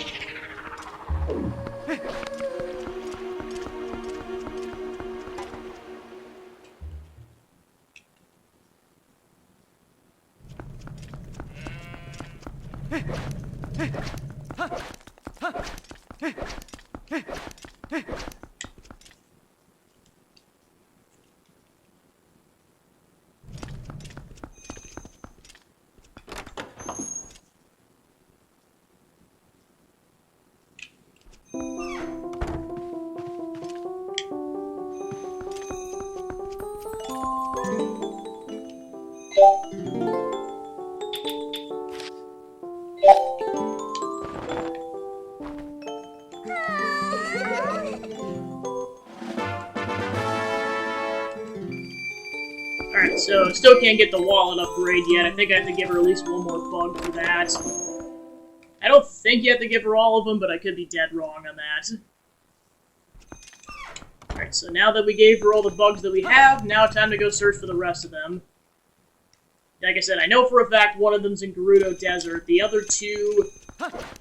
Alright, so still can't get the wallet upgrade yet. I think I have to give her at least one more bug for that. I don't think you have to give her all of them, but I could be dead wrong on that. Alright, so now that we gave her all the bugs that we have, now time to go search for the rest of them. Like I said, I know for a fact one of them's in Gerudo Desert. The other 2,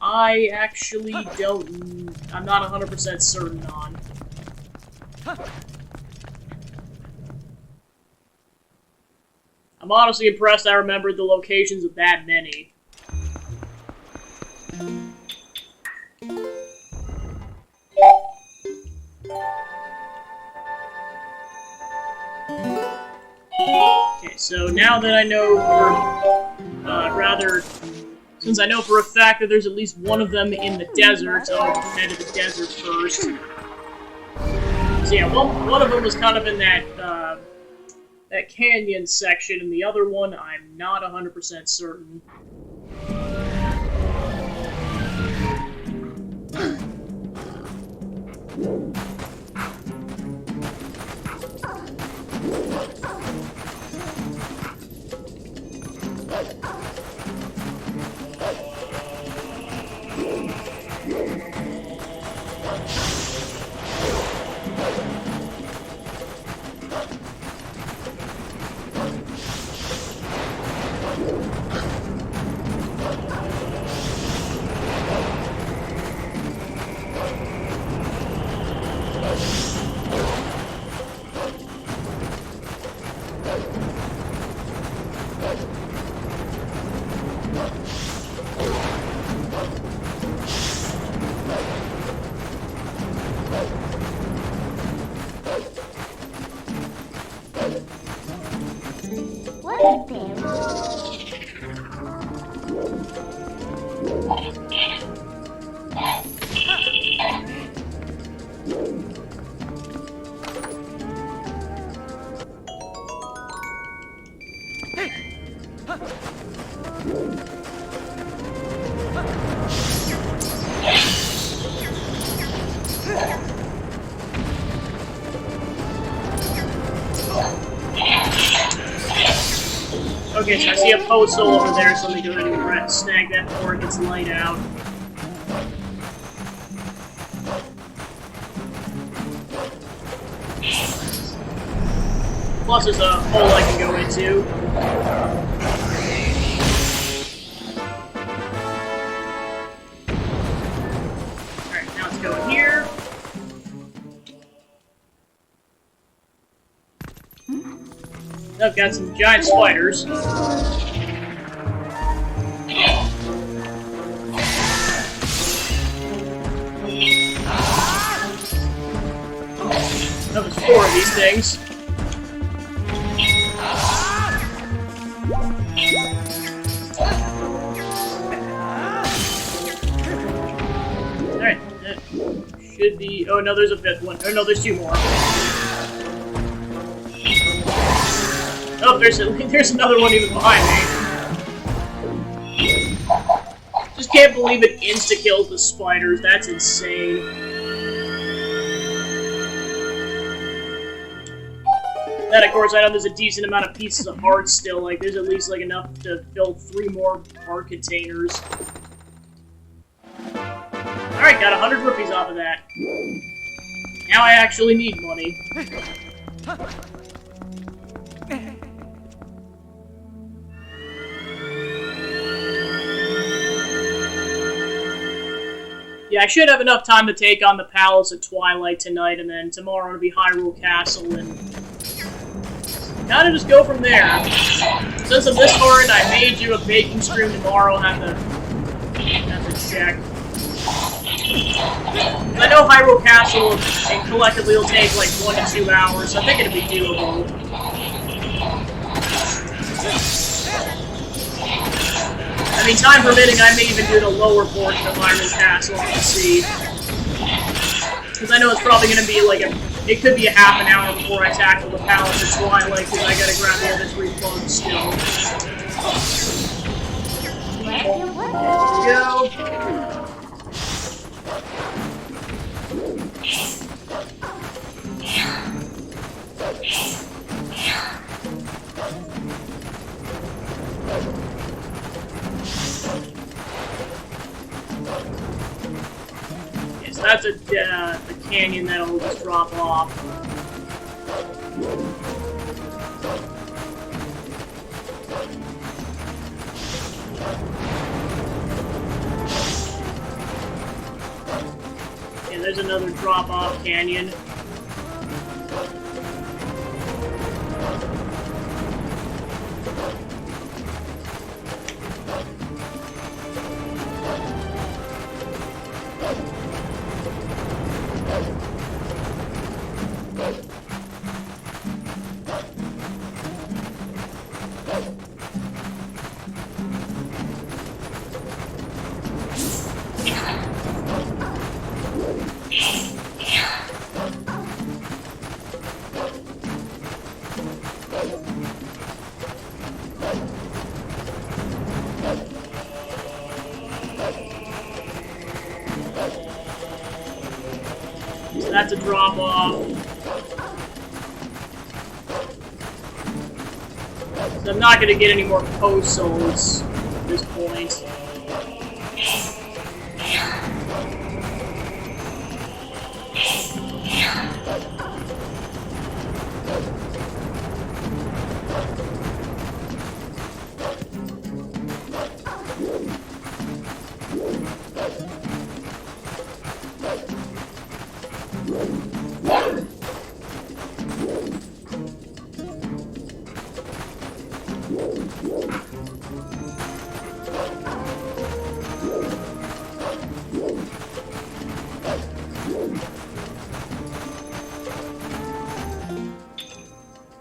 I actually don't... I'm not 100% certain on. I'm honestly impressed I remembered the locations of that many. Okay, so now that I know, since I know for a fact that there's at least one of them in the desert, I'll head to the desert first. So yeah, one of them was kind of in that canyon section, and the other one, I'm not 100% certain. What a bear. Okay, so I see a postal over there, so let me go ahead and snag that before it gets light out. Plus, there's a hole I can go into. Alright, now let's go in here. I've got some giant spiders. Oh, there's 4 of these things. should be... Oh, no, there's a fifth one. Oh, no, there's two more. Oh, there's another one even behind me. Just can't believe it insta-kills the spiders. That's insane. Then, of course, I know there's a decent amount of pieces of heart still. Like, there's at least, like, enough to fill 3 more heart containers. Alright, got 100 rupees off of that. Now I actually need money. Yeah, I should have enough time to take on the Palace of Twilight tonight, and then tomorrow it'll be Hyrule Castle, and kind of just go from there. Since I'm this far in, I may do a baking stream tomorrow. I'll have to check. I know Hyrule Castle and collectively will take like 1 to 2 hours, so I think it'll be doable. I mean, time permitting, I may even do the lower portion of Hyrule Castle on PC. Because I know it's probably going to be like it could be a half an hour before I tackle the Palace of Twilight, because I gotta grab the other 3 bugs still. Let's go. Yes, that's a canyon that'll just drop off. Yeah, there's another drop-off canyon. So that's a drop off. So I'm not going to get any more post souls at this point.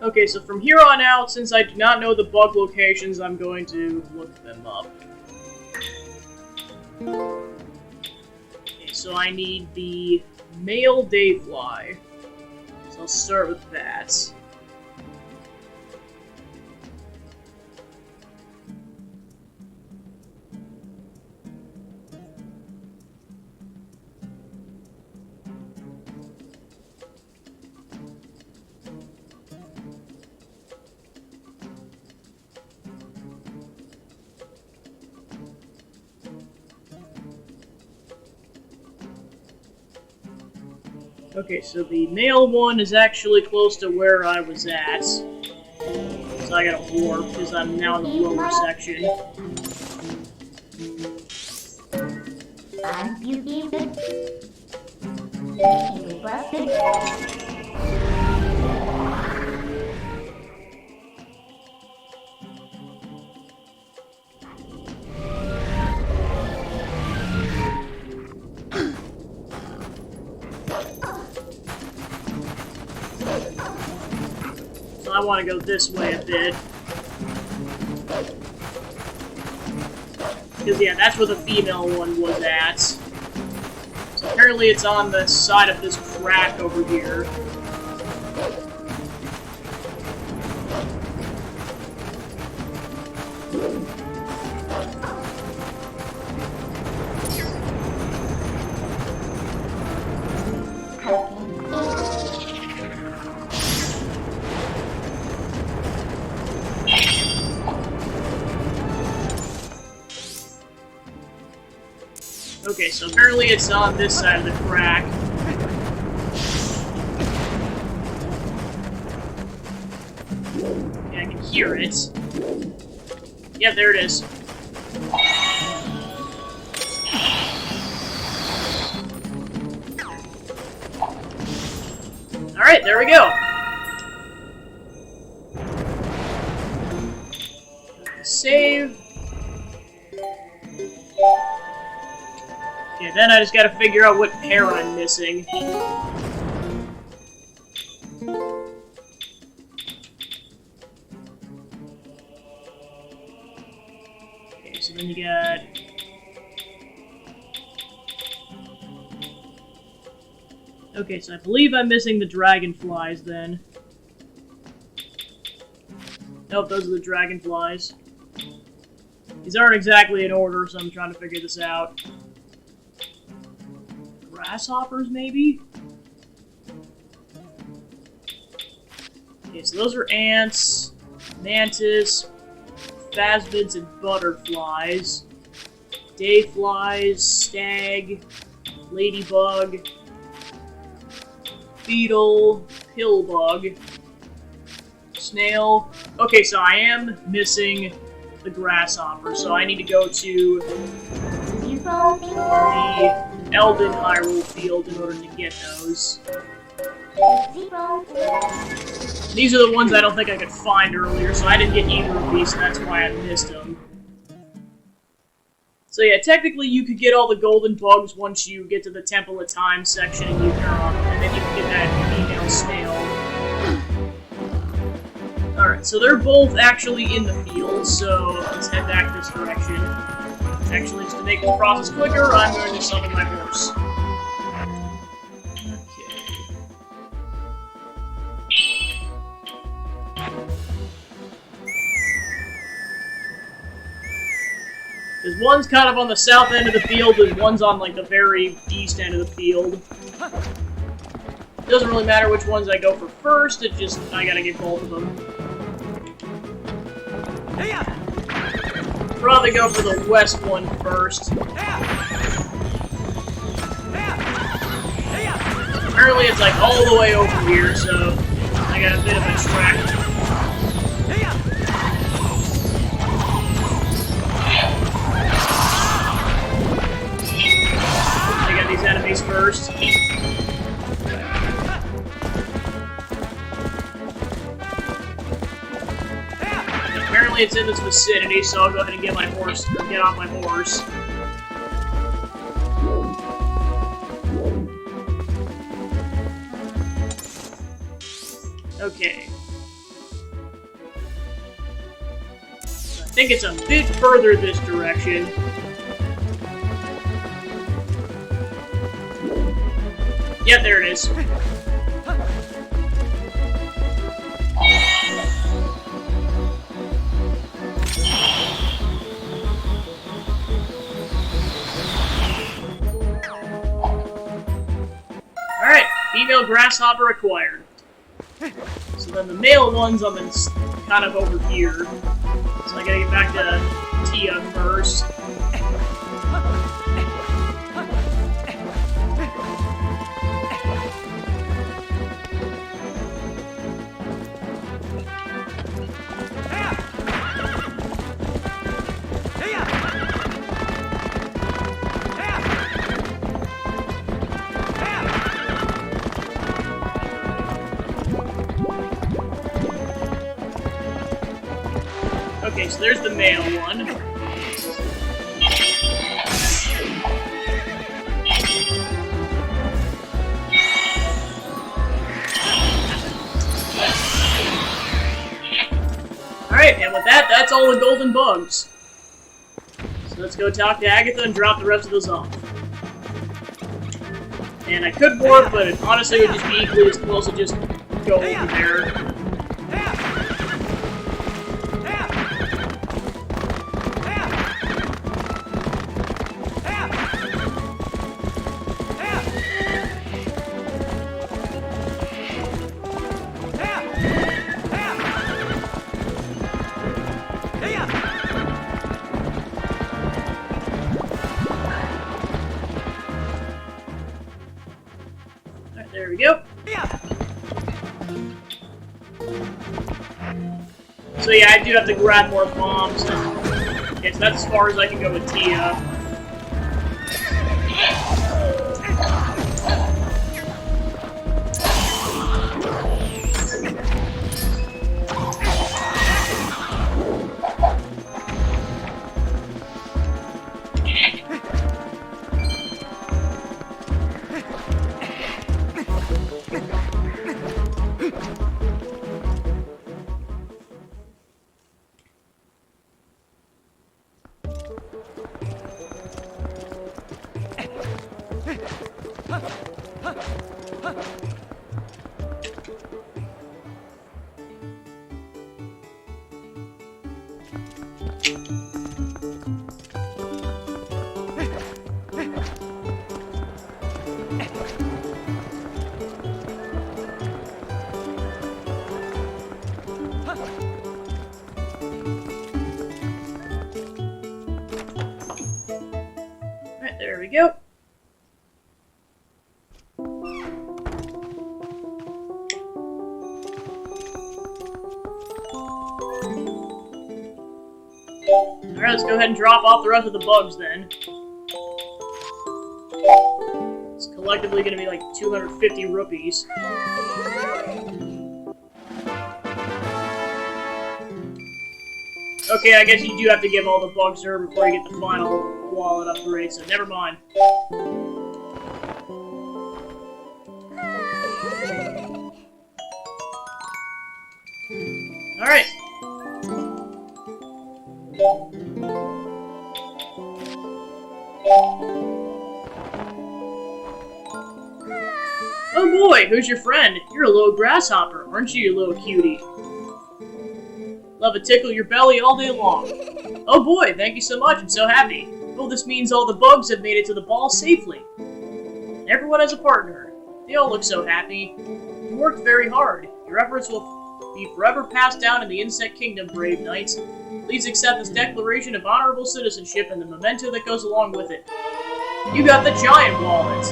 Okay, so from here on out, since I do not know the bug locations, I'm going to look them up. Okay, so I need the male dayfly. So I'll start with that. Okay, so the male one is actually close to where I was at. So I gotta warp, because I'm now in the lower section. I'm beautiful. You busted. I want to go this way a bit. Because, yeah, that's where the female one was at. So apparently it's on the side of this crack over here. Okay, so apparently it's on this side of the crack. Yeah, I can hear it. Yeah, there it is. Alright, there we go. Save. Okay, then I just gotta figure out what pair I'm missing. Okay, so then you got... Okay, so I believe I'm missing the dragonflies then. Nope, those are the dragonflies. These aren't exactly in order, so I'm trying to figure this out. Grasshoppers, maybe? Okay, so those are ants, mantis, phasmids, and butterflies. Dayflies, stag, ladybug, beetle, pillbug, snail. Okay, so I am missing the grasshopper, so I need to go to the Elden Hyrule field in order to get those. These are the ones I don't think I could find earlier, so I didn't get either of these, and that's why I missed them. So yeah, technically you could get all the golden bugs once you get to the Temple of Time section, and then you can get that female snail. Alright, so they're both actually in the field, so let's head back this direction. Actually, just to make this process quicker, I'm going to summon my horse. Because one's kind of on the south end of the field, and one's on, like, the very east end of the field. It doesn't really matter which ones I go for first, it just, I gotta get both of them. Probably go for the west one first. Apparently it's, like, all the way over here, so I got a bit of a track. These enemies first. Apparently it's in this vicinity, so I'll go ahead and get my horse, or get off my horse. Okay. So I think it's a bit further this direction. Yeah, there it is. Alright, female grasshopper acquired. So then the male one's on the kind of over here. So I gotta get back to Tia first. Okay, so there's the male one. Alright, and with that, that's all the golden bugs. So let's go talk to Agatha and drop the rest of those off. And I could warp, but it honestly would just be equally as close to just go over there. Alright, there we go. So yeah, I do have to grab more bombs. Okay, so that's as far as I can go with Tia. Alright, there we go. Alright, let's go ahead and drop off the rest of the bugs then. It's collectively going to be like 250 rupees. Okay, I guess you do have to give all the bugs to her before you get the final wallet upgrade, so never mind. Alright. Oh boy, who's your friend? You're a little grasshopper, aren't you, you little cutie? Love to tickle your belly all day long. Oh boy, thank you so much, I'm so happy. Oh, this means all the bugs have made it to the ball safely. Everyone has a partner. They all look so happy. You worked very hard. Your efforts will be forever passed down in the Insect Kingdom, brave knights. Please accept this declaration of honorable citizenship and the memento that goes along with it. You got the giant wallet.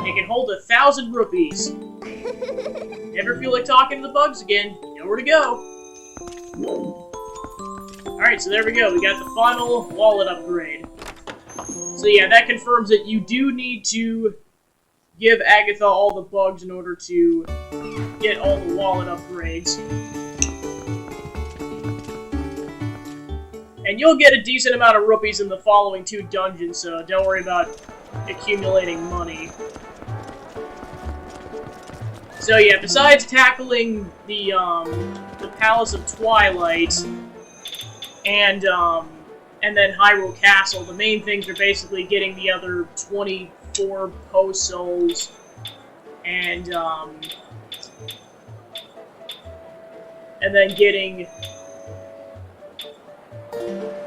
It can hold 1,000 rupees. Never feel like talking to the bugs again. You know where to go. Alright, so there we go. We got the final wallet upgrade. So yeah, that confirms that you do need to give Agatha all the bugs in order to get all the wallet upgrades. And you'll get a decent amount of rupees in the following 2 dungeons, so don't worry about accumulating money. So yeah, besides tackling the Palace of Twilight and then Hyrule Castle, the main things are basically getting the other 24 post souls and then getting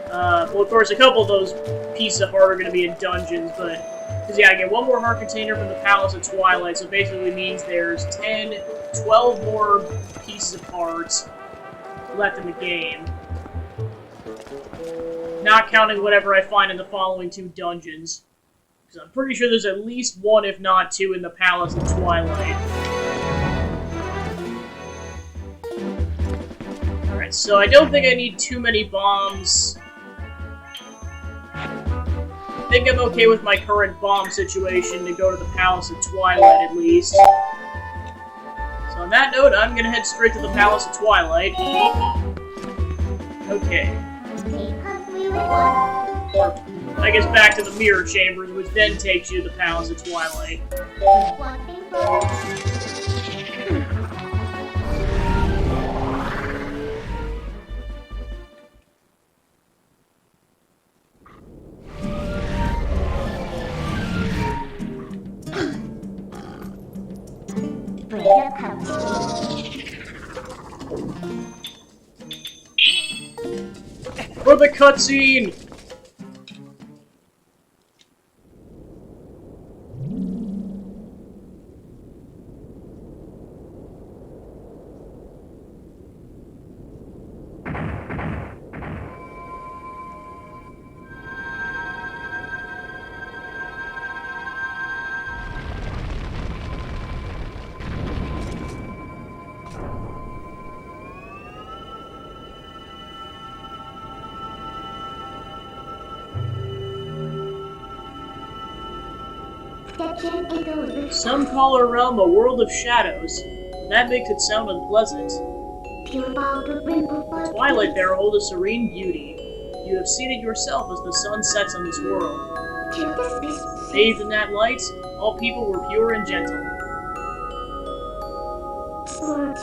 well, of course, a couple of those pieces of heart are going to be in dungeons, but because yeah, I get 1 more heart container from the Palace of Twilight, so it basically means there's 12 more pieces of hearts left in the game. Not counting whatever I find in the following 2 dungeons. Because I'm pretty sure there's at least 1, if not 2, in the Palace of Twilight. Alright, so I don't think I need too many bombs. I think I'm okay with my current bomb situation to go to the Palace of Twilight, at least. So on that note, I'm gonna head straight to the Palace of Twilight. Okay. Or, I guess back to the Mirror Chambers, which then takes you to the Palace of Twilight. Welcome to For the cutscene! Some call our realm a world of shadows, but that makes it sound unpleasant. The Twilight there hold a serene beauty. You have seen it yourself as the sun sets on this world. Bathed in that light, all people were pure and gentle.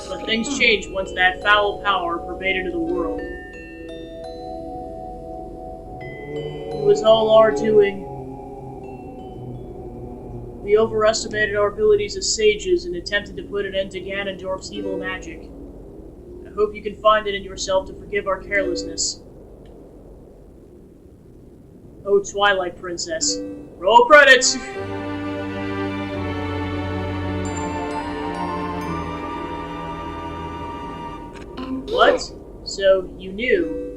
But things changed once that foul power pervaded the world. It was all our doing. We overestimated our abilities as sages and attempted to put an end to Ganondorf's evil magic. I hope you can find it in yourself to forgive our carelessness. Oh, Twilight Princess. Roll credits! What? So, you knew?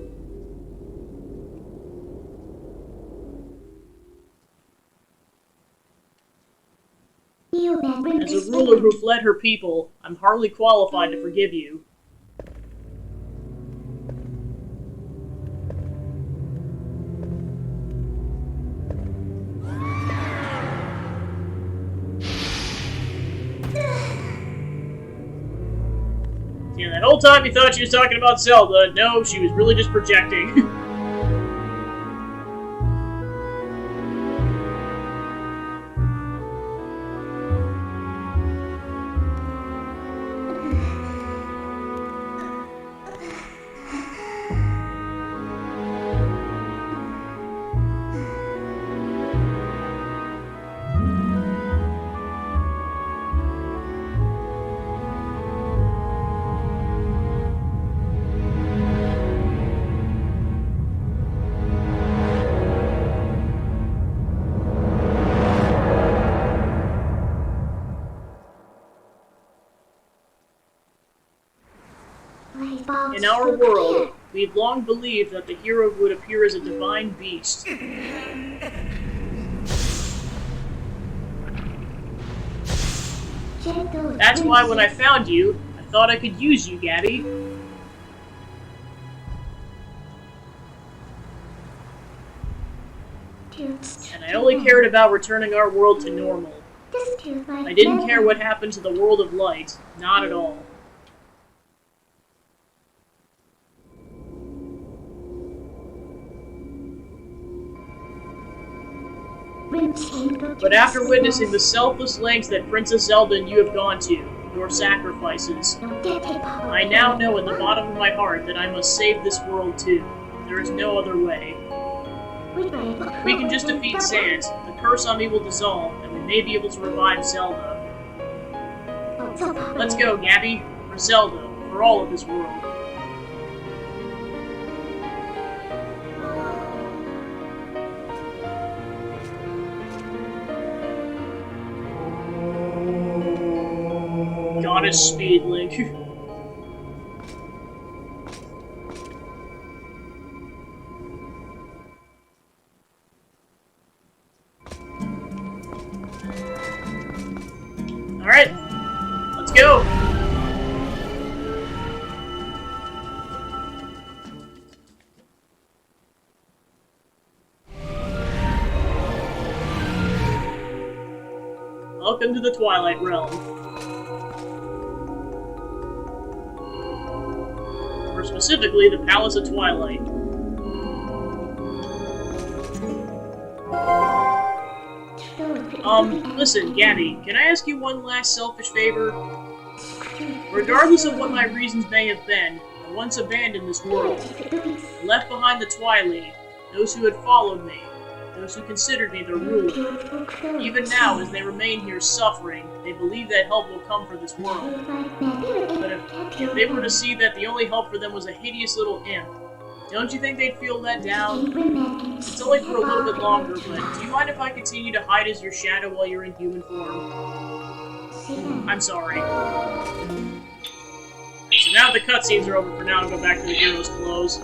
As a ruler who fled her people, I'm hardly qualified to forgive you. Yeah, that whole time you thought she was talking about Zelda. No, she was really just projecting. In our world, we've long believed that the hero would appear as a divine beast. That's why when I found you, I thought I could use you, Gabby. And I only cared about returning our world to normal. I didn't care what happened to the world of light, not at all. But after witnessing the selfless lengths that Princess Zelda and you have gone to, your sacrifices, I now know in the bottom of my heart that I must save this world too. There is no other way. We can just defeat Zant, the curse on me will dissolve, and we may be able to revive Zelda. Let's go, Gabby. For Zelda. For all of this world. Goddess Speed Link. Alright, let's go! Welcome to the Twilight Realm. Or specifically, the Palace of Twilight. Listen, Gabby, can I ask you one last selfish favor? Regardless of what my reasons may have been, I once abandoned this world. I left behind the Twilight, those who had followed me. those who considered me their ruler. Even now, as they remain here suffering, they believe that help will come for this world. But if they were to see that the only help for them was a hideous little imp, don't you think they'd feel let down? It's only for a little bit longer, but do you mind if I continue to hide as your shadow while you're in human form? I'm sorry. So now the cutscenes are over for now, and go back to the hero's clothes.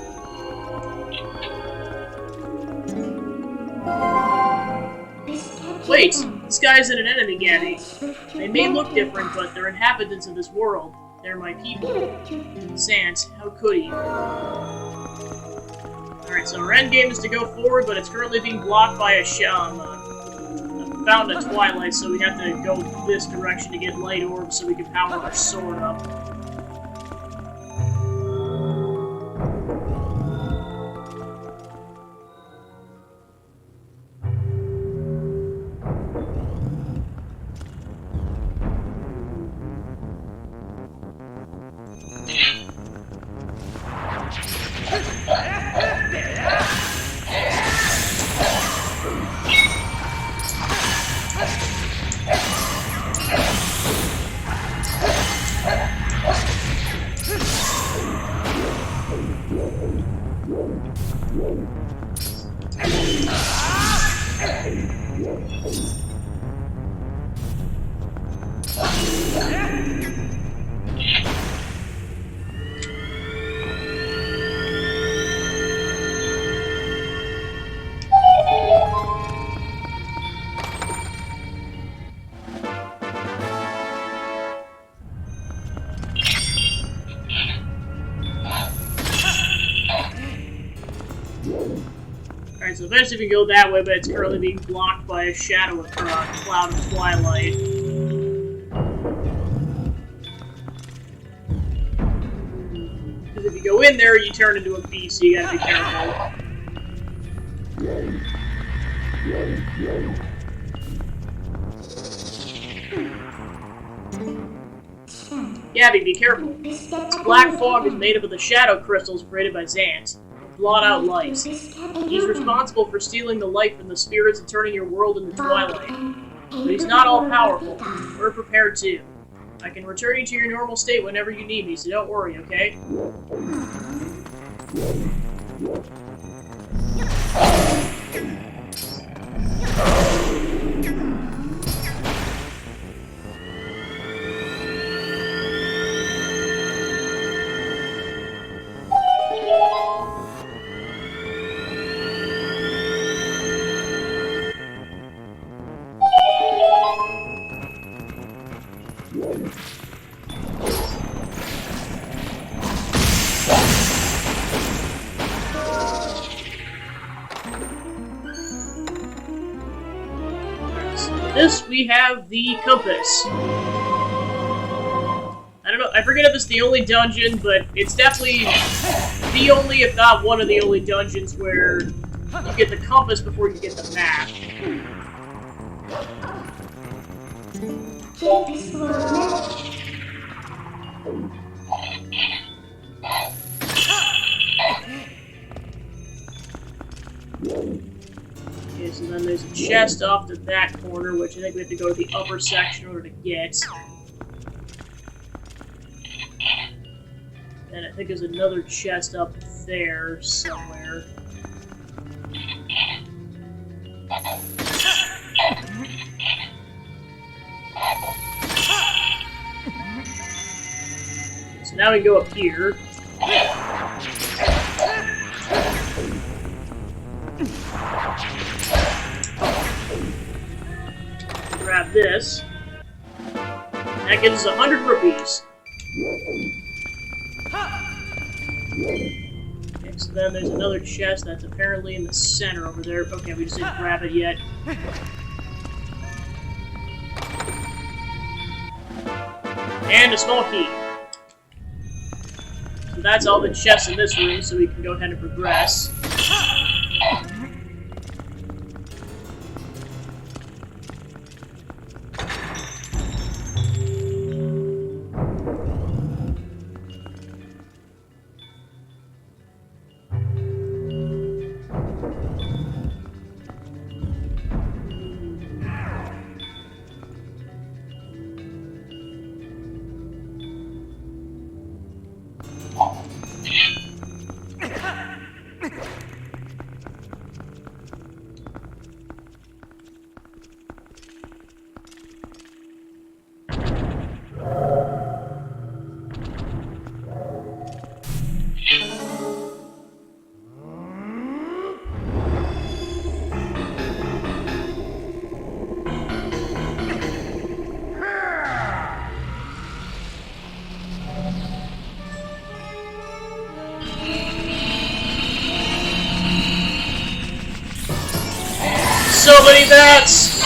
Wait, this guy isn't an enemy, Gabby. They may look different, but they're inhabitants of this world. They're my people. Sant, how could he? Alright, so our endgame is to go forward, but it's currently being blocked by a found a Twilight, so we have to go this direction to get light orbs so we can power our sword up. Alright, so eventually we can go that way, but it's currently being blocked by a shadow of cloud of Twilight. Because if you go in there, you turn into a beast, so you gotta be careful. Gabby, be careful. This black fog is made up of the shadow crystals created by Zant. Blot out light. He's responsible for stealing the light from the spirits and turning your world into Twilight. But he's not all-powerful. We're prepared too. I can return you to your normal state whenever you need me, so don't worry, okay? This, we have the compass. I don't know, I forget if it's the only dungeon, but it's definitely the only, if not one of the only dungeons where you get the compass before you get the map. Okay, so then there's a chest off to that corner, which I think we have to go to the upper section in order to get. And I think there's another chest up there somewhere. So now we go up here. Grab this. That gives us 100 rupees. Okay, so then there's another chest that's apparently in the center over there. Okay, we just didn't grab it yet. And a small key. So that's all the chests in this room, so we can go ahead and progress. so many bats!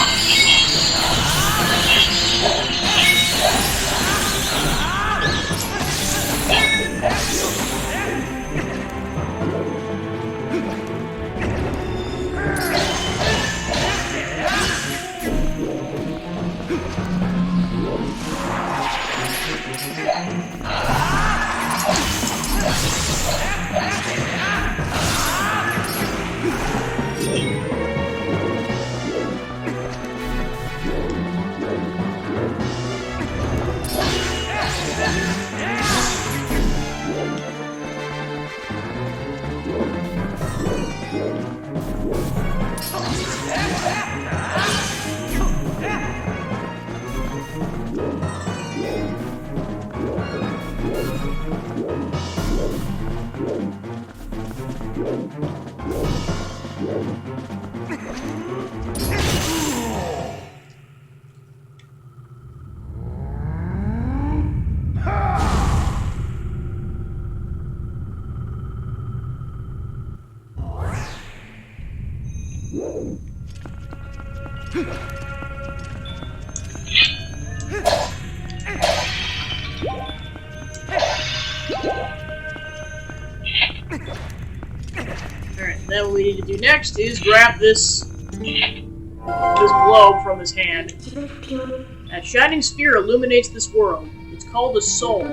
Alright, then what we need to do next is grab this globe from his hand. That shining sphere illuminates this world. It's called the soul.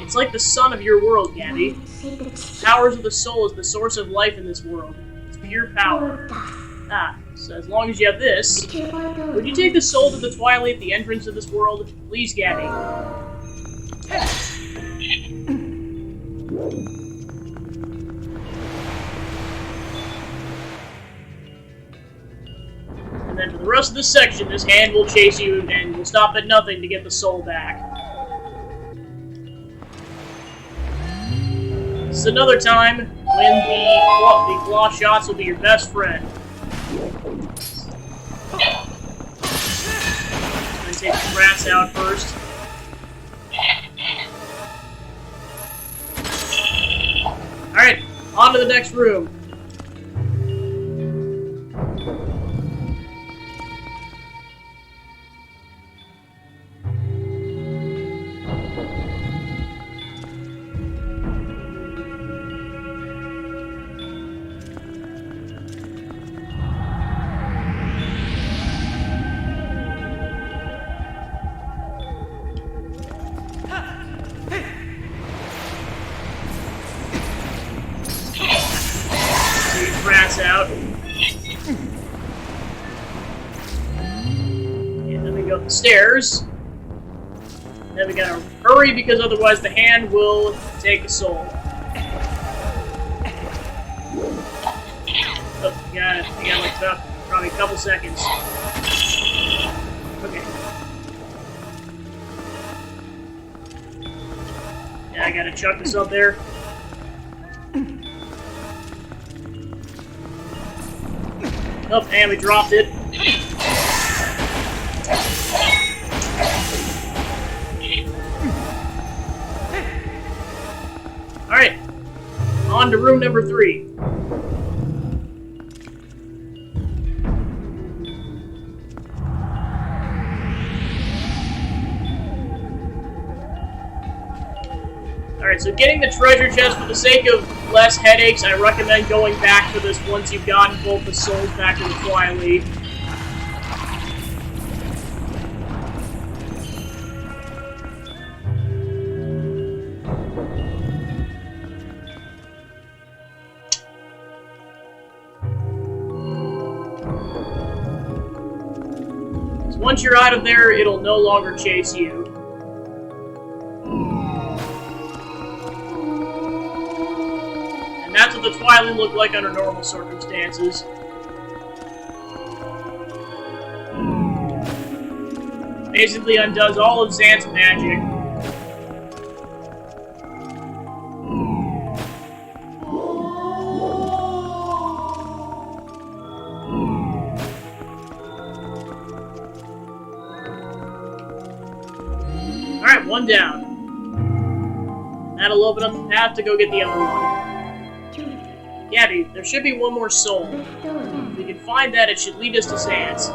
It's like the sun of your world, Gabby. The powers of the soul is the source of life in this world. It's pure power. Ah, so as long as you have this, would you take the soul to the Twilight, the entrance of this world? Please, Gabby. And then for the rest of this section, this hand will chase you and will stop at nothing to get the soul back. This is another time when the claw shots will be your best friend. I'm gonna take the rats out first. Alright, on to the next room. Rats out. And then we go up the stairs. Then we gotta hurry because otherwise the hand will take the soul. Oh, got it. I got like probably a couple seconds. Okay. Yeah, I gotta chuck this up there. Oh, and we dropped it. Alright. On to room number 3. Alright, so getting the treasure chest for the sake of less headaches, I recommend going back for this once you've gotten both the souls back to the Twilight. So once you're out of there, it'll no longer chase you. That's what the Twilight looked like under normal circumstances. Basically undoes all of Xan's magic. Alright, one down. That'll open up the path to go get the other one. Gabby, there should be one more soul. If we can find that, it should lead us to Sans.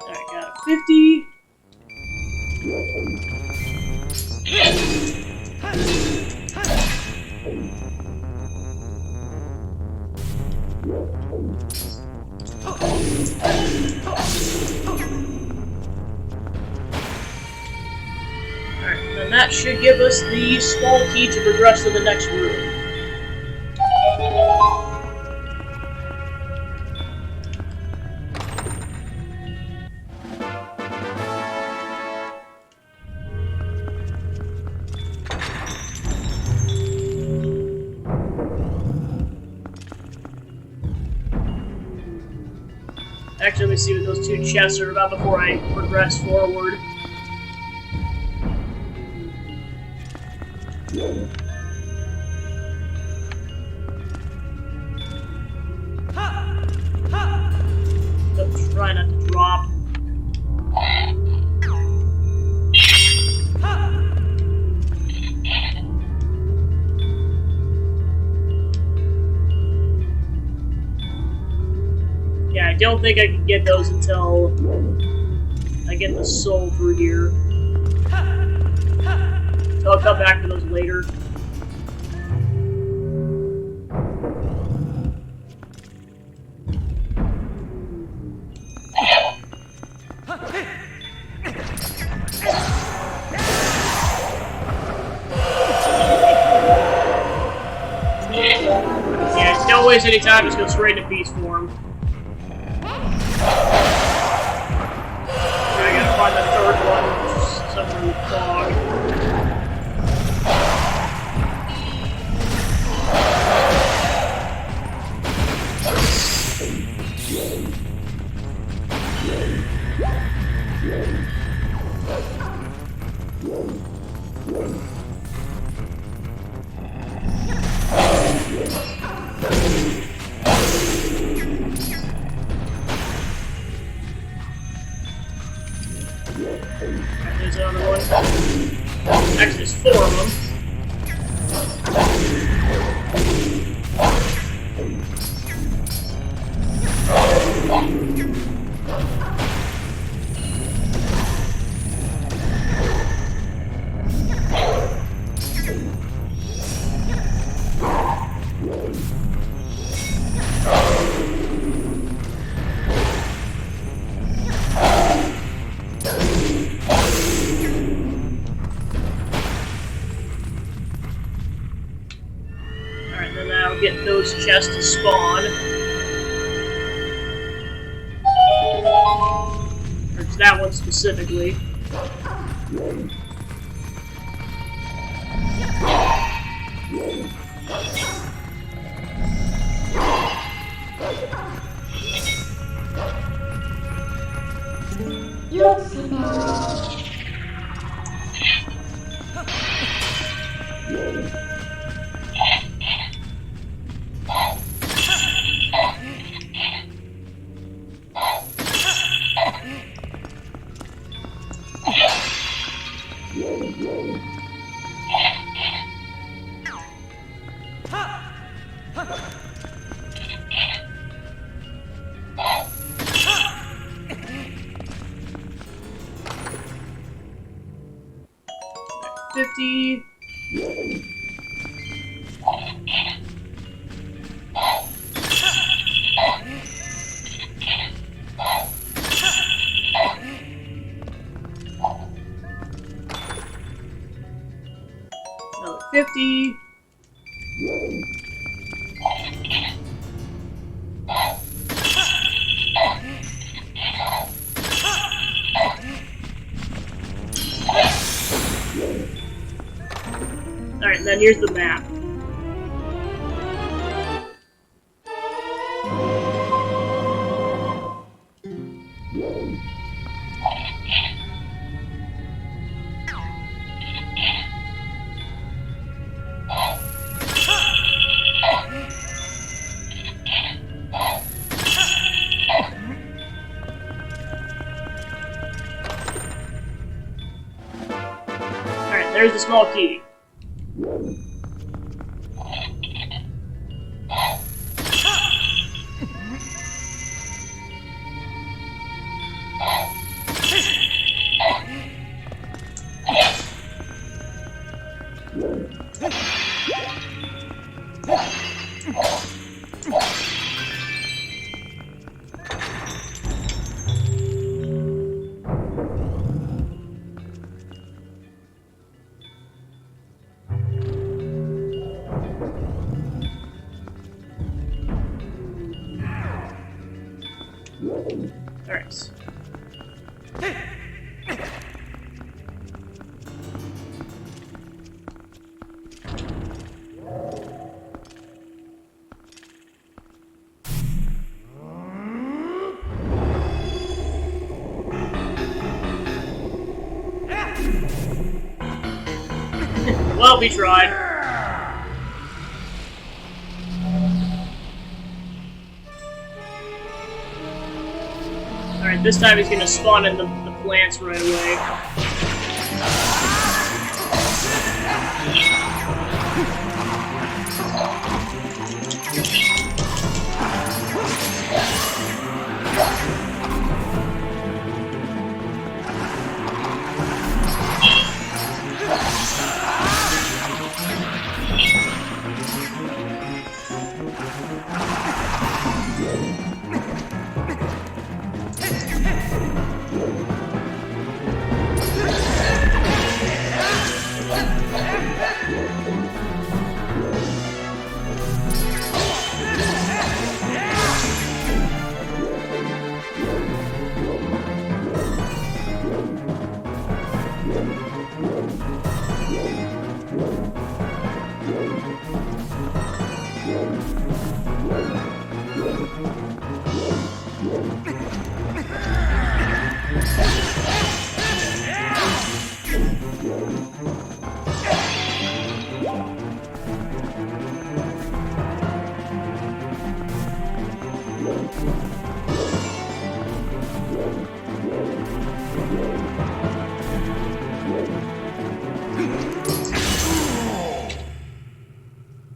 Alright, got a 50. Alright, then that should give us the small key to progress to the next room. Actually, let me see what those two chests are about before I progress forward. Try not to drop. Yeah, I don't think I can get those until I get the soul through here. So I'll come back to those later. Yeah, don't waste any time, just go straight into beast form. I gotta find the third one, which is somewhere in the fog. There's another one. Actually, there's 4 of them. Alright, then I'll get those chests to spawn. Or it's that one specifically. You'll see now. 50. Another 50. Alright, then here's the map. Alright, there's the small key. Alright. Well, we tried. Alright, this time he's gonna spawn in the plants right away.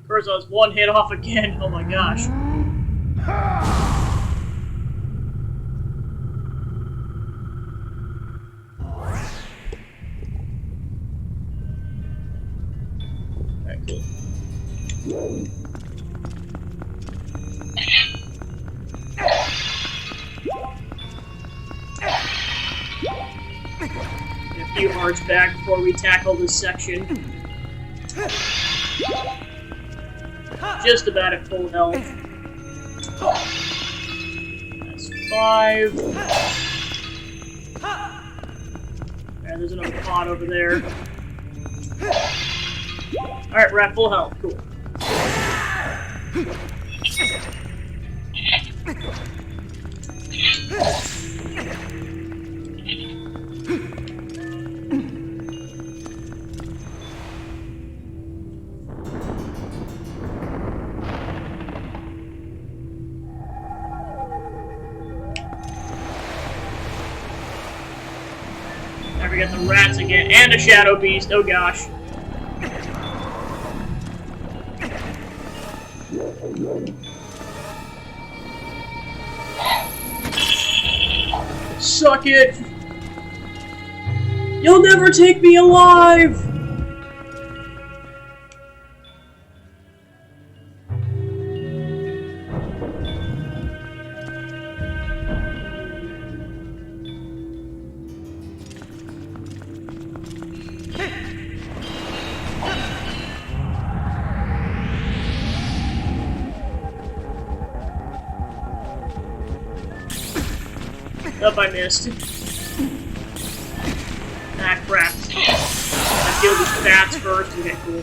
Of course, I was one hit off again. Oh my gosh. Alright, cool. Get a few hearts back before we tackle this section. Just about at full health. That's 5. And there's another pot over there. Alright, we're at full health. Cool. Now we got the rats again, and a shadow beast. Oh gosh. Suck it! You'll never take me alive! Oh, I missed. Ah, crap. I killed these bats first. Okay, cool.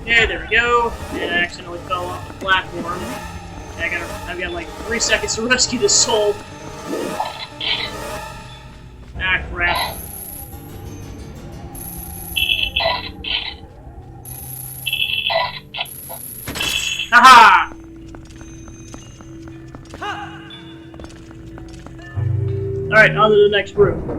Okay, there we go. And I accidentally fell off the platform. I've got like 3 seconds to rescue this soul. Ah, crap. Haha! Alright, on to the next room.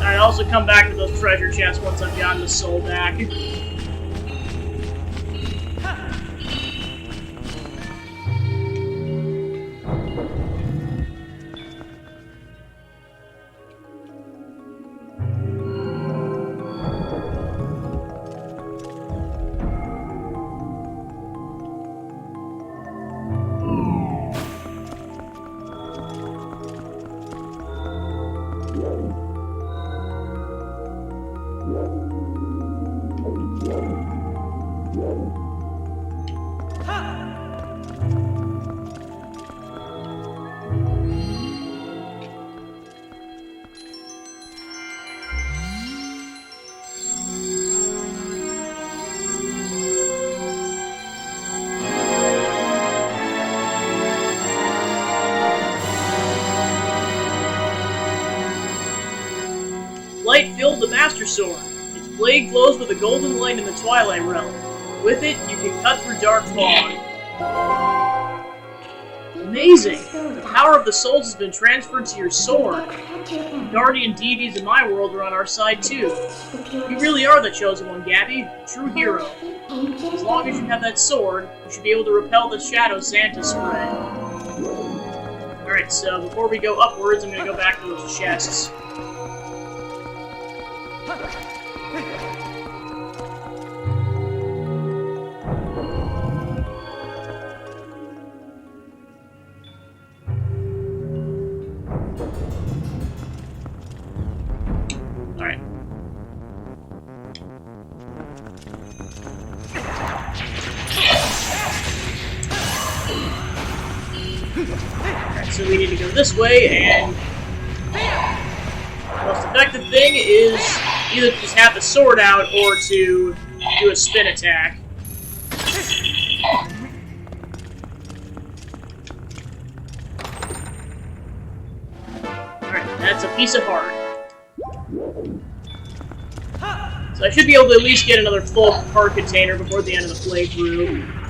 I'll also come back to those treasure chests once I've gotten the soul back. Light filled the Master Sword. Its blade glows with a golden light in the Twilight realm. With it, you can cut through dark fog. Amazing! The power of the souls has been transferred to your sword. The guardian deities in my world are on our side too. You really are the chosen one, Gabby. A true hero. As long as you have that sword, you should be able to repel the shadows Santa spread. Alright, so before we go upwards, I'm gonna go back to those chests. Alright. Alright, so we need to go this way, and the most effective thing is either to just have the sword out or to do a spin attack. Alright, that's a piece of heart. So I should be able to at least get another full heart container before the end of the playthrough.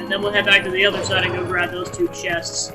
Then we'll head back to the other side and go grab those 2 chests.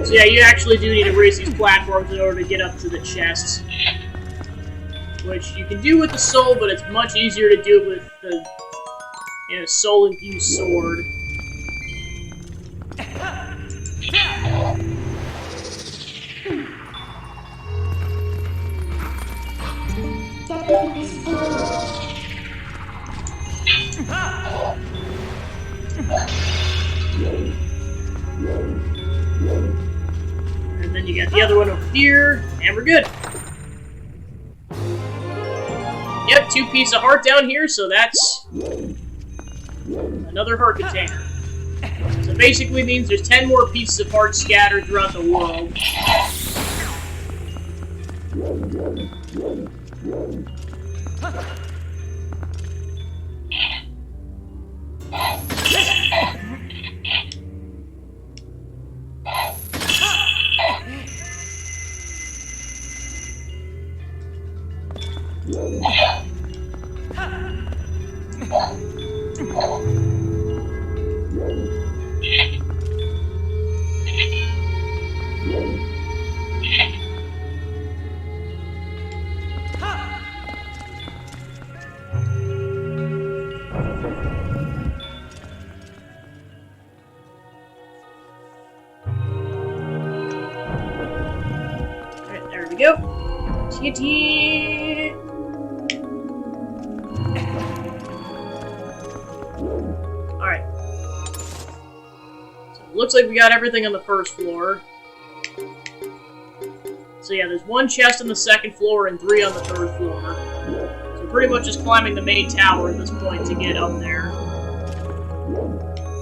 So yeah, you actually do need to raise these platforms in order to get up to the chests. Which you can do with the soul, but it's much easier to do it with the soul-infused sword. And then you got the other one over here, and we're good. Yep, 2 pieces of heart down here, so that's another heart container. So basically means there's 10 more pieces of heart scattered throughout the world. Alright, there we go. TNT! Alright. So it looks like we got everything on the first floor. So yeah, there's 1 chest on the second floor and 3 on the third floor. So pretty much just climbing the main tower at this point to get up there.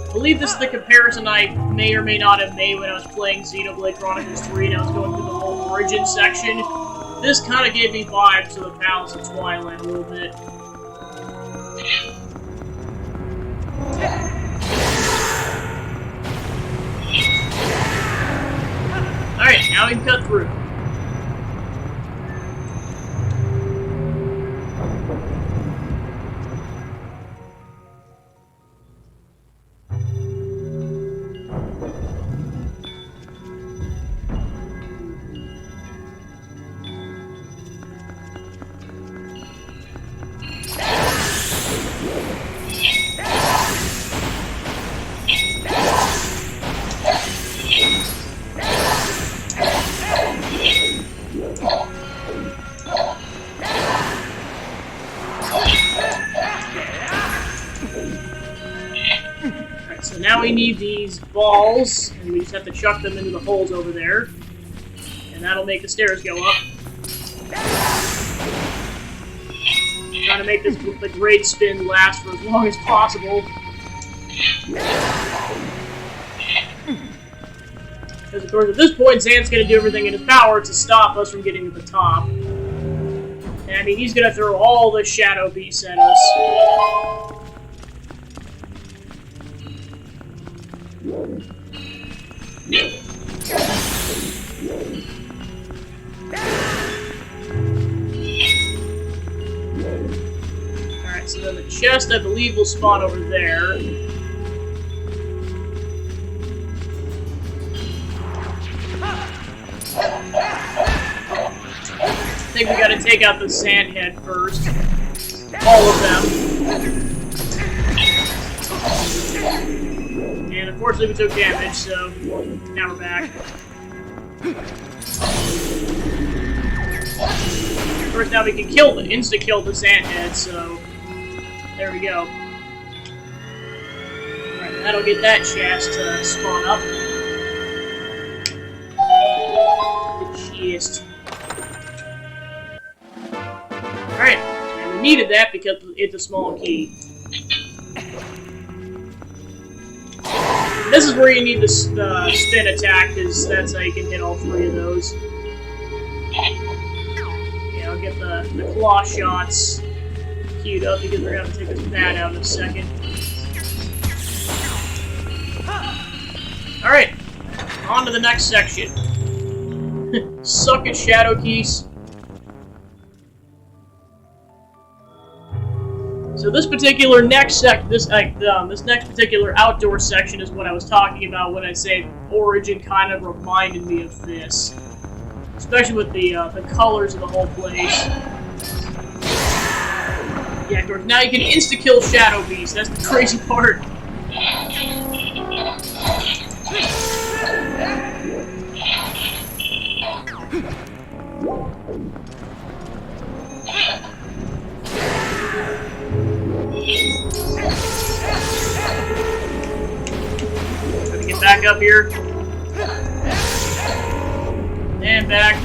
I believe this is the comparison I may or may not have made when I was playing Xenoblade Chronicles 3 and I was going through the whole origin section. This kind of gave me vibes to the Palace of Twilight a little bit. Alright, now we can cut through. So now we need these balls, and we just have to chuck them into the holes over there. And that'll make the stairs go up. Trying to make the great spin last for as long as possible. Because of course at this point, Zan's going to do everything in his power to stop us from getting to the top. And I mean, he's going to throw all the shadow beasts at us. Alright, so then the chest, I believe, will spawn over there. I think we gotta take out the sand head first. All of them. And unfortunately we took damage, so now we're back. Of course now we can insta-kill the sandhead, so there we go. Alright, that'll get that chest to spawn up. The chest. Alright, and we needed that because it's a small key. This is where you need the spin attack, because that's how you can hit all 3 of those. Yeah, I'll get the claw shots queued up because we're going to take this bat out in a second. Alright, on to the next section. Suck it, Shadow Keys. So So this particular this next particular outdoor section is what I was talking about when I say Origin kind of reminded me of this, especially with the colors of the whole place. Yeah, of course. Now you can insta-kill Shadow Beast. That's the crazy part. Gotta get back up here. And back.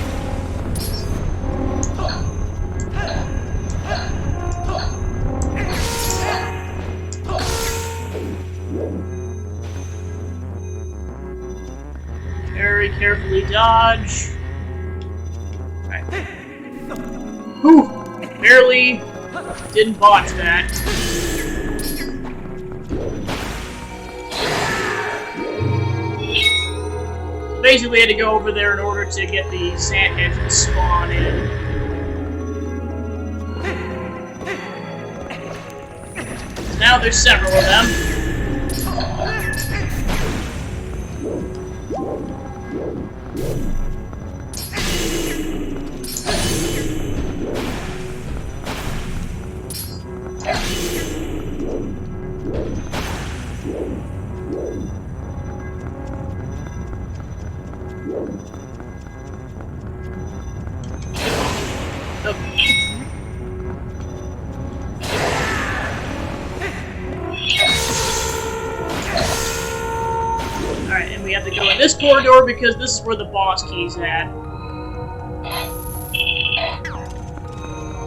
Very carefully dodge. Right. Whew! Barely didn't botch that. Basically, had to go over there in order to get the sandheads to spawn in. Now there's several of them. Alright, and we have to go in this corridor because this is where the boss key's at.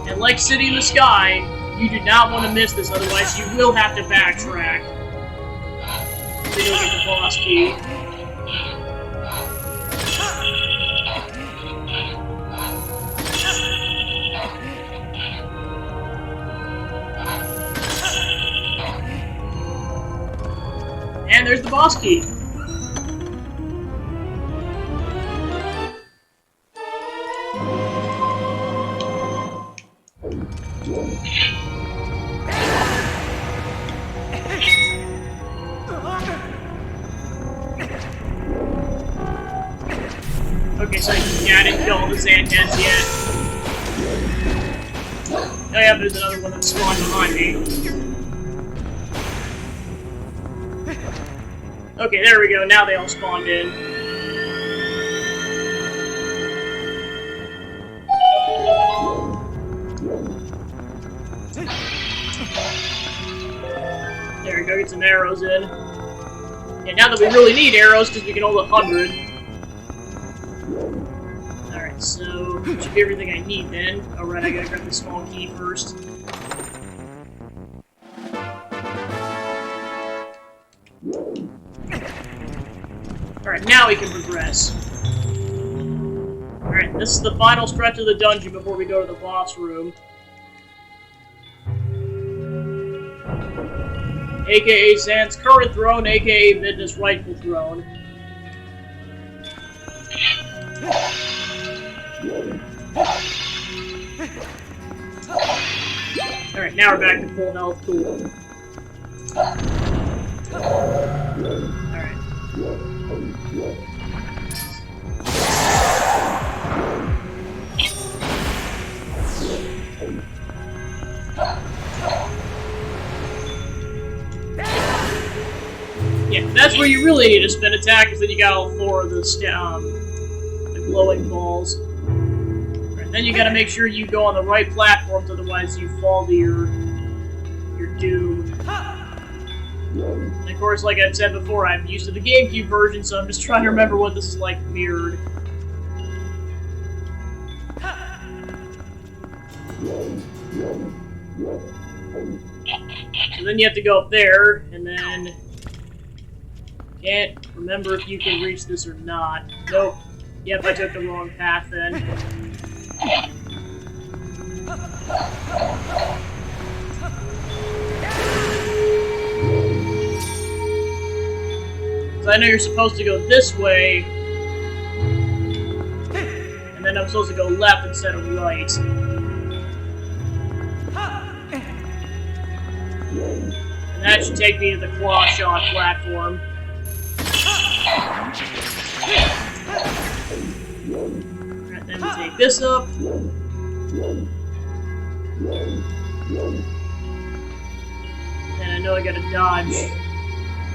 And like City in the Sky, you do not want to miss this, otherwise you will have to backtrack to go get the boss key. And there's the boss key. Okay, so yeah, I didn't kill all the Xantans yet. Oh yeah, there's another one that spawned behind me. Okay, there we go. Now they all spawned in. There we go. Get some arrows in. Yeah, now that we really need arrows because we can hold 100. Alright, so that should be everything I need then. Alright, I gotta grab the small key first. Alright, now we can progress. Alright, this is the final stretch of the dungeon before we go to the boss room. AKA Zan's current throne, AKA Midna's rightful throne. Alright, now we're back to full health, cool. Alright. Yeah, that's where you really need to spin attack, because then you got all 4 of the glowing balls. Right, then you gotta make sure you go on the right platforms, otherwise you fall to your doom. And of course, like I've said before, I'm used to the GameCube version, so I'm just trying to remember what this is like mirrored. So then you have to go up there, and then... Can't remember if you can reach this or not. Nope. Yep, I took the wrong path then. So I know you're supposed to go this way, and then I'm supposed to go left instead of right. That should take me to the claw shot platform. Alright, then we take this up. And I know I gotta dodge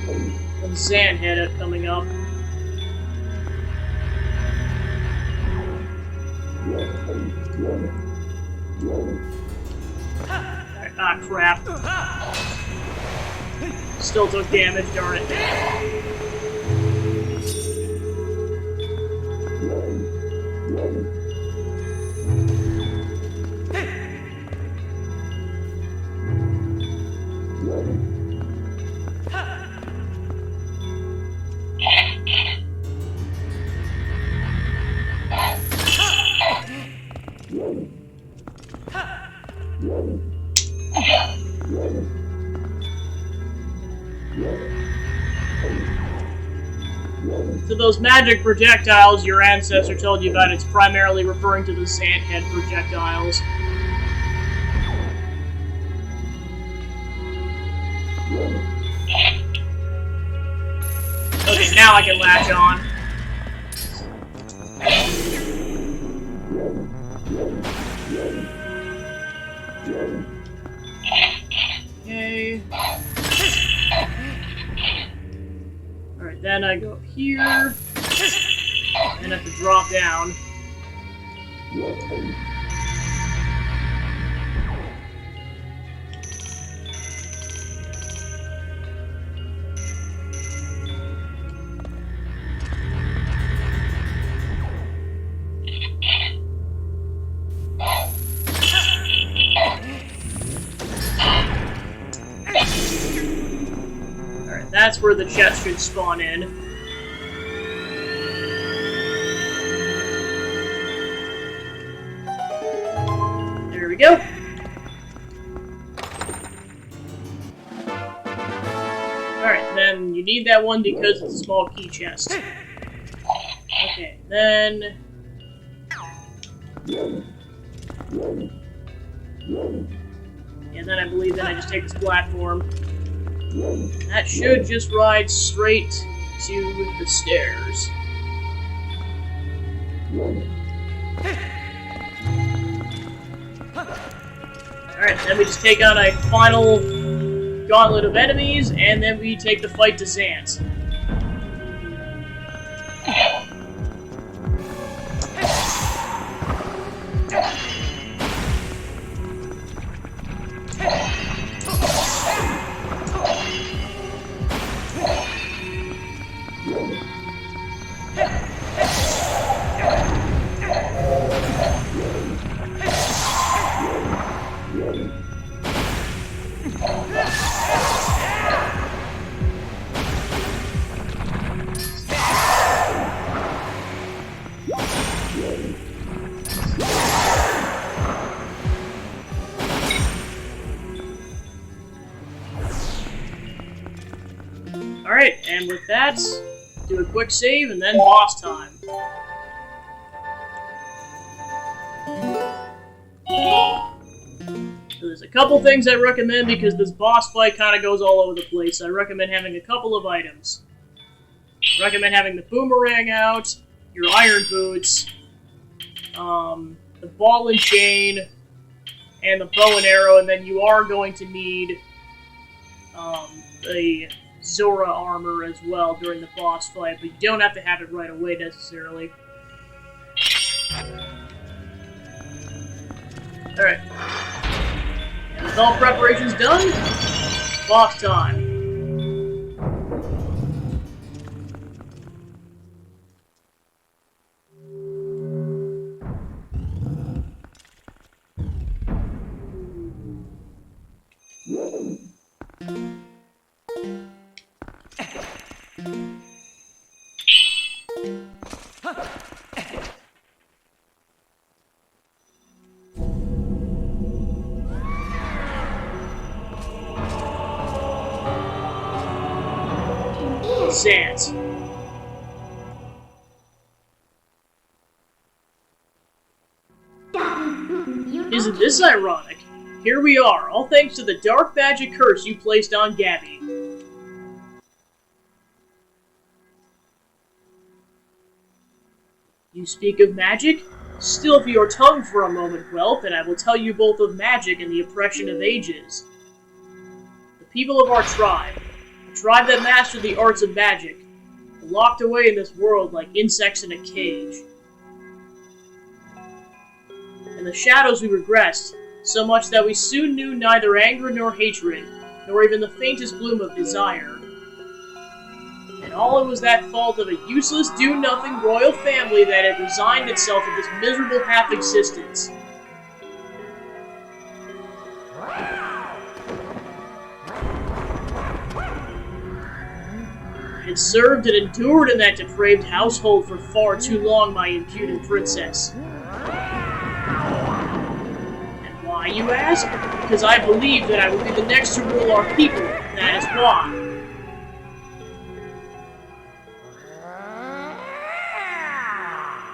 the Sandhead coming up. Right, ah, crap. Still took damage, darn it. So those magic projectiles your ancestor told you about, it's primarily referring to the Sandhead projectiles. Okay, now I can latch on. Okay. Alright, then I go here, and have to drop down. Alright, that's where the chest should spawn in. There we go. Alright, then you need that one because it's a small key chest. Okay, then... And then I believe that I just take this platform. That should just ride straight to the stairs. Alright, then we just take on a final gauntlet of enemies, and then we take the fight to Zant. Alright, and with that, do a quick save and then boss time. So there's a couple things I recommend because this boss fight kind of goes all over the place. I recommend having a couple of items. I recommend having the boomerang out, your iron boots, the ball and chain, and the bow and arrow, and then you are going to need the Zora armor as well during the boss fight, but you don't have to have it right away necessarily. Alright. And with all preparations done, boss time. Zant. Isn't this ironic? Here we are, all thanks to the dark magic curse you placed on Gabby. You speak of magic? Still for your tongue for a moment, whelp, and I will tell you both of magic and the oppression of ages. The people of our tribe, a tribe that mastered the arts of magic, are locked away in this world like insects in a cage. In the shadows we regressed, so much that we soon knew neither anger nor hatred, nor even the faintest bloom of desire. And all it was that fault of a useless, do-nothing royal family that had resigned itself to this miserable half-existence. I had served and endured in that depraved household for far too long, my impudent princess. Why, you ask? Because I believed that I would be the next to rule our people, that is why.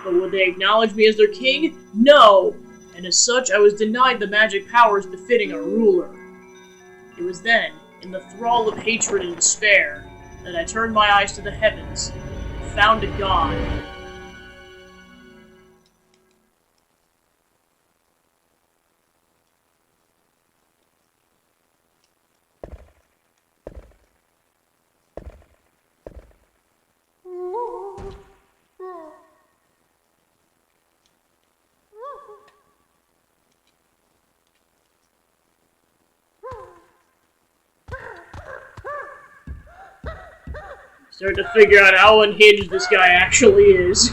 But would they acknowledge me as their king? No! And as such, I was denied the magic powers befitting a ruler. It was then, in the thrall of hatred and despair, that I turned my eyes to the heavens, and found a god. Start to figure out how unhinged this guy actually is.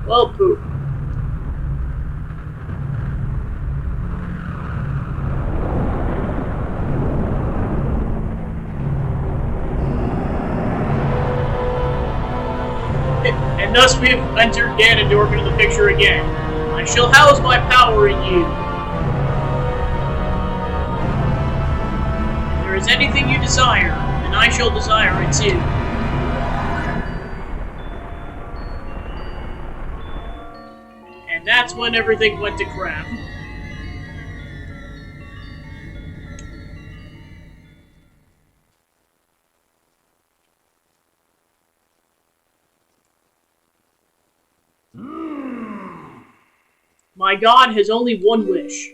Well, poop. And thus we have entered Ganondorf into the picture again. I shall house my power in you. If there is anything you desire, then I shall desire it too. And that's when everything went to crap. My god has only one wish.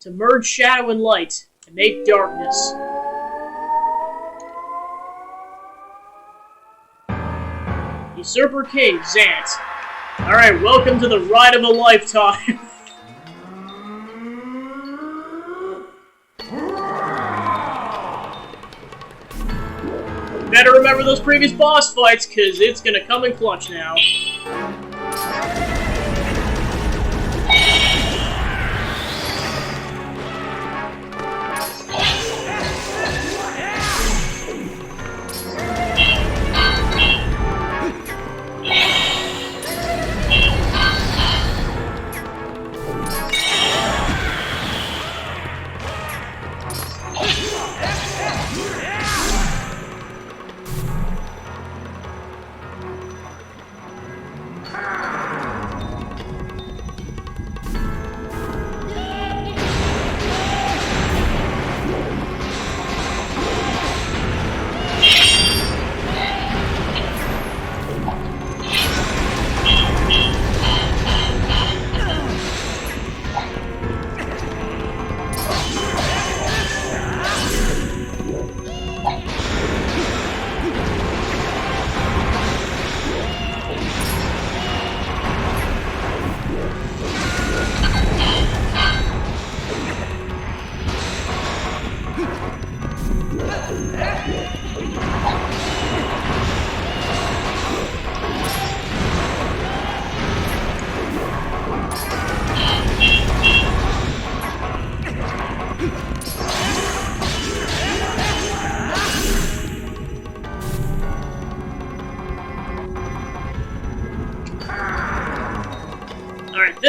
To merge shadow and light, and make darkness. Usurper King, Zant. Alright, welcome to the ride of a lifetime. Better remember those previous boss fights, cause it's gonna come in clutch now.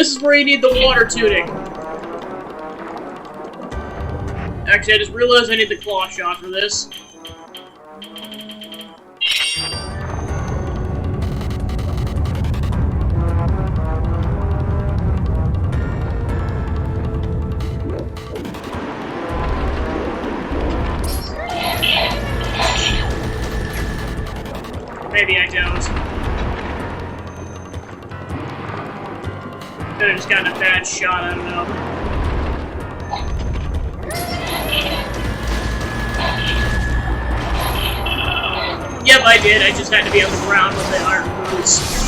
this is where you need the water tunic. Actually, I just realized I need the claw shot for this. Maybe I don't. Could have just gotten a bad shot, I don't know. Yep, I did. I just had to be on the ground with the iron boots.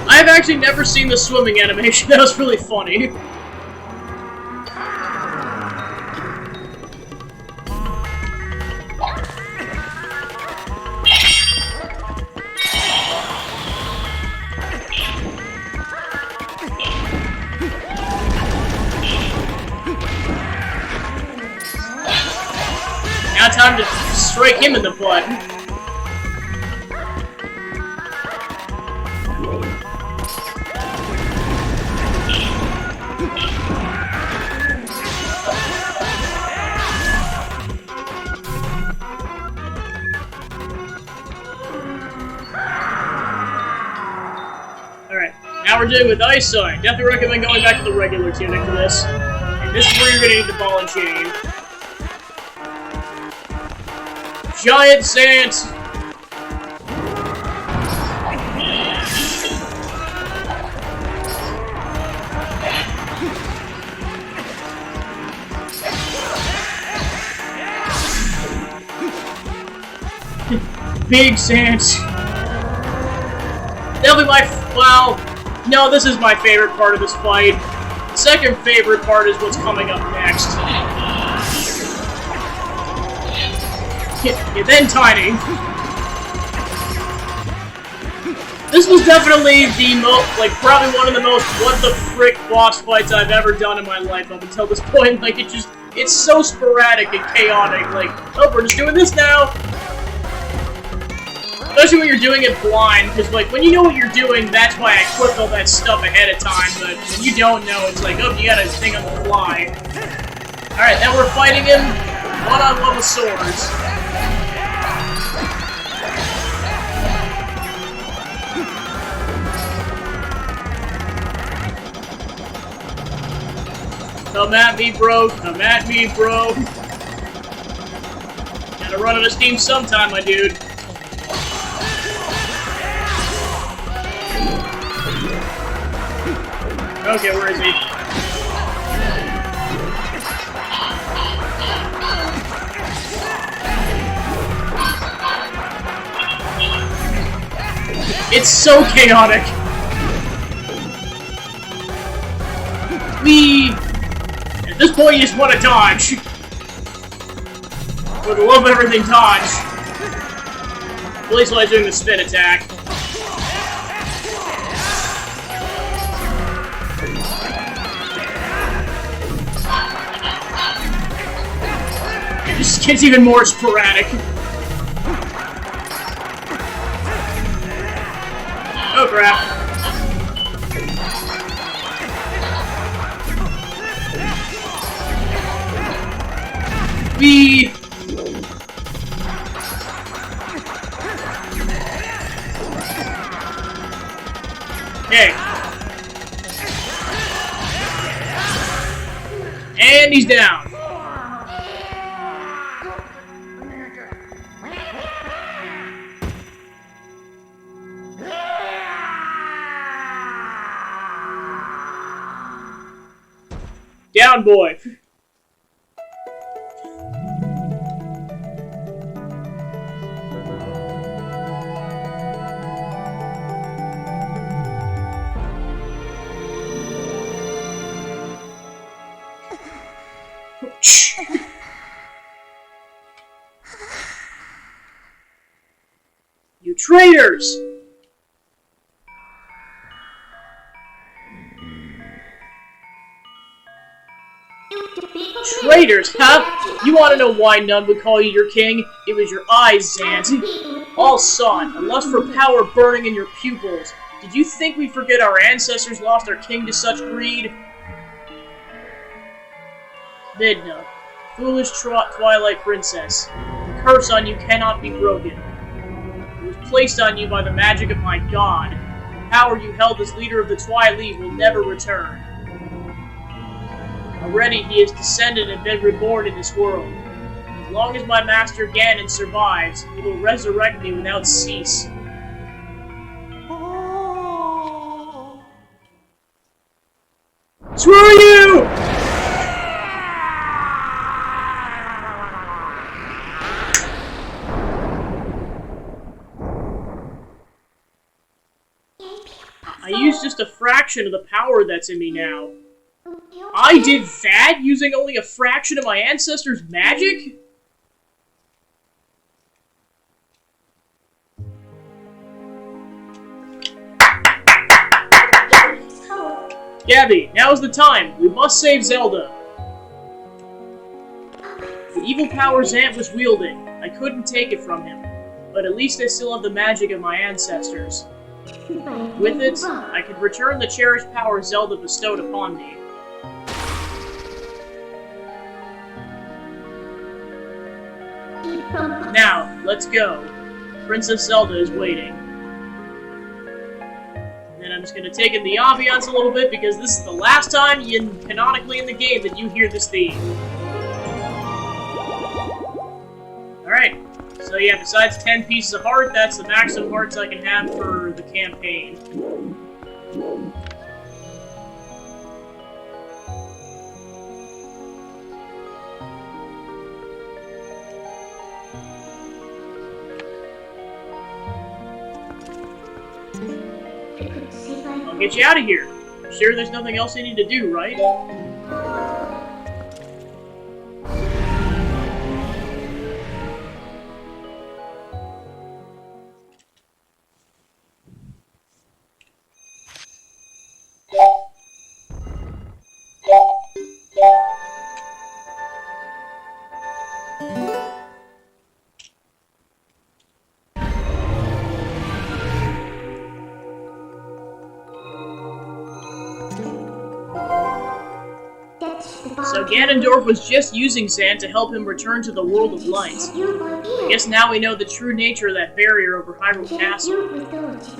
I've actually never seen the swimming animation. That was really funny. Now time to strike him in the butt. Alright, now we're dealing with Ice Sign. Definitely recommend going back to the regular tunic for this. And this is where you're gonna need the ball and chain. Giant Zant! Big Zant! That'll be my well, no, this is my favorite part of this fight. The second favorite part is what's coming up next. Yeah, then Tiny. This was definitely the most, like, probably one of the most what the frick boss fights I've ever done in my life up until this point. Like, it's so sporadic and chaotic. Like, oh, we're just doing this now. Especially when you're doing it blind, because, like, when you know what you're doing, that's why I equipped all that stuff ahead of time, but when you don't know, it's like, oh, you gotta think on the fly. Alright, now we're fighting him one-on-one with swords. Come at me, bro. Come at me, bro. Gotta run out of steam sometime, my dude. Okay, where is he? It's so chaotic. At this point, you just want to dodge. For the love of everything, dodge. At least while I'm doing the spin attack. It just gets even more sporadic. Oh crap. Okay. And he's down. Down, boy. Traitors! Traitors, huh? You want to know why none would call you your king? It was your eyes, Zant. All saw it, a lust for power burning in your pupils. Did you think we'd forget our ancestors lost their king to such greed? Midna, foolish Twilight Princess, the curse on you cannot be broken. It was placed on you by the magic of my god. The power you held as leader of the Twilight will never return. Already he has descended and been reborn in this world. As long as my master Ganon survives, he will resurrect me without cease. Screw you! I used just a fraction of the power that's in me now. I did that using only a fraction of my ancestors' magic? Gabby, now's the time. We must save Zelda. The evil power Zant was wielding, I couldn't take it from him. But at least I still have the magic of my ancestors. With it, I could return the cherished power Zelda bestowed upon me. Now, let's go. Princess Zelda is waiting. And I'm just going to take in the ambiance a little bit because this is the last time canonically in the game that you hear this theme. Alright, so yeah, besides 10 pieces of heart, that's the maximum hearts I can have for the campaign. I'll get you out of here. Sure there's nothing else you need to do, right? So Ganondorf was just using Zant to help him return to the world of light. I guess now we know the true nature of that barrier over Hyrule Castle.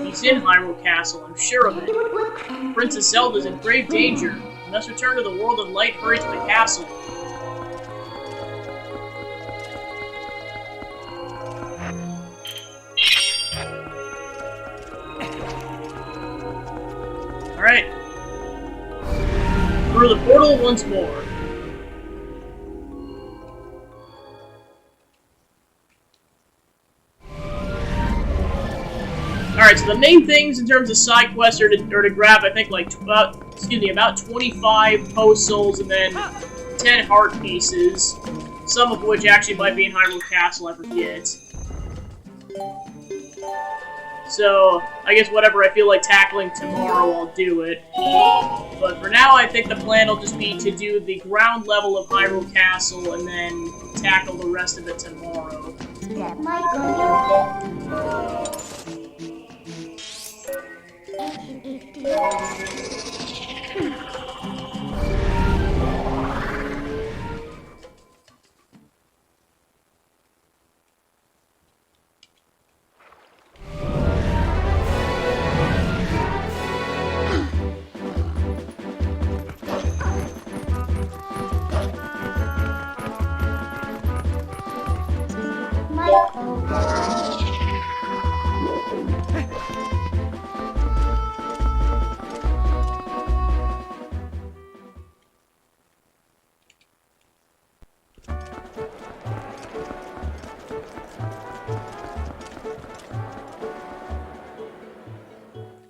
He's in Hyrule Castle, I'm sure of it. Princess Zelda's in grave danger. We must return to the world of light, hurry to the castle. Alright. Through the portal once more. Alright, so the main things in terms of side quests are to grab, I think, like, about 25 post souls and then 10 heart pieces. Some of which actually might be in Hyrule Castle, I forget. So, I guess whatever I feel like tackling tomorrow, I'll do it. But for now, I think the plan will just be to do the ground level of Hyrule Castle and then tackle the rest of it tomorrow.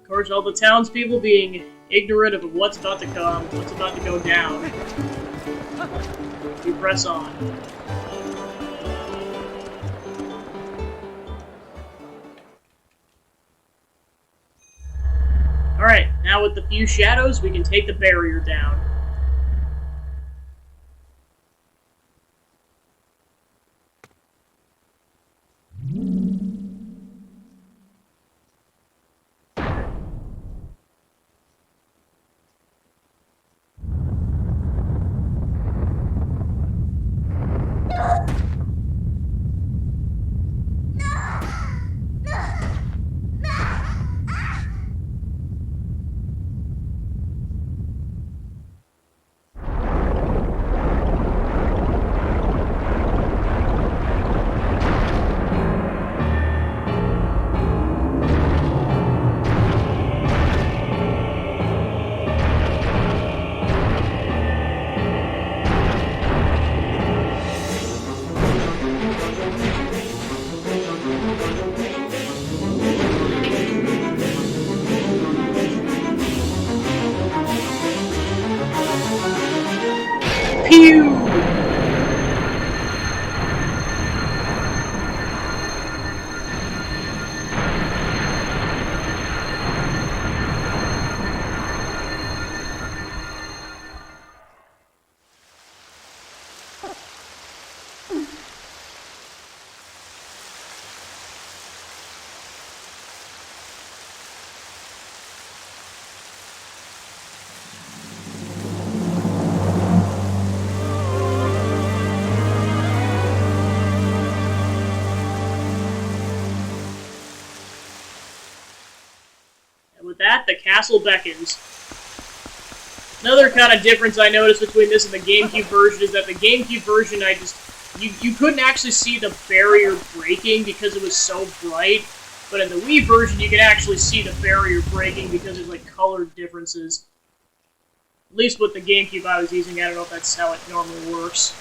Of course, all the townspeople being ignorant of what's about to come, what's about to go down. We press on. Alright, now with the few shadows, we can take the barrier down. Pew! With that, the castle beckons. Another kind of difference I noticed between this and the GameCube version is that the GameCube version, you couldn't actually see the barrier breaking because it was so bright, but in the Wii version, you can actually see the barrier breaking because there's like color differences. At least with the GameCube I was using, I don't know if that's how it normally works.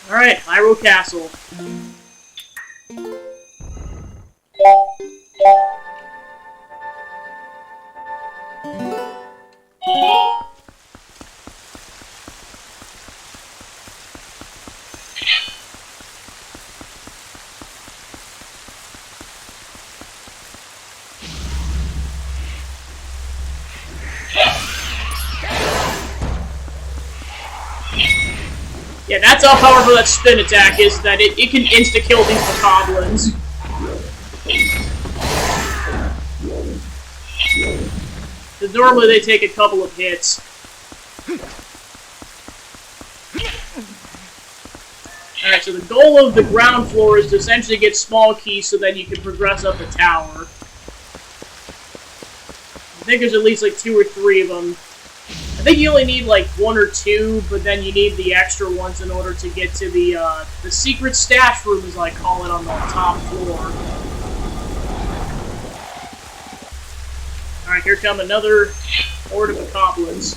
Alright, Hyrule Castle. Yeah, that's how powerful that spin attack is, that it can insta-kill these bokoblins. Because normally they take a couple of hits. Alright, so the goal of the ground floor is to essentially get small keys so that you can progress up the tower. I think there's at least like 2 or 3 of them. I think you only need like 1 or 2, but then you need the extra ones in order to get to the secret stash room, as I call it, on the top floor. Alright, here come another horde of bokoblins.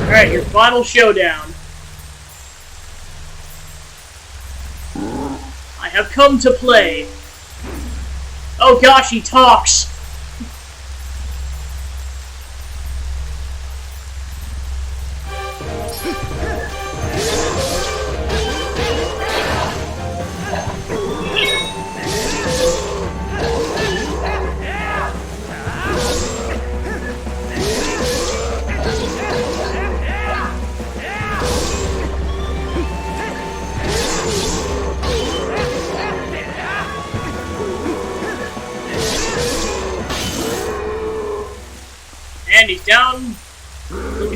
Alright, your final showdown. I have come to play. Oh gosh, he talks!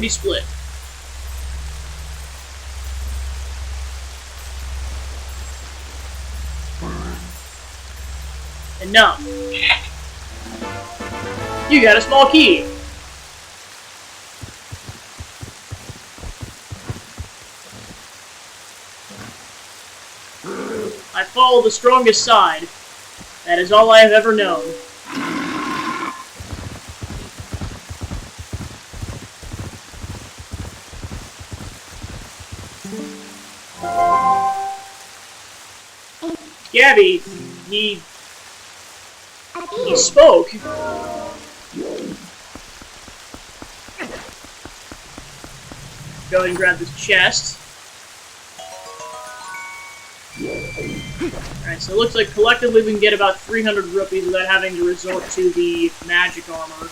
Lickety split. Enough. You got a small key. I follow the strongest side. That is all I have ever known. Gabby, he spoke. Go ahead and grab this chest. Alright, so it looks like collectively we can get about 300 rupees without having to resort to the magic armor.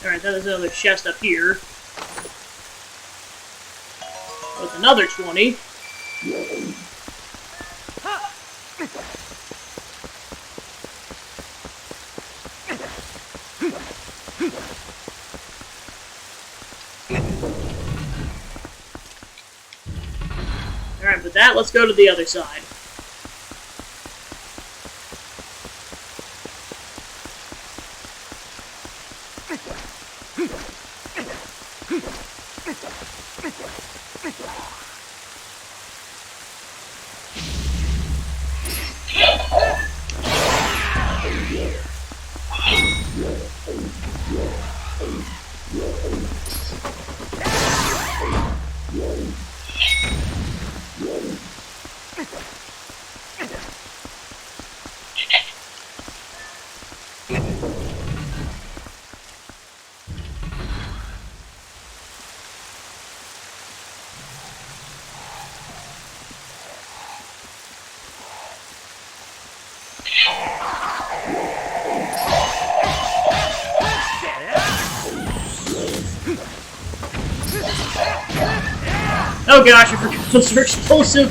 Alright, then there's another chest up here. With another 20. Alright, with that, let's go to the other side. Oh gosh, I forgot those are explosive!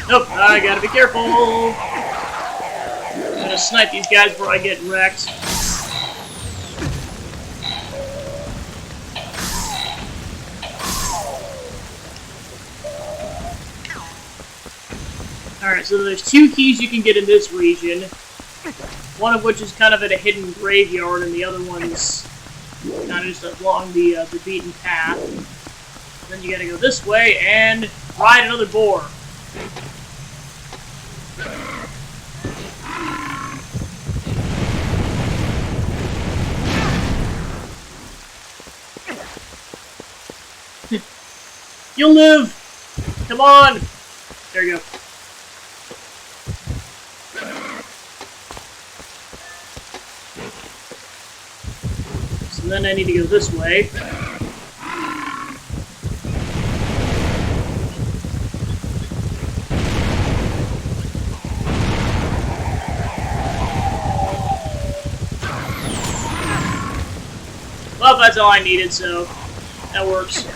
Nope, I gotta be careful! I'm gonna snipe these guys before I get wrecked. Alright, so there's 2 keys you can get in this region. One of which is kind of at a hidden graveyard, and the other one's kind of just along the beaten path. Then you gotta go this way and ride another boar. You'll live! Come on! There you go. So then I need to go this way. Well, that's all I needed, so that works.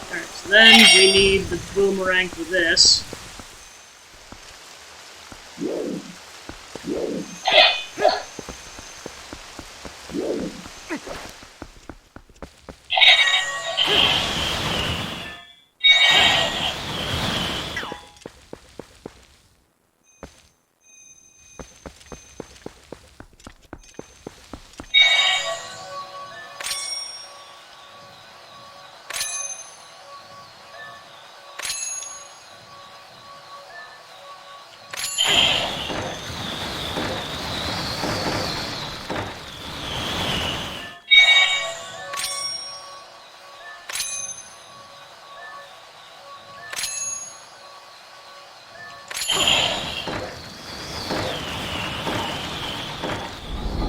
Alright, so then we need the boomerang for this.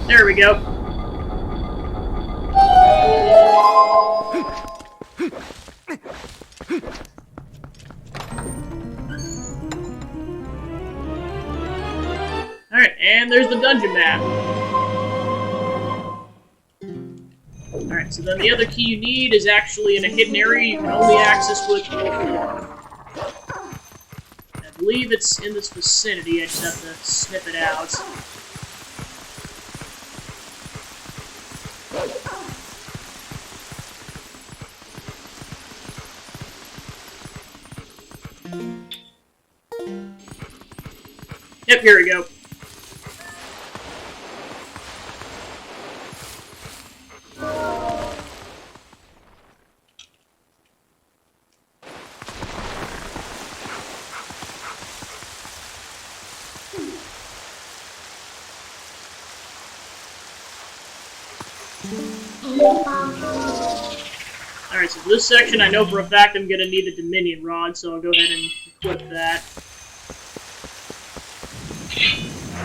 There we go. Alright, and there's the dungeon map. Alright, so then the other key you need is actually in a hidden area you can only access with L4. I believe it's in this vicinity, I just have to snip it out. Yep, here we go. Alright, so for this section, I know for a fact I'm going to need the Dominion Rod, so I'll go ahead and equip that.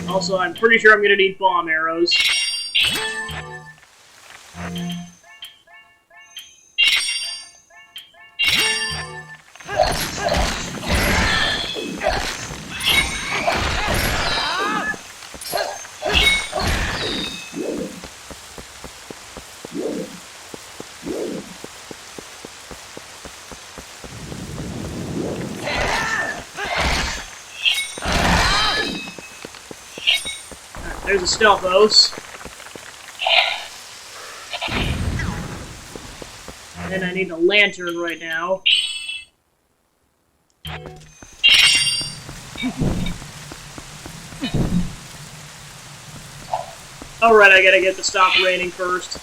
Also, I'm pretty sure I'm going to need bomb arrows. There's a Stealthos. And I need a lantern right now. Alright, I gotta get to stop raining first.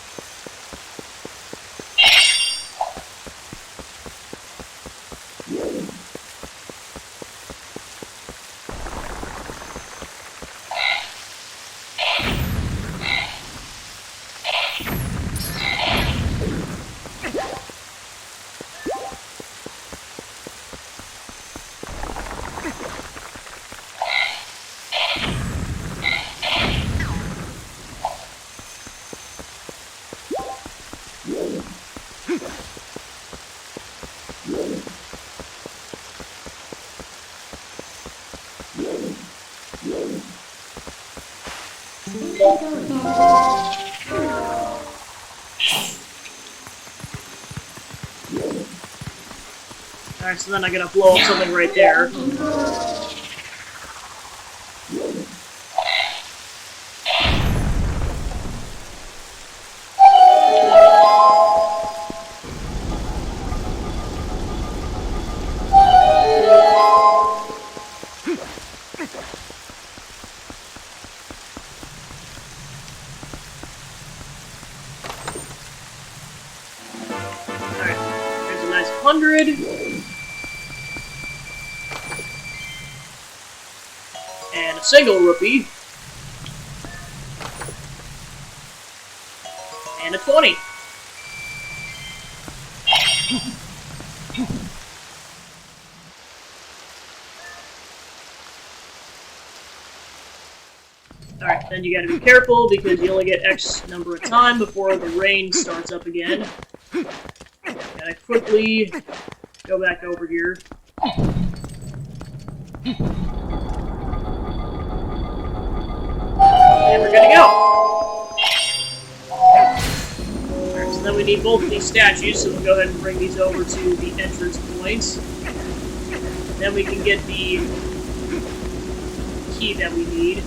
Alright, so then I gotta blow up something right there. Alright, here's a nice 100. And a single rupee. And a 20. Alright, then you gotta be careful because you only get X number of time before the rain starts up again. Gotta quickly go back over here. And we're gonna go! Alright, so then we need both of these statues, so we'll go ahead and bring these over to the entrance points. Then we can get the key that we need.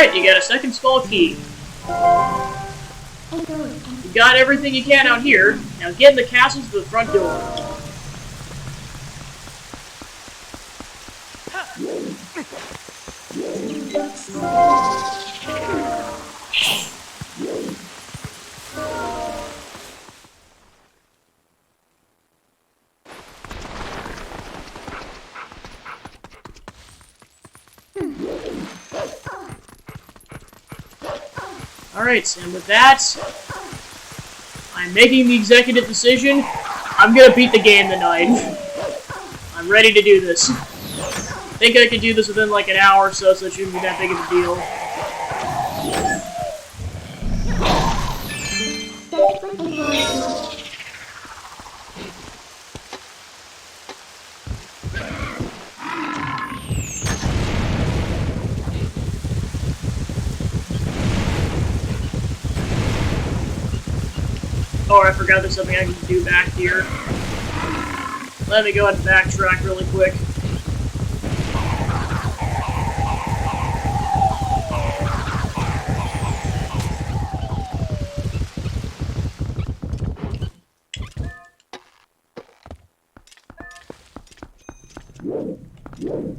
Alright, you got a second small key. You got everything you can out here. Now get in the castle to the front door. Alright, and with that, I'm making the executive decision. I'm gonna beat the game tonight. I'm ready to do this. I think I can do this within like an hour or so, so it shouldn't be that big of a deal. Oh, I forgot there's something I can do back here. Let me go ahead and backtrack really quick.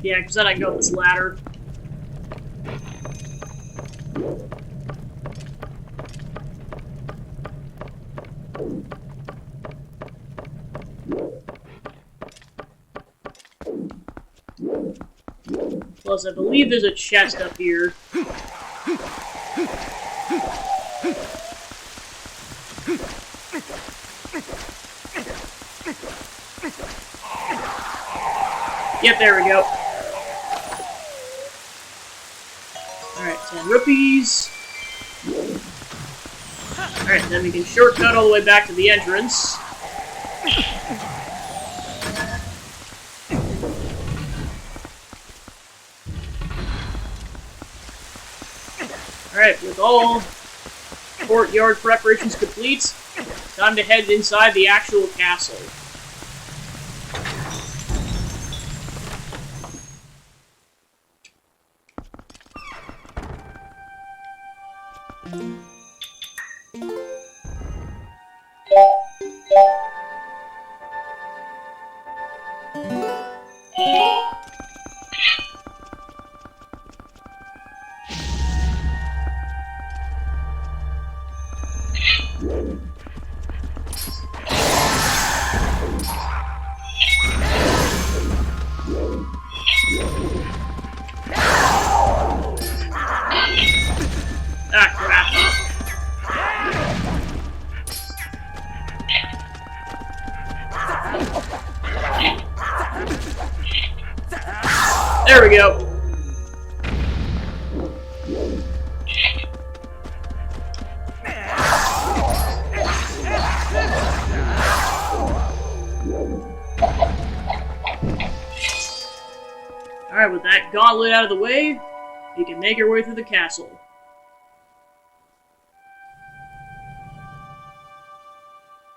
Yeah, because then I can go up this ladder. Plus, I believe there's a chest up here. Yep, there we go. Alright, 10 rupees. Alright, then we can shortcut all the way back to the entrance. Alright, with all courtyard preparations complete, time to head inside the actual castle. Ah, crap. There we go. Alright, with that gauntlet out of the way, you can make your way through the castle.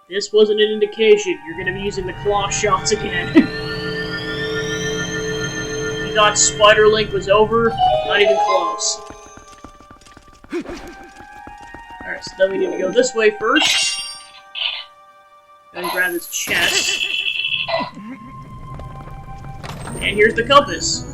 This wasn't an indication you're gonna be using the claw shots again. You thought Spider Link was over? Not even close. Alright, so then we need to go this way first. Gotta grab this chest. And here's the compass.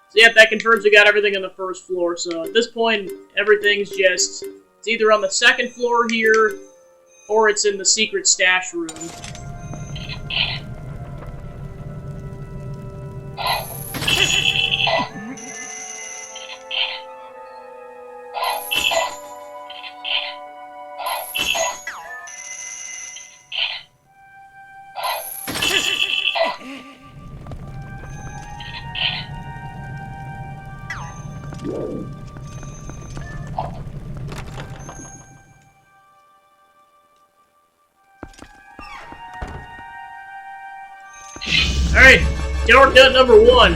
So yep, that confirms we got everything on the first floor, so at this point, everything's just, it's either on the second floor here, or it's in the secret stash room. Alright, shortcut number 1.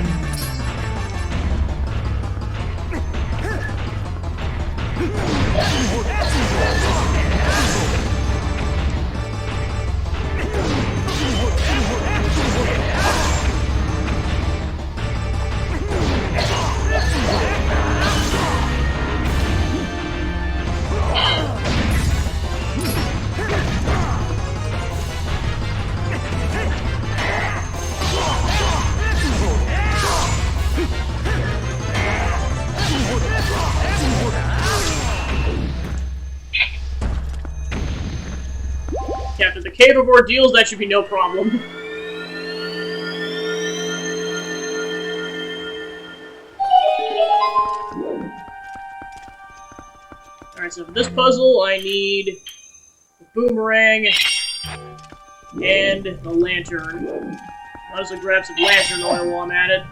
After the Cave of Ordeals, that should be no problem. Alright, so for this puzzle, I need the boomerang and the lantern. I'll just grab some lantern oil while I'm at it.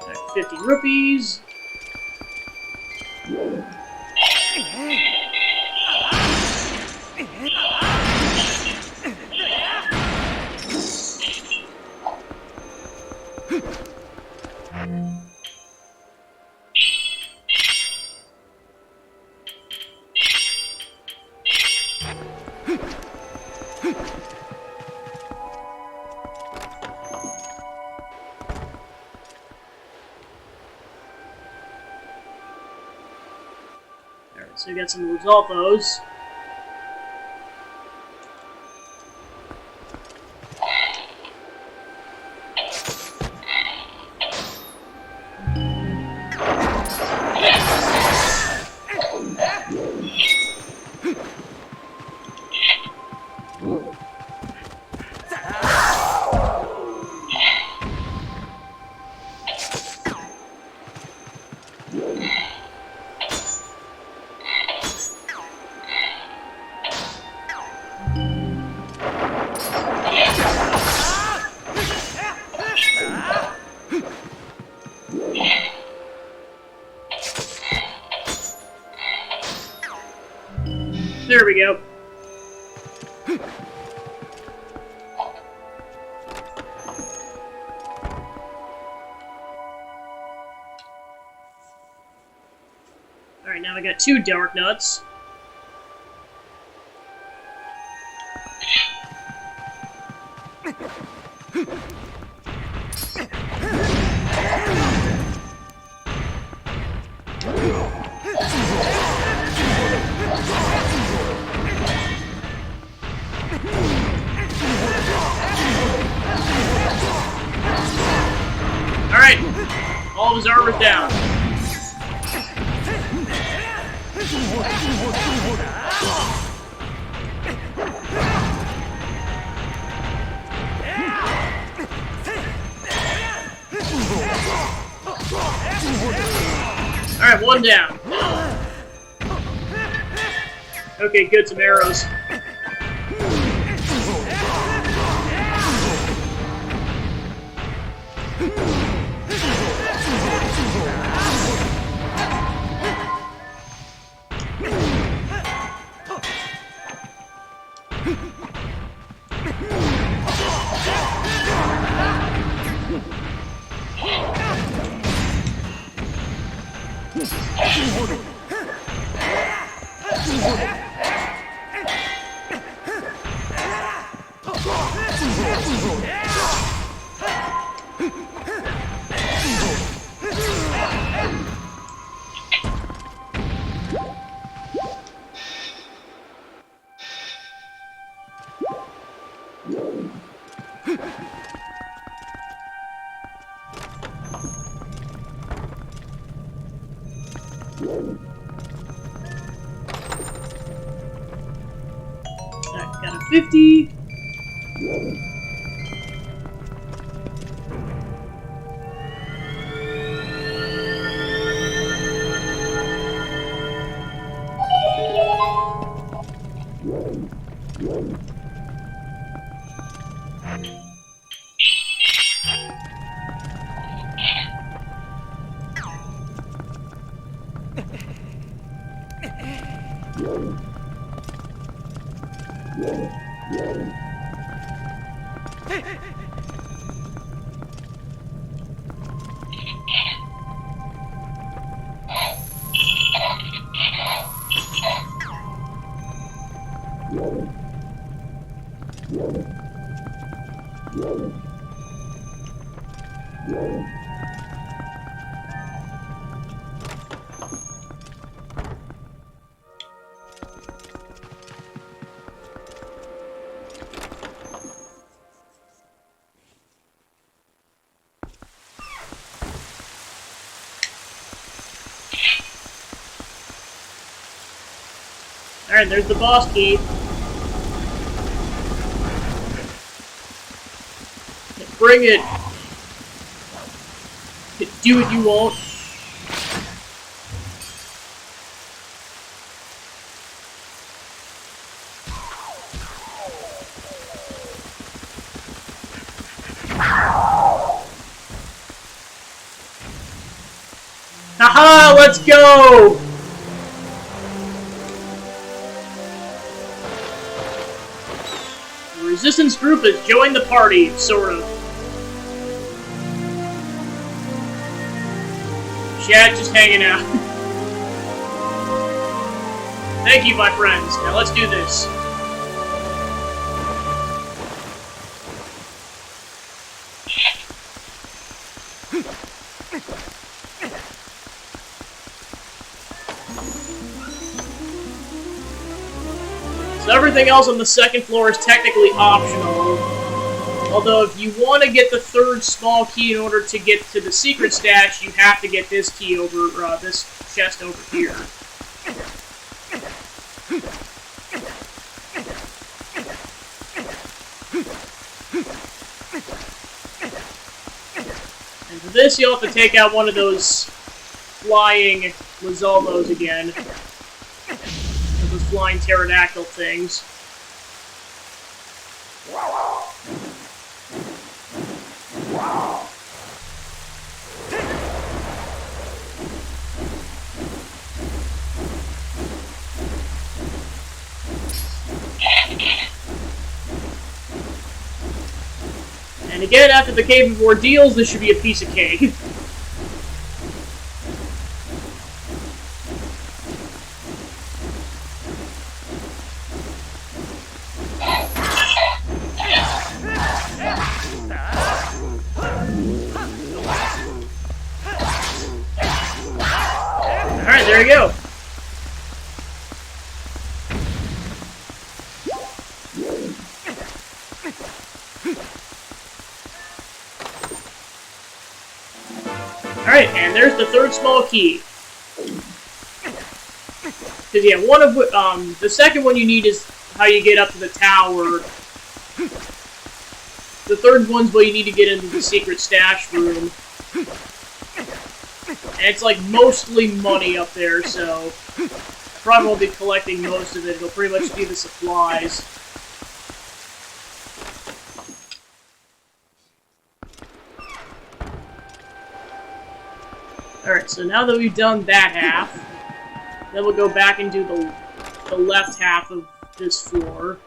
Alright, 50 rupees. Alright, so we got some resolve those. There we go. Alright, now I got 2 dark nuts. Alright, all of his armor's down. Alright, 1 down. Okay, good, some arrows. Alright, got a 50. Alright, there's the boss key. Bring it. Do what you want. Haha, let's go! The resistance group has joined the party, sort of. Chat just hanging out. Thank you, my friends. Now let's do this. So everything else on the second floor is technically optional. Although if you want to get the third small key in order to get to the secret stash, you have to get this key over, this chest over here. And for this, you'll have to take out one of those flying Lizalmos again. Those flying pterodactyl things. And again, after the Cave of Ordeals, this should be a piece of cake. Alright, there we go. Alright, and there's the third small key. Because, yeah, one of the second one you need is how you get up to the tower. The third one's what you need to get into the secret stash room. And it's, like, mostly money up there, so I probably won't be collecting most of it. It'll pretty much be the supplies. Alright, so now that we've done that half, then we'll go back and do the left half of this floor.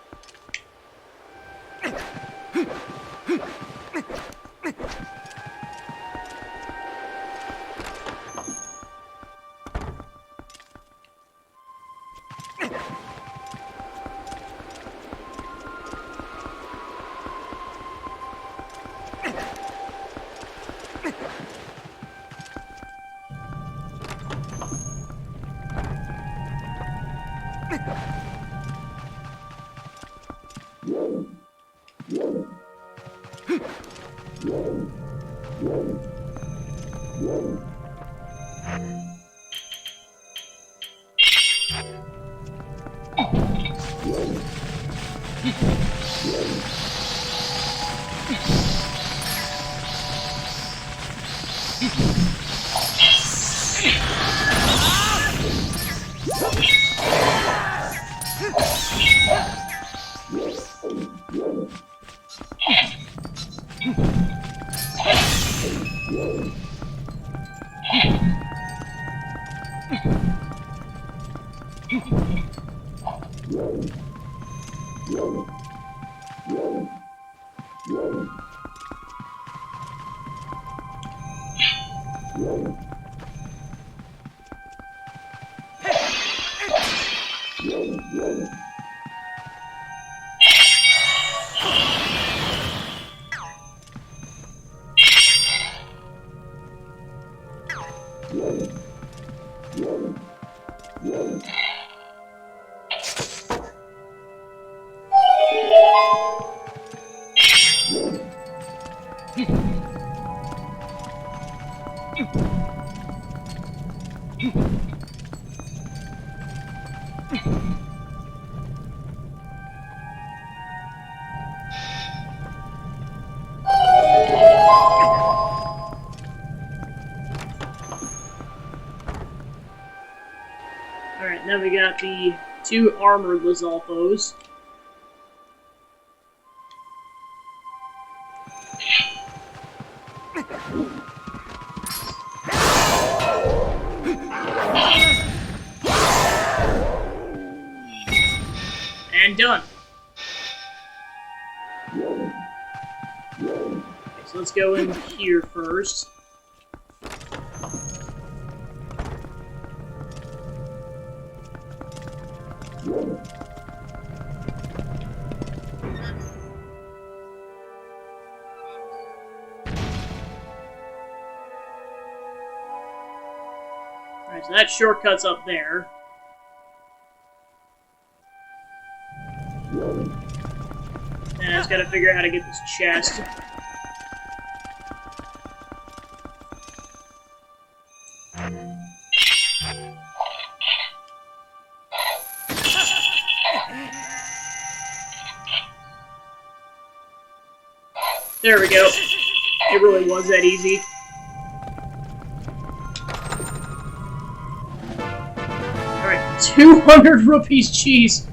Alright, now we got the 2 armored Lizalfos. And done. Okay, so let's go in here first. Alright, so that shortcut's up there. And I just gotta figure out how to get this chest. There we go. It really was that easy. Alright, 200 rupees cheese.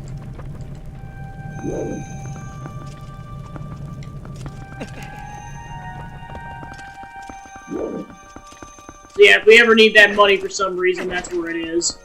So yeah, if we ever need that money for some reason, that's where it is.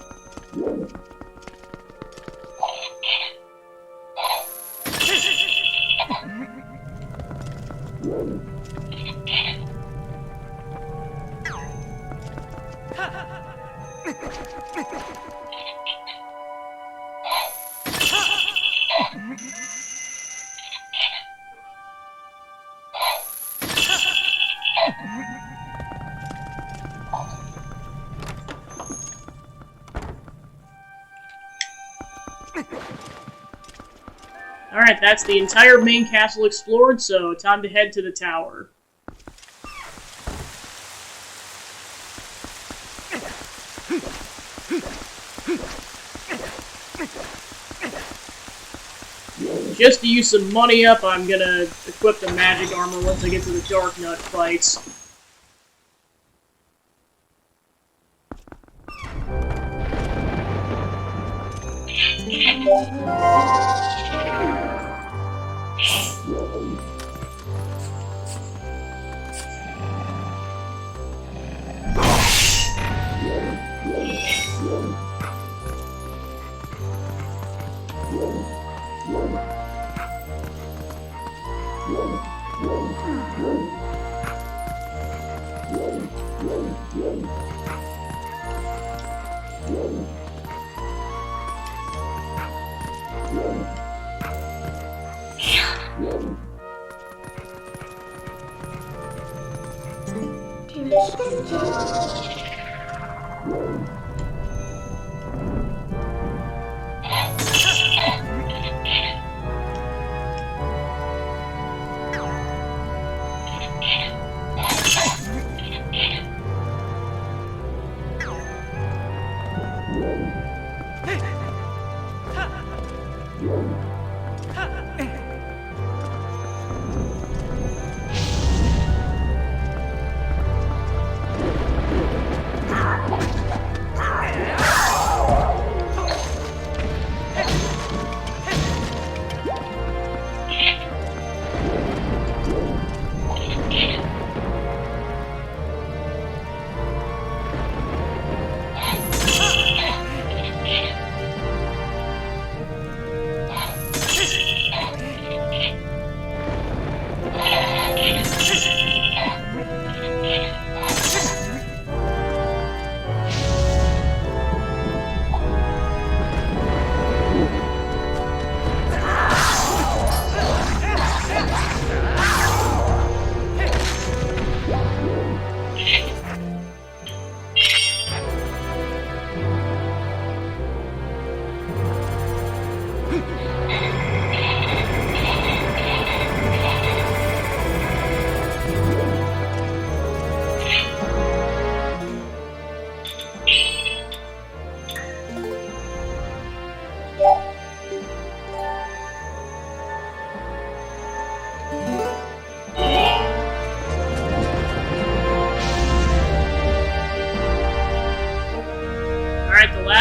Alright, that's the entire main castle explored, so time to head to the tower. Just to use some money up, I'm gonna equip the magic armor once I get to the Dark Nut fights.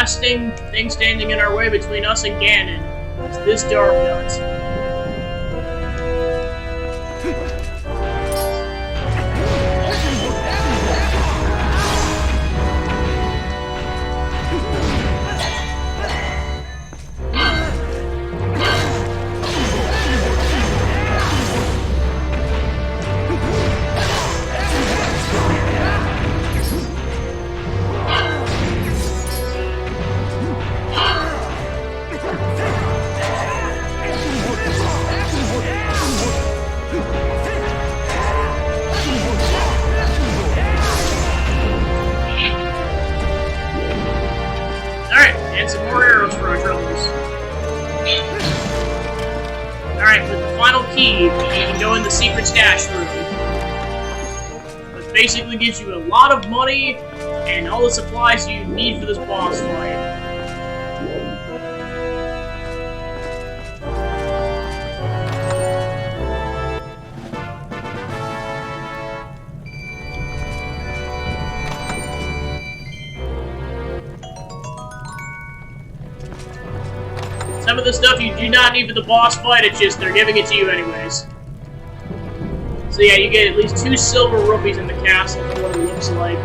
last thing standing in our way between us and Ganon is this dark nut. Some more arrows for our troubles. Alright, with the final key, you can go in the secret stash room. Which basically gives you a lot of money and all the supplies you need for this boss fight. Some of the stuff you do not need for the boss fight, it's just they're giving it to you anyways. So yeah, you get at least 2 silver rupees in the castle for what it looks like.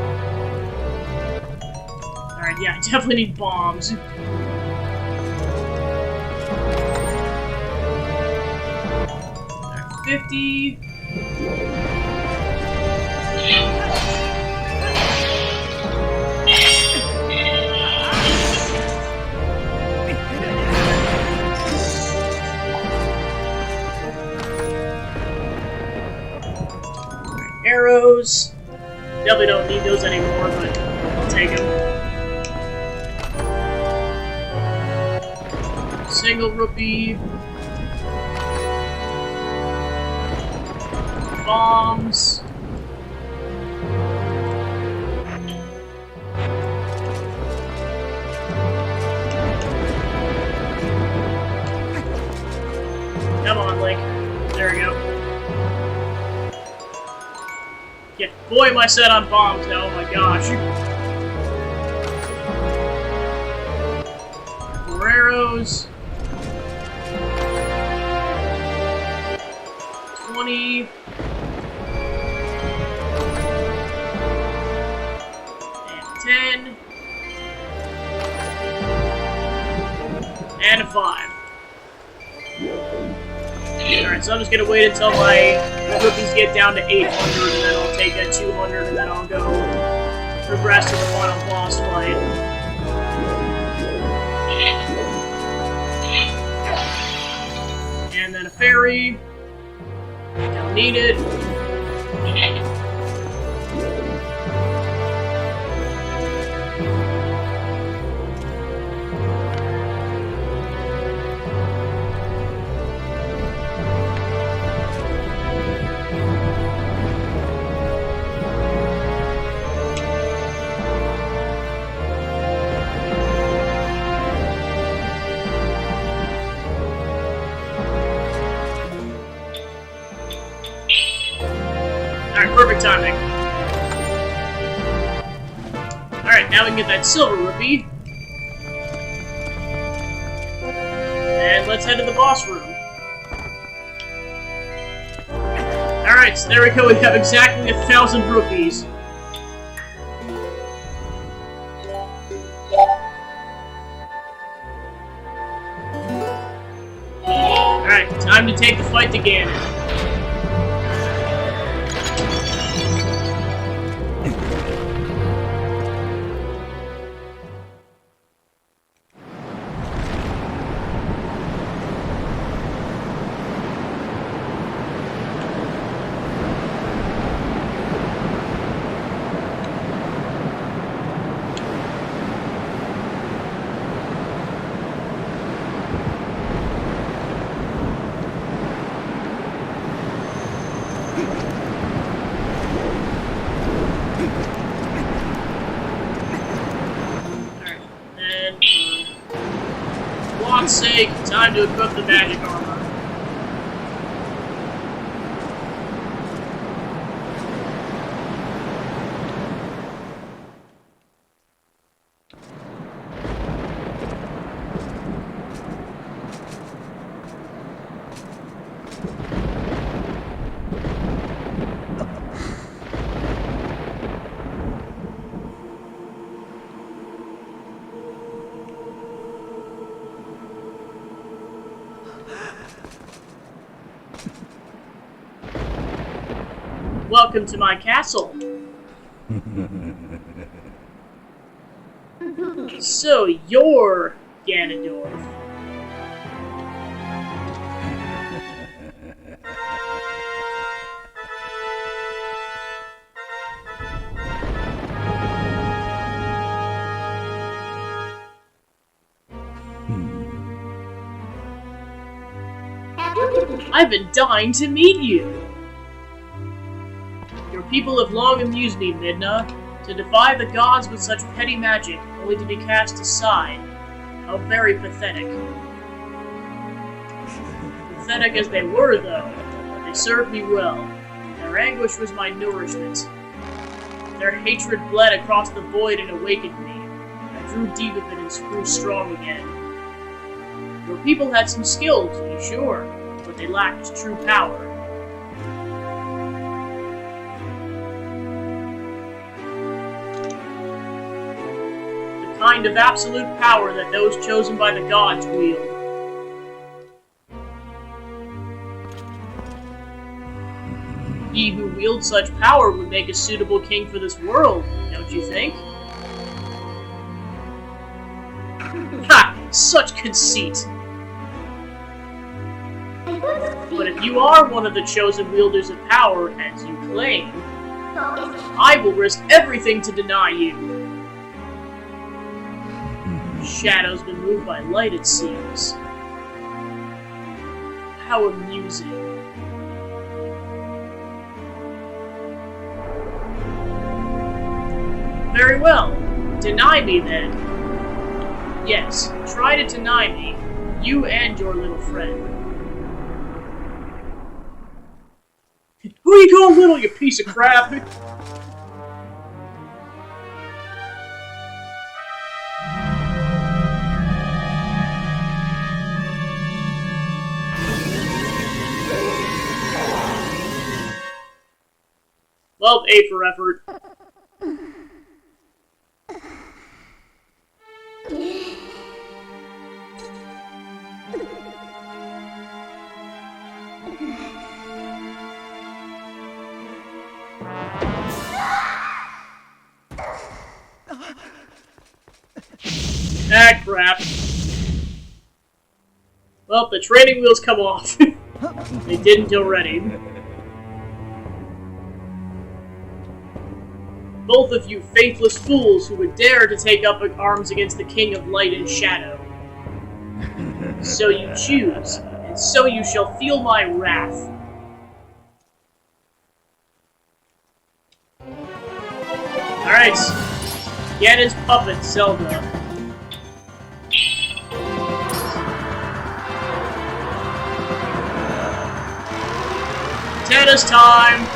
Alright, yeah, I definitely need bombs. Alright, 50. Arrows. Definitely don't need those anymore, but I'll take them. Single rupee. Bombs. Come on, Link. There we go. Yeah, boy, am I set on bombs now, oh my gosh. 4 arrows. 20. And 10. And a 5. Alright, so I'm just gonna wait until my rupees get down to 800, and then I'll take a 200, and then I'll go progress to the final boss fight. And then a fairy. Don't need it. Perfect timing. Alright, now we can get that silver rupee. And let's head to the boss room. Alright, so there we go, we have exactly 1,000 rupees. Alright, time to take the fight to Ganon. Sake, time to equip the magic armor. Welcome to my castle. So, you're Ganondorf. I've been dying to meet you! Your people have long amused me, Midna. To defy the gods with such petty magic, only to be cast aside. How very pathetic. Pathetic as they were, though, they served me well. Their anguish was my nourishment. Their hatred bled across the void and awakened me. I drew deep of it and grew strong again. Your people had some skill, to be sure, but they lacked true power. The kind of absolute power that those chosen by the gods wield. He who wields such power would make a suitable king for this world, don't you think? Ha! Such conceit! But if you are one of the chosen wielders of power, as you claim, I will risk everything to deny you. Shadow's been moved by light, it seems. How amusing. Very well. Deny me, then. Yes, try to deny me, you and your little friend. Who you call little, you piece of crap? Well, A for effort. Ah, crap. Well, the training wheels come off. They didn't already. Both of you faithless fools who would dare to take up arms against the King of Light and Shadow. So you choose, and so you shall feel my wrath. Alright. Ganon's puppet, Zelda. Tennis time!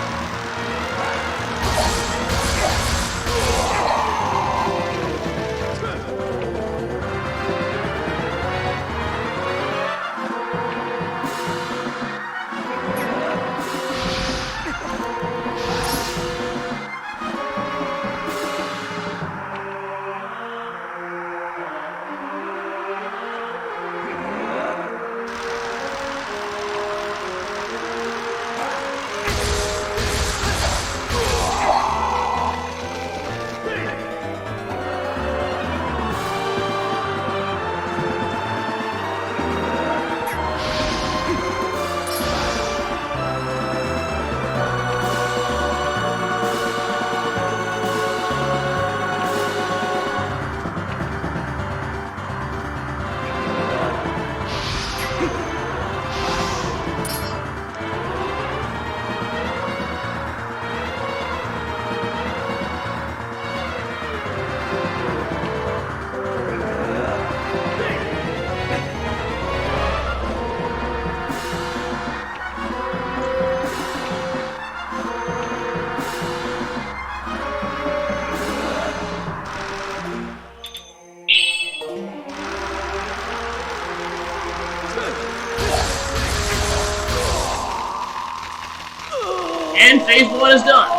And phase 1 is done.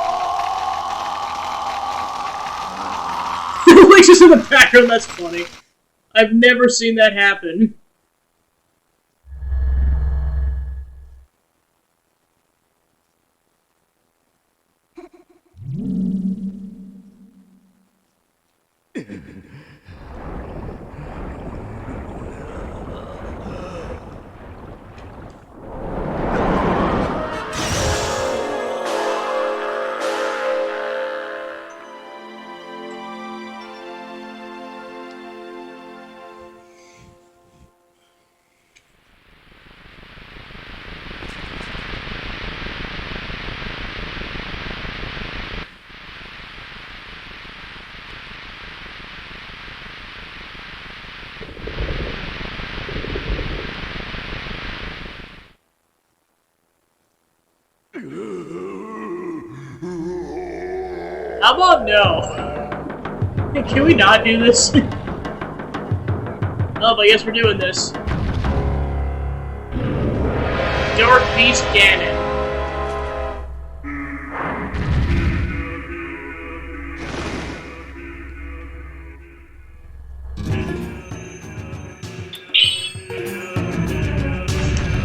Link's just in the background, that's funny. I've never seen that happen. How about no? Can we not do this? Oh, but I guess we're doing this. Dark Beast Ganon.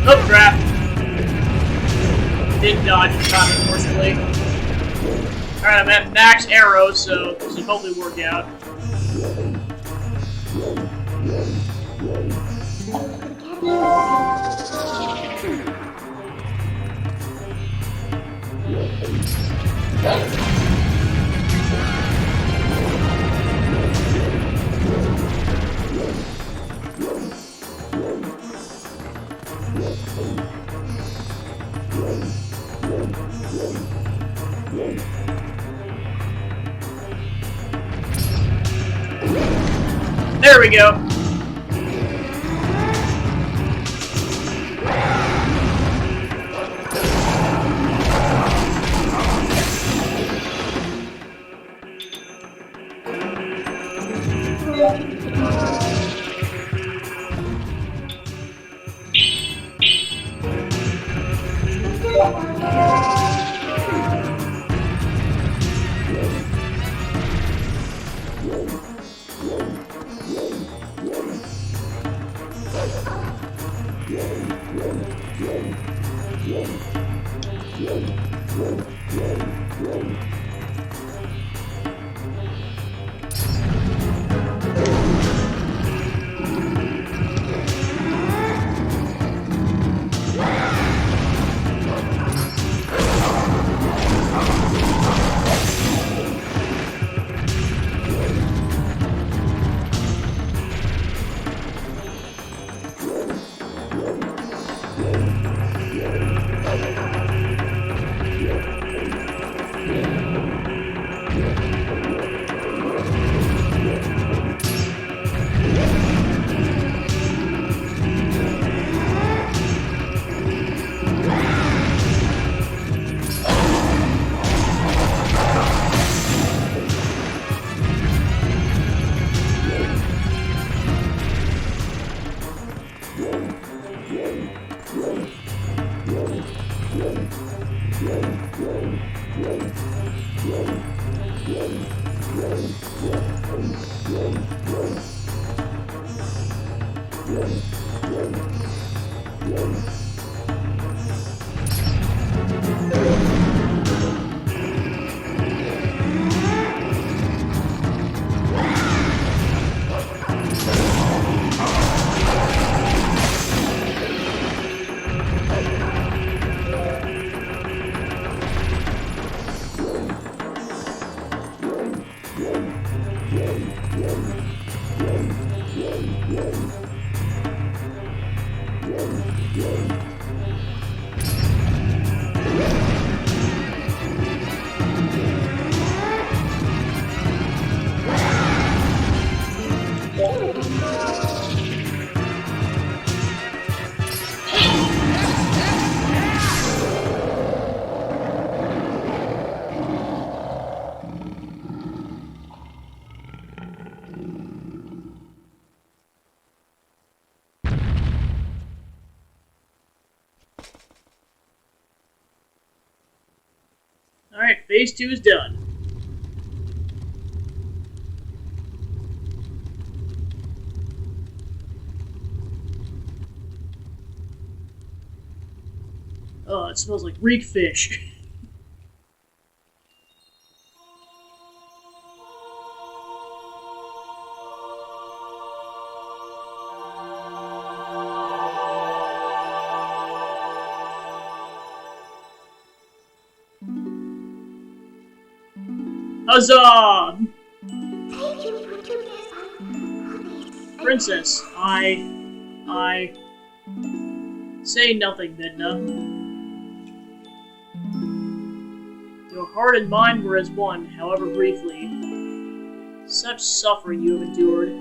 Oh crap! Didn't dodge in time, unfortunately. Alright, I'm at max arrows, so this will hopefully work out. There we go. Alright, phase 2 is done. Oh, it smells like reek fish. Huzzah! Thank you for doing this. Princess, I say nothing, Midna. Your heart and mind were as one, however briefly. Such suffering you have endured.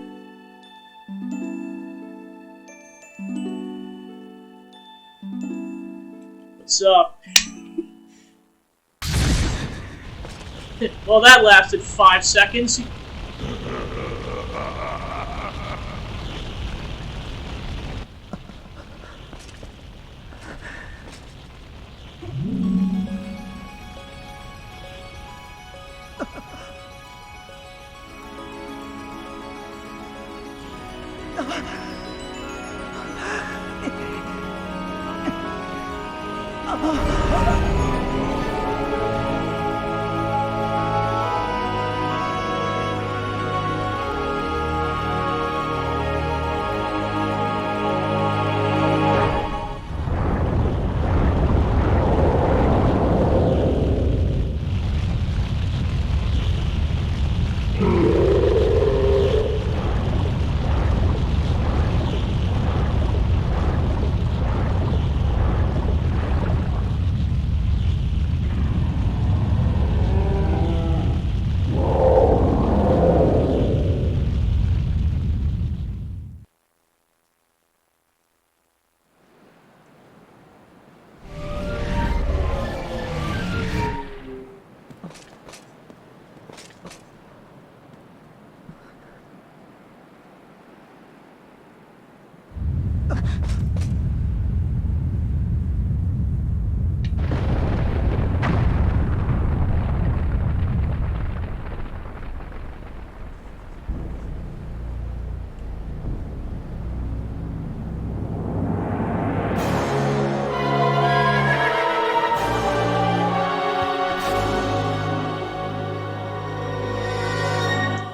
What's up? Well, that lasted 5 seconds.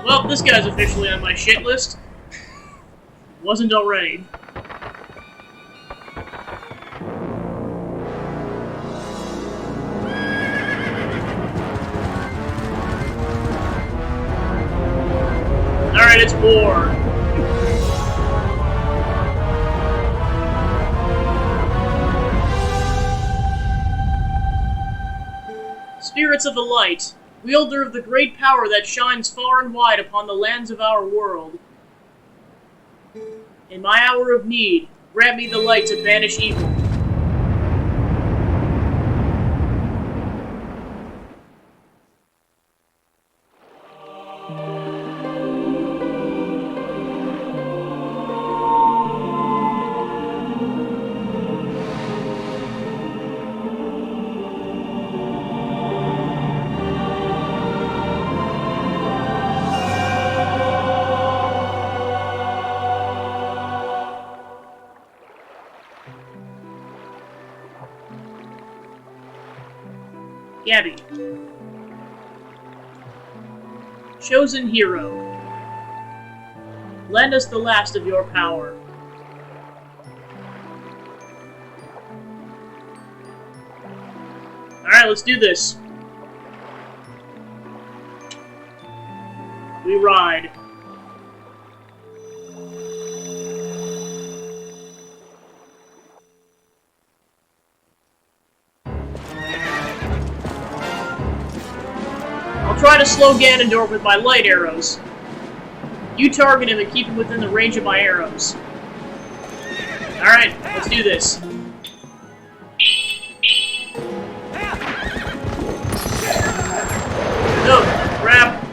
Well, this guy's officially on my shit list. Wasn't already. Alright, it's war. Spirits of the light, wielder of the great power that shines far and wide upon the lands of our world. In my hour of need, grant me the light to banish evil. Gabby. Chosen hero. Lend us the last of your power. Alright, let's do this. We ride. I'll try to slow Ganondorf with my light arrows. You target him and keep him within the range of my arrows. Alright, let's do this. No, crap.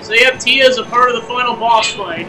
So yep, Tia is a part of the final boss fight.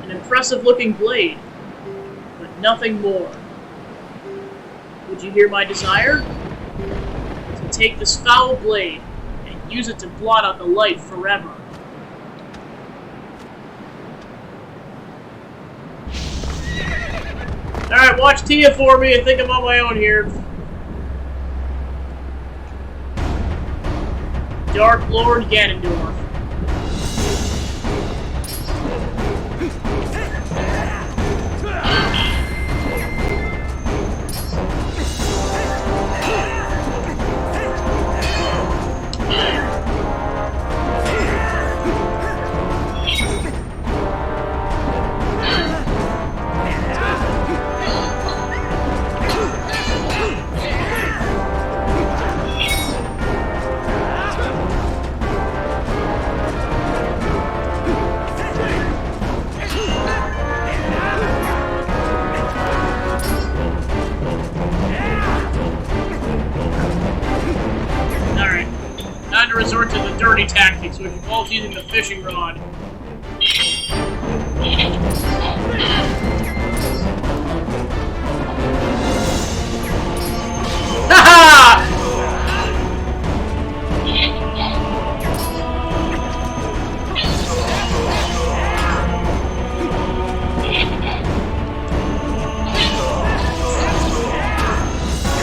An impressive-looking blade, but nothing more. Would you hear my desire? To take this foul blade and use it to blot out the light forever. Alright, watch Tia for me. I think I'm on my own here. Dark Lord Ganondorf. Time to resort to the dirty tactics, which involves using the fishing rod. Ha-ha!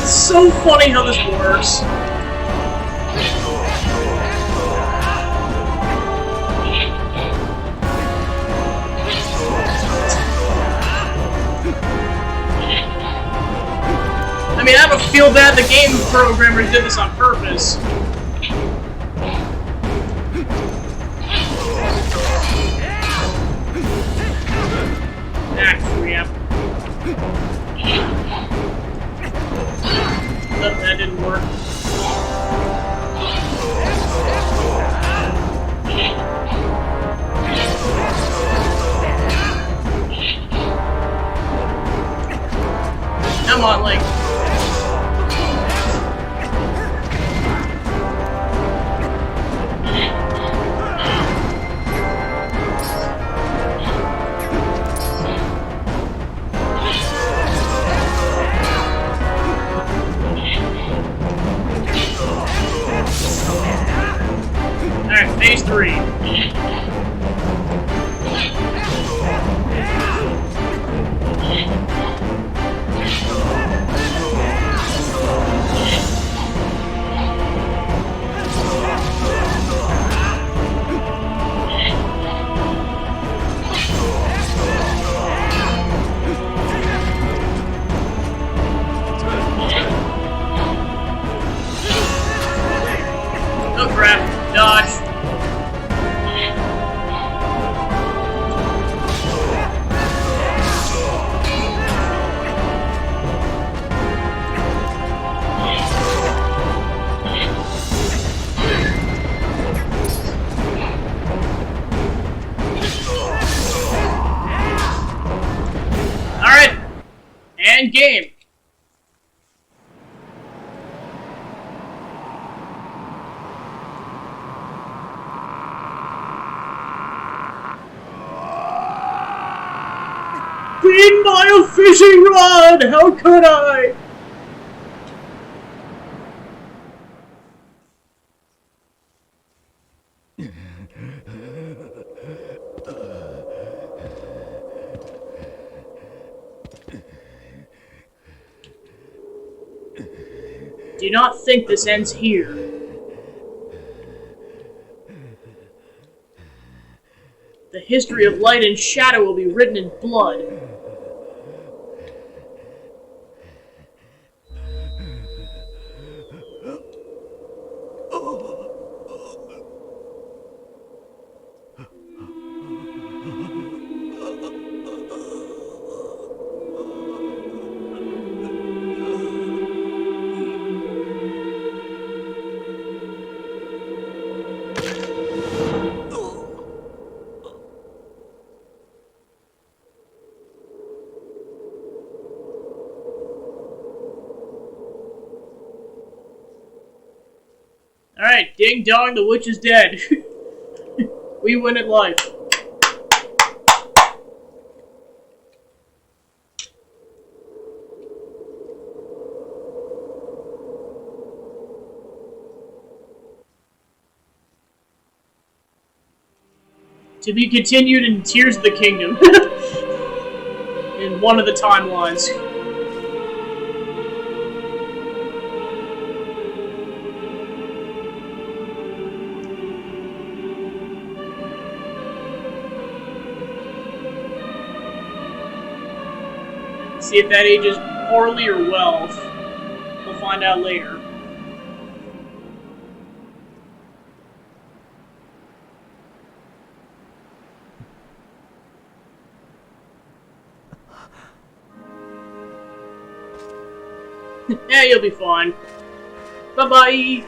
It's so funny how this works. I mean, I don't feel bad the game programmers did this on purpose. Act 3, yep. Oh, that didn't work. Come on, Link. Alright, phase 3. Oh crap, dodge. Alright, and game. Being by a fishing rod! How could I? Do not think this ends here. The history of light and shadow will be written in blood. Alright, ding dong, the witch is dead. We win at life. To be continued in Tears of the Kingdom. In one of the timelines. See if that ages poorly or well. We'll find out later. Yeah, you'll be fine. Bye-bye!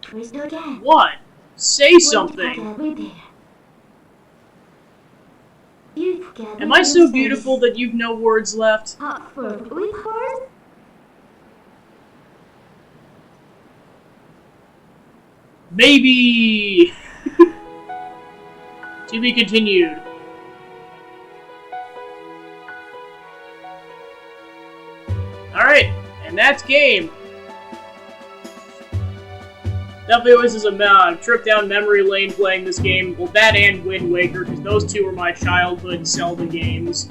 Crystal again. What? Say something! Am I so beautiful that you've no words left? With her? Maybe! To be continued. Alright, and that's game. Definitely always is a trip down memory lane playing this game. Well, that and Wind Waker, because those two were my childhood Zelda games.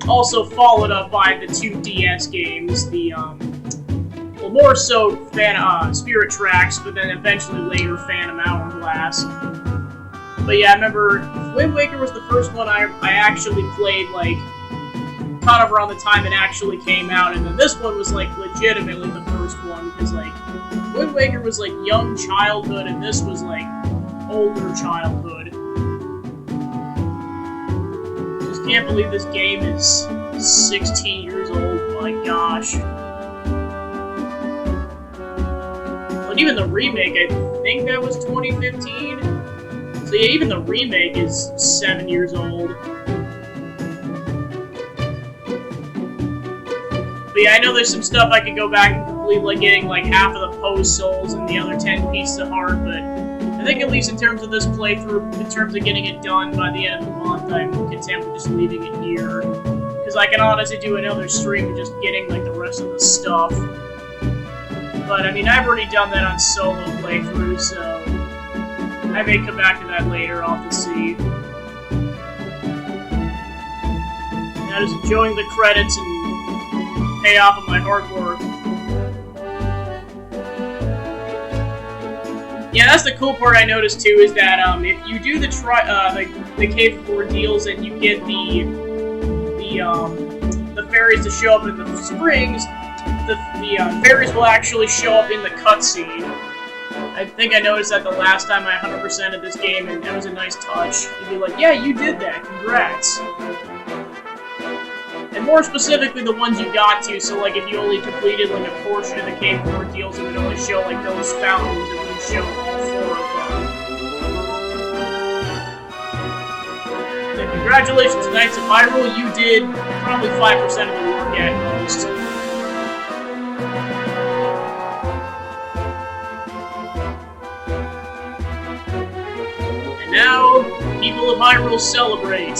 Also followed up by the two DS games, the, well, more so Spirit Tracks, but then eventually later Phantom Hourglass. But yeah, I remember Wind Waker was the first one I actually played, like, kind of around the time it actually came out, and then this one was, like, legitimately the first one, because, like, Wind Waker was, like, young childhood, and this was, like, older childhood. Just can't believe this game is 16 years old, my gosh. But even the remake, I think that was 2015? So yeah, even the remake is 7 years old. But yeah, I know there's some stuff I could go back and complete, like getting like half of the Pose Souls and the other 10 pieces of heart, but I think at least in terms of this playthrough, in terms of getting it done by the end of the month, I'm content with just leaving it here. Because I can honestly do another stream of just getting like the rest of the stuff. But I mean, I've already done that on solo playthrough, so I may come back to that later, I'll have to see. Now just enjoying the credits and pay off of my hard work. Yeah, that's the cool part I noticed too, is that if you do the Cave of Ordeals and you get the fairies to show up in the springs, the fairies will actually show up in the cutscene. I think I noticed that the last time I 100%ed this game, and that was a nice touch. You'd be like, yeah, you did that, congrats. And more specifically, the ones you got to, so like if you only completed like a portion of the Cave of Ordeals, it would only show like those fountains, it would show all 4 of them. So congratulations, Knights of Hyrule, you did probably 5% of the work at most. And now, people of Hyrule celebrate.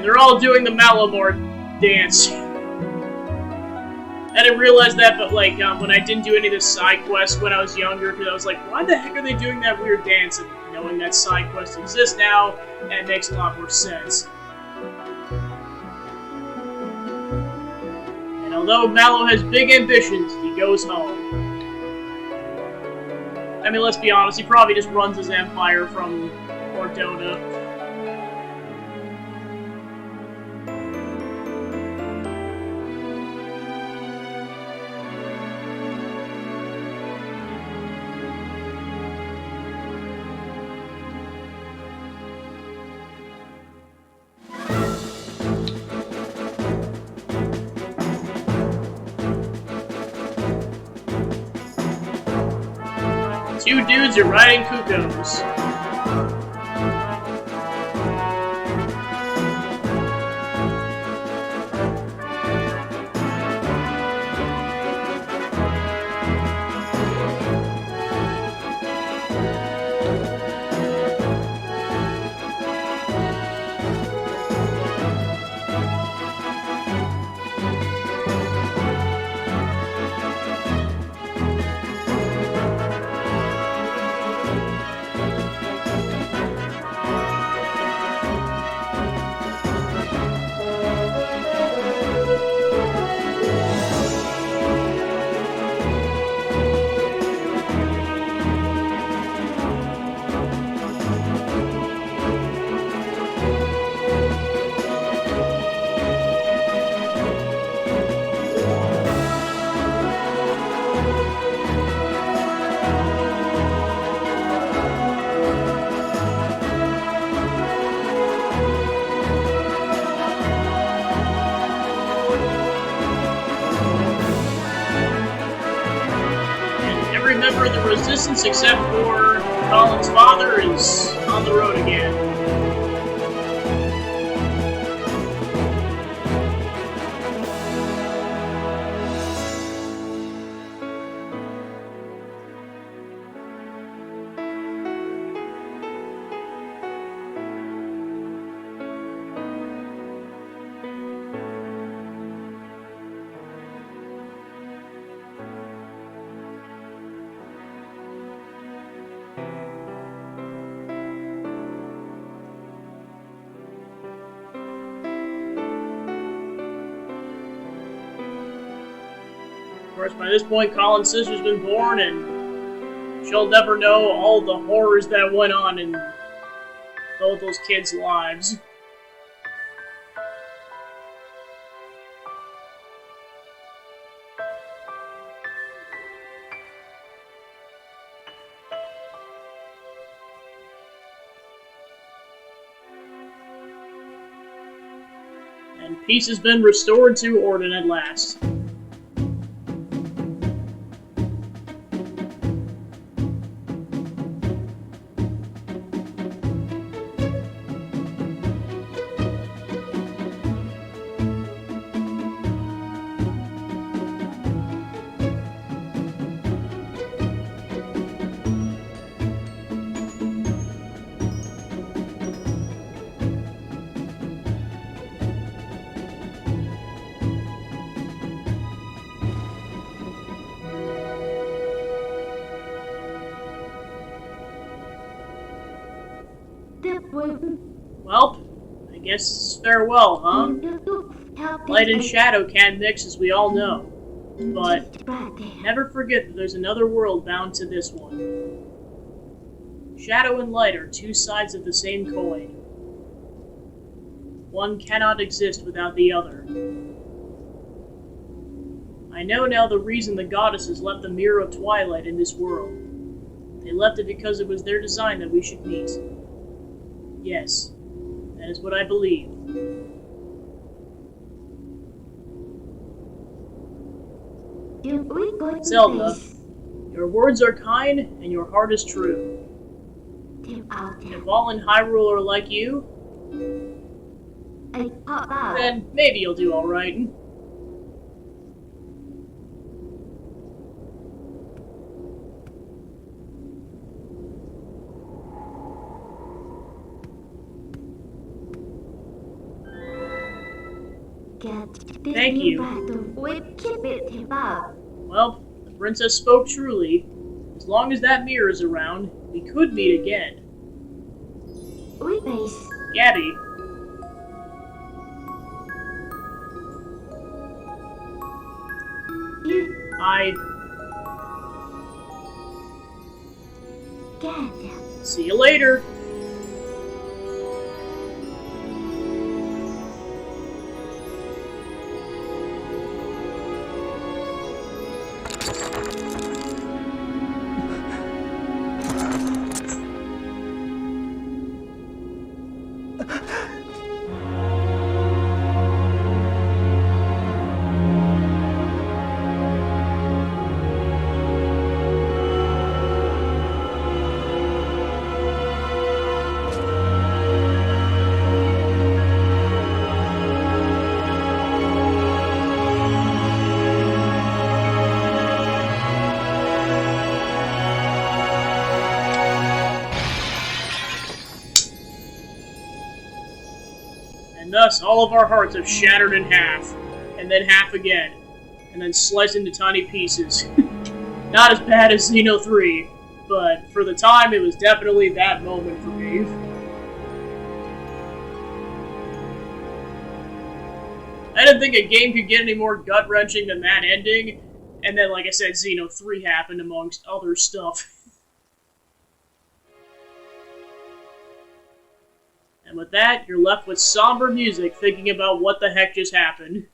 They're all doing the Malamar dance. I didn't realize that, but like when I didn't do any of the side quests when I was younger, because I was like, why the heck are they doing that weird dance? And knowing that side quests exist now, that makes a lot more sense. And although Mallow has big ambitions, he goes home. I mean, let's be honest, he probably just runs his empire from Ordona. Two dudes are riding cuckoos. Every member of the Resistance except for Colin's father is on the road again. Of course, by this point, Colin's sister's been born, and she'll never know all the horrors that went on in both those kids' lives. And peace has been restored to Orden at last. Well, I guess farewell, huh? Light and shadow can't mix, as we all know. But never forget that there's another world bound to this one. Shadow and light are two sides of the same coin. One cannot exist without the other. I know now the reason the goddesses left the Mirror of Twilight in this world. They left it because it was their design that we should meet. Yes, that is what I believe. Zelda, your words are kind and your heart is true. If all in Hyrule are like you, then maybe you'll do alright. Thank you. Well, the princess spoke truly. As long as that mirror is around, we could meet again. We base. Gabby. You I get. see you later. And thus all of our hearts have shattered in half, and then half again, and then sliced into tiny pieces. Not as bad as Xeno 3, but for the time it was definitely that moment for me. I didn't think a game could get any more gut-wrenching than that ending, and then, like I said, Xeno 3 happened amongst other stuff. And with that, you're left with somber music thinking about what the heck just happened.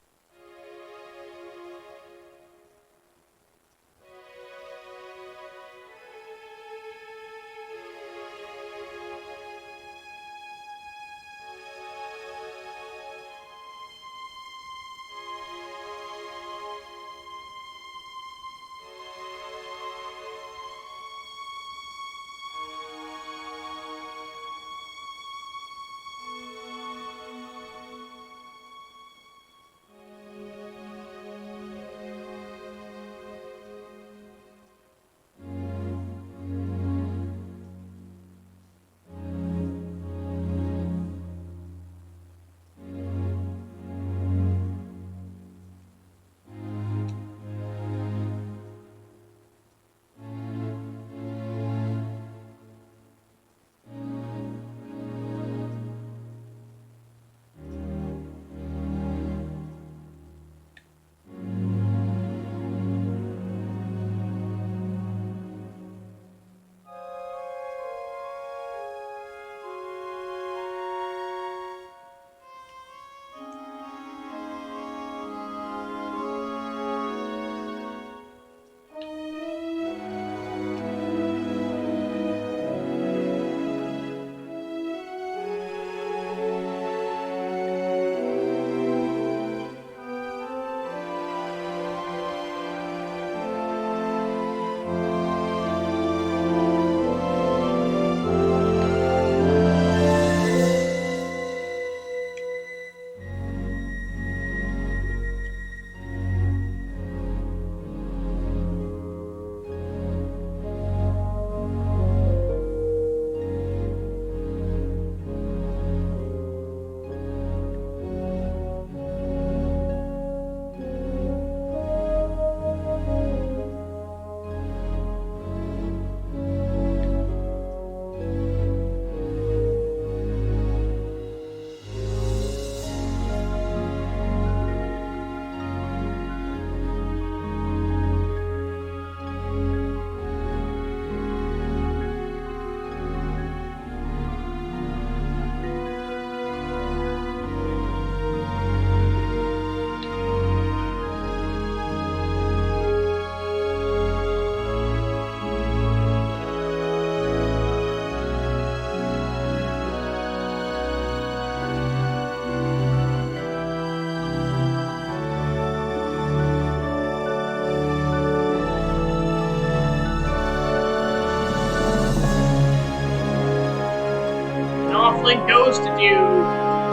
Link goes to do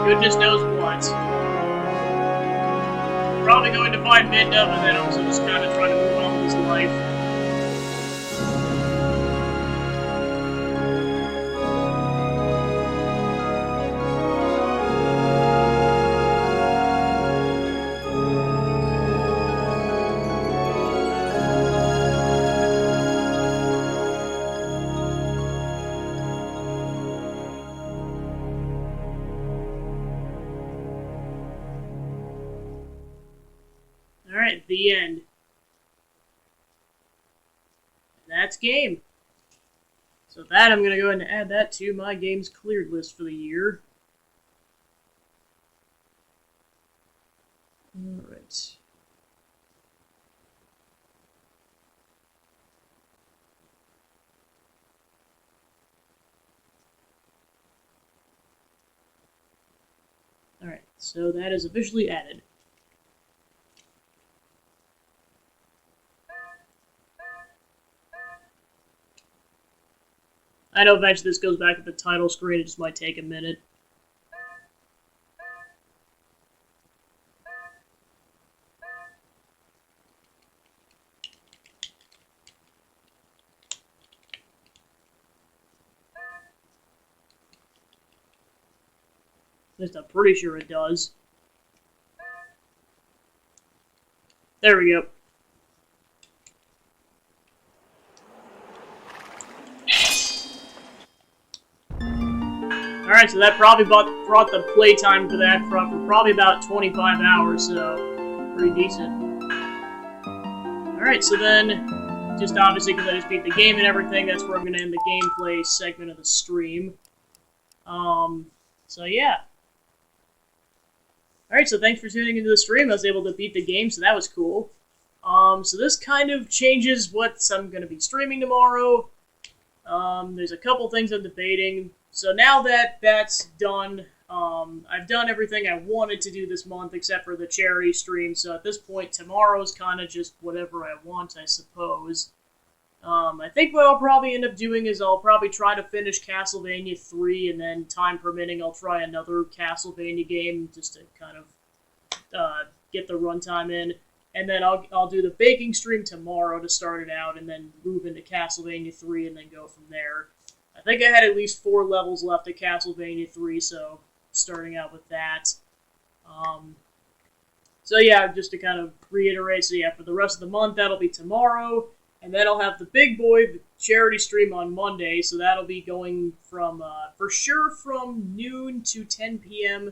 goodness knows what. Probably going to find Midna, but then also just kind of trying to move on with his life. Alright, the end. And that's game. So that, I'm going to go ahead and add that to my games cleared list for the year. Alright. Alright, so that is officially added. I know eventually this goes back to the title screen, it just might take a minute. At least I'm pretty sure it does. There we go. Alright, so that probably brought the playtime for that for probably about 25 hours, so pretty decent. Alright, so then, just obviously because I just beat the game and everything, that's where I'm going to end the gameplay segment of the stream. So yeah. Alright, so thanks for tuning into the stream. I was able to beat the game, so that was cool. So this kind of changes what I'm going to be streaming tomorrow. There's a couple things I'm debating. So now that that's done, I've done everything I wanted to do this month except for the charity stream. So at this point, tomorrow's kind of just whatever I want, I suppose. I think what I'll probably end up doing is I'll probably try to finish Castlevania 3, and then, time permitting, I'll try another Castlevania game just to kind of get the runtime in. And then I'll do the baking stream tomorrow to start it out, and then move into Castlevania 3, and then go from there. I think I had at least 4 levels left at Castlevania 3, so starting out with that. So yeah, just to kind of reiterate, so yeah, for the rest of the month, that'll be tomorrow. And then I'll have the big boy, the charity stream on Monday, so that'll be going from, for sure, from noon to 10 p.m.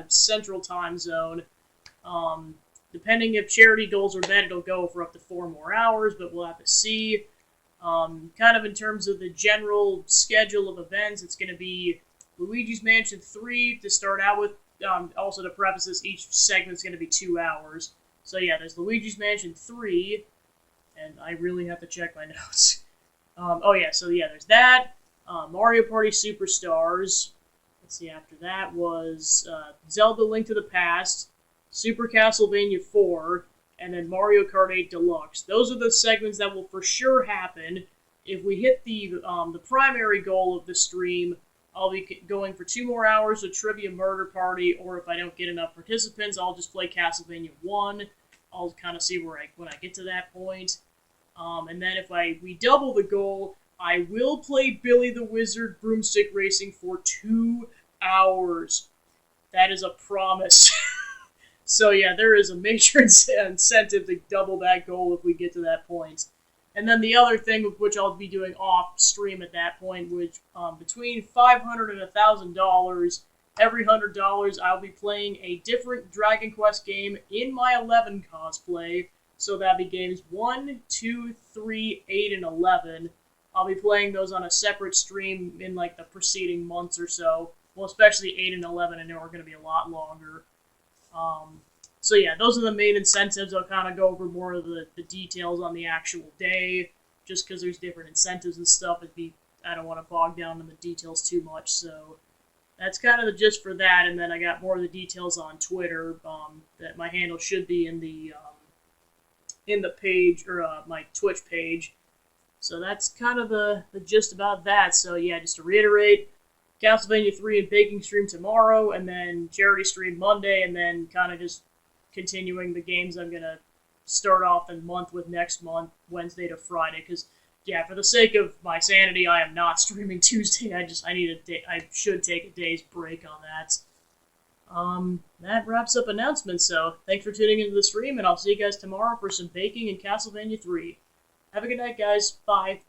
Central Time Zone. Depending if charity goals are met, it'll go for up to 4 more hours, but we'll have to see. Kind of in terms of the general schedule of events, it's going to be Luigi's Mansion 3 to start out with. Also to preface this, each segment's going to be 2 hours. So yeah, there's Luigi's Mansion 3... and I really have to check my notes. Oh yeah, so yeah, there's that. Mario Party Superstars. Let's see, after that was Zelda Link to the Past, Super Castlevania 4, and then Mario Kart 8 Deluxe. Those are the segments that will for sure happen. If we hit the primary goal of the stream, I'll be going for 2 more hours of Trivia Murder Party, or if I don't get enough participants, I'll just play Castlevania 1. I'll kind of see when I get to that point. And then if we double the goal, I will play Billy the Wizard Broomstick Racing for 2 hours. That is a promise. So yeah, there is a major incentive to double that goal if we get to that point. And then the other thing, which I'll be doing off stream at that point, which between $500 and $1,000, every $100 I'll be playing a different Dragon Quest game in my 11 cosplay. So that'd be games 1, 2, 3, 8, and 11. I'll be playing those on a separate stream in like the preceding months or so. Well, especially 8 and 11, I know are going to be a lot longer. So yeah, those are the main incentives. I'll kind of go over more of the details on the actual day, just because there's different incentives and stuff. I don't want to bog down in the details too much, so that's kind of the gist for that. And then I got more of the details on Twitter. That my handle should be in the page, or my Twitch page. So that's kind of the gist about that. So yeah, just to reiterate, Castlevania 3 and baking stream tomorrow, and then charity stream Monday, and then kind of just continuing the games I'm going to start off the month with next month, Wednesday to Friday, because yeah, for the sake of my sanity, I am not streaming Tuesday. I should take a day's break on that. That wraps up announcements, so thanks for tuning into the stream, and I'll see you guys tomorrow for some baking in Castlevania 3. Have a good night, guys. Bye.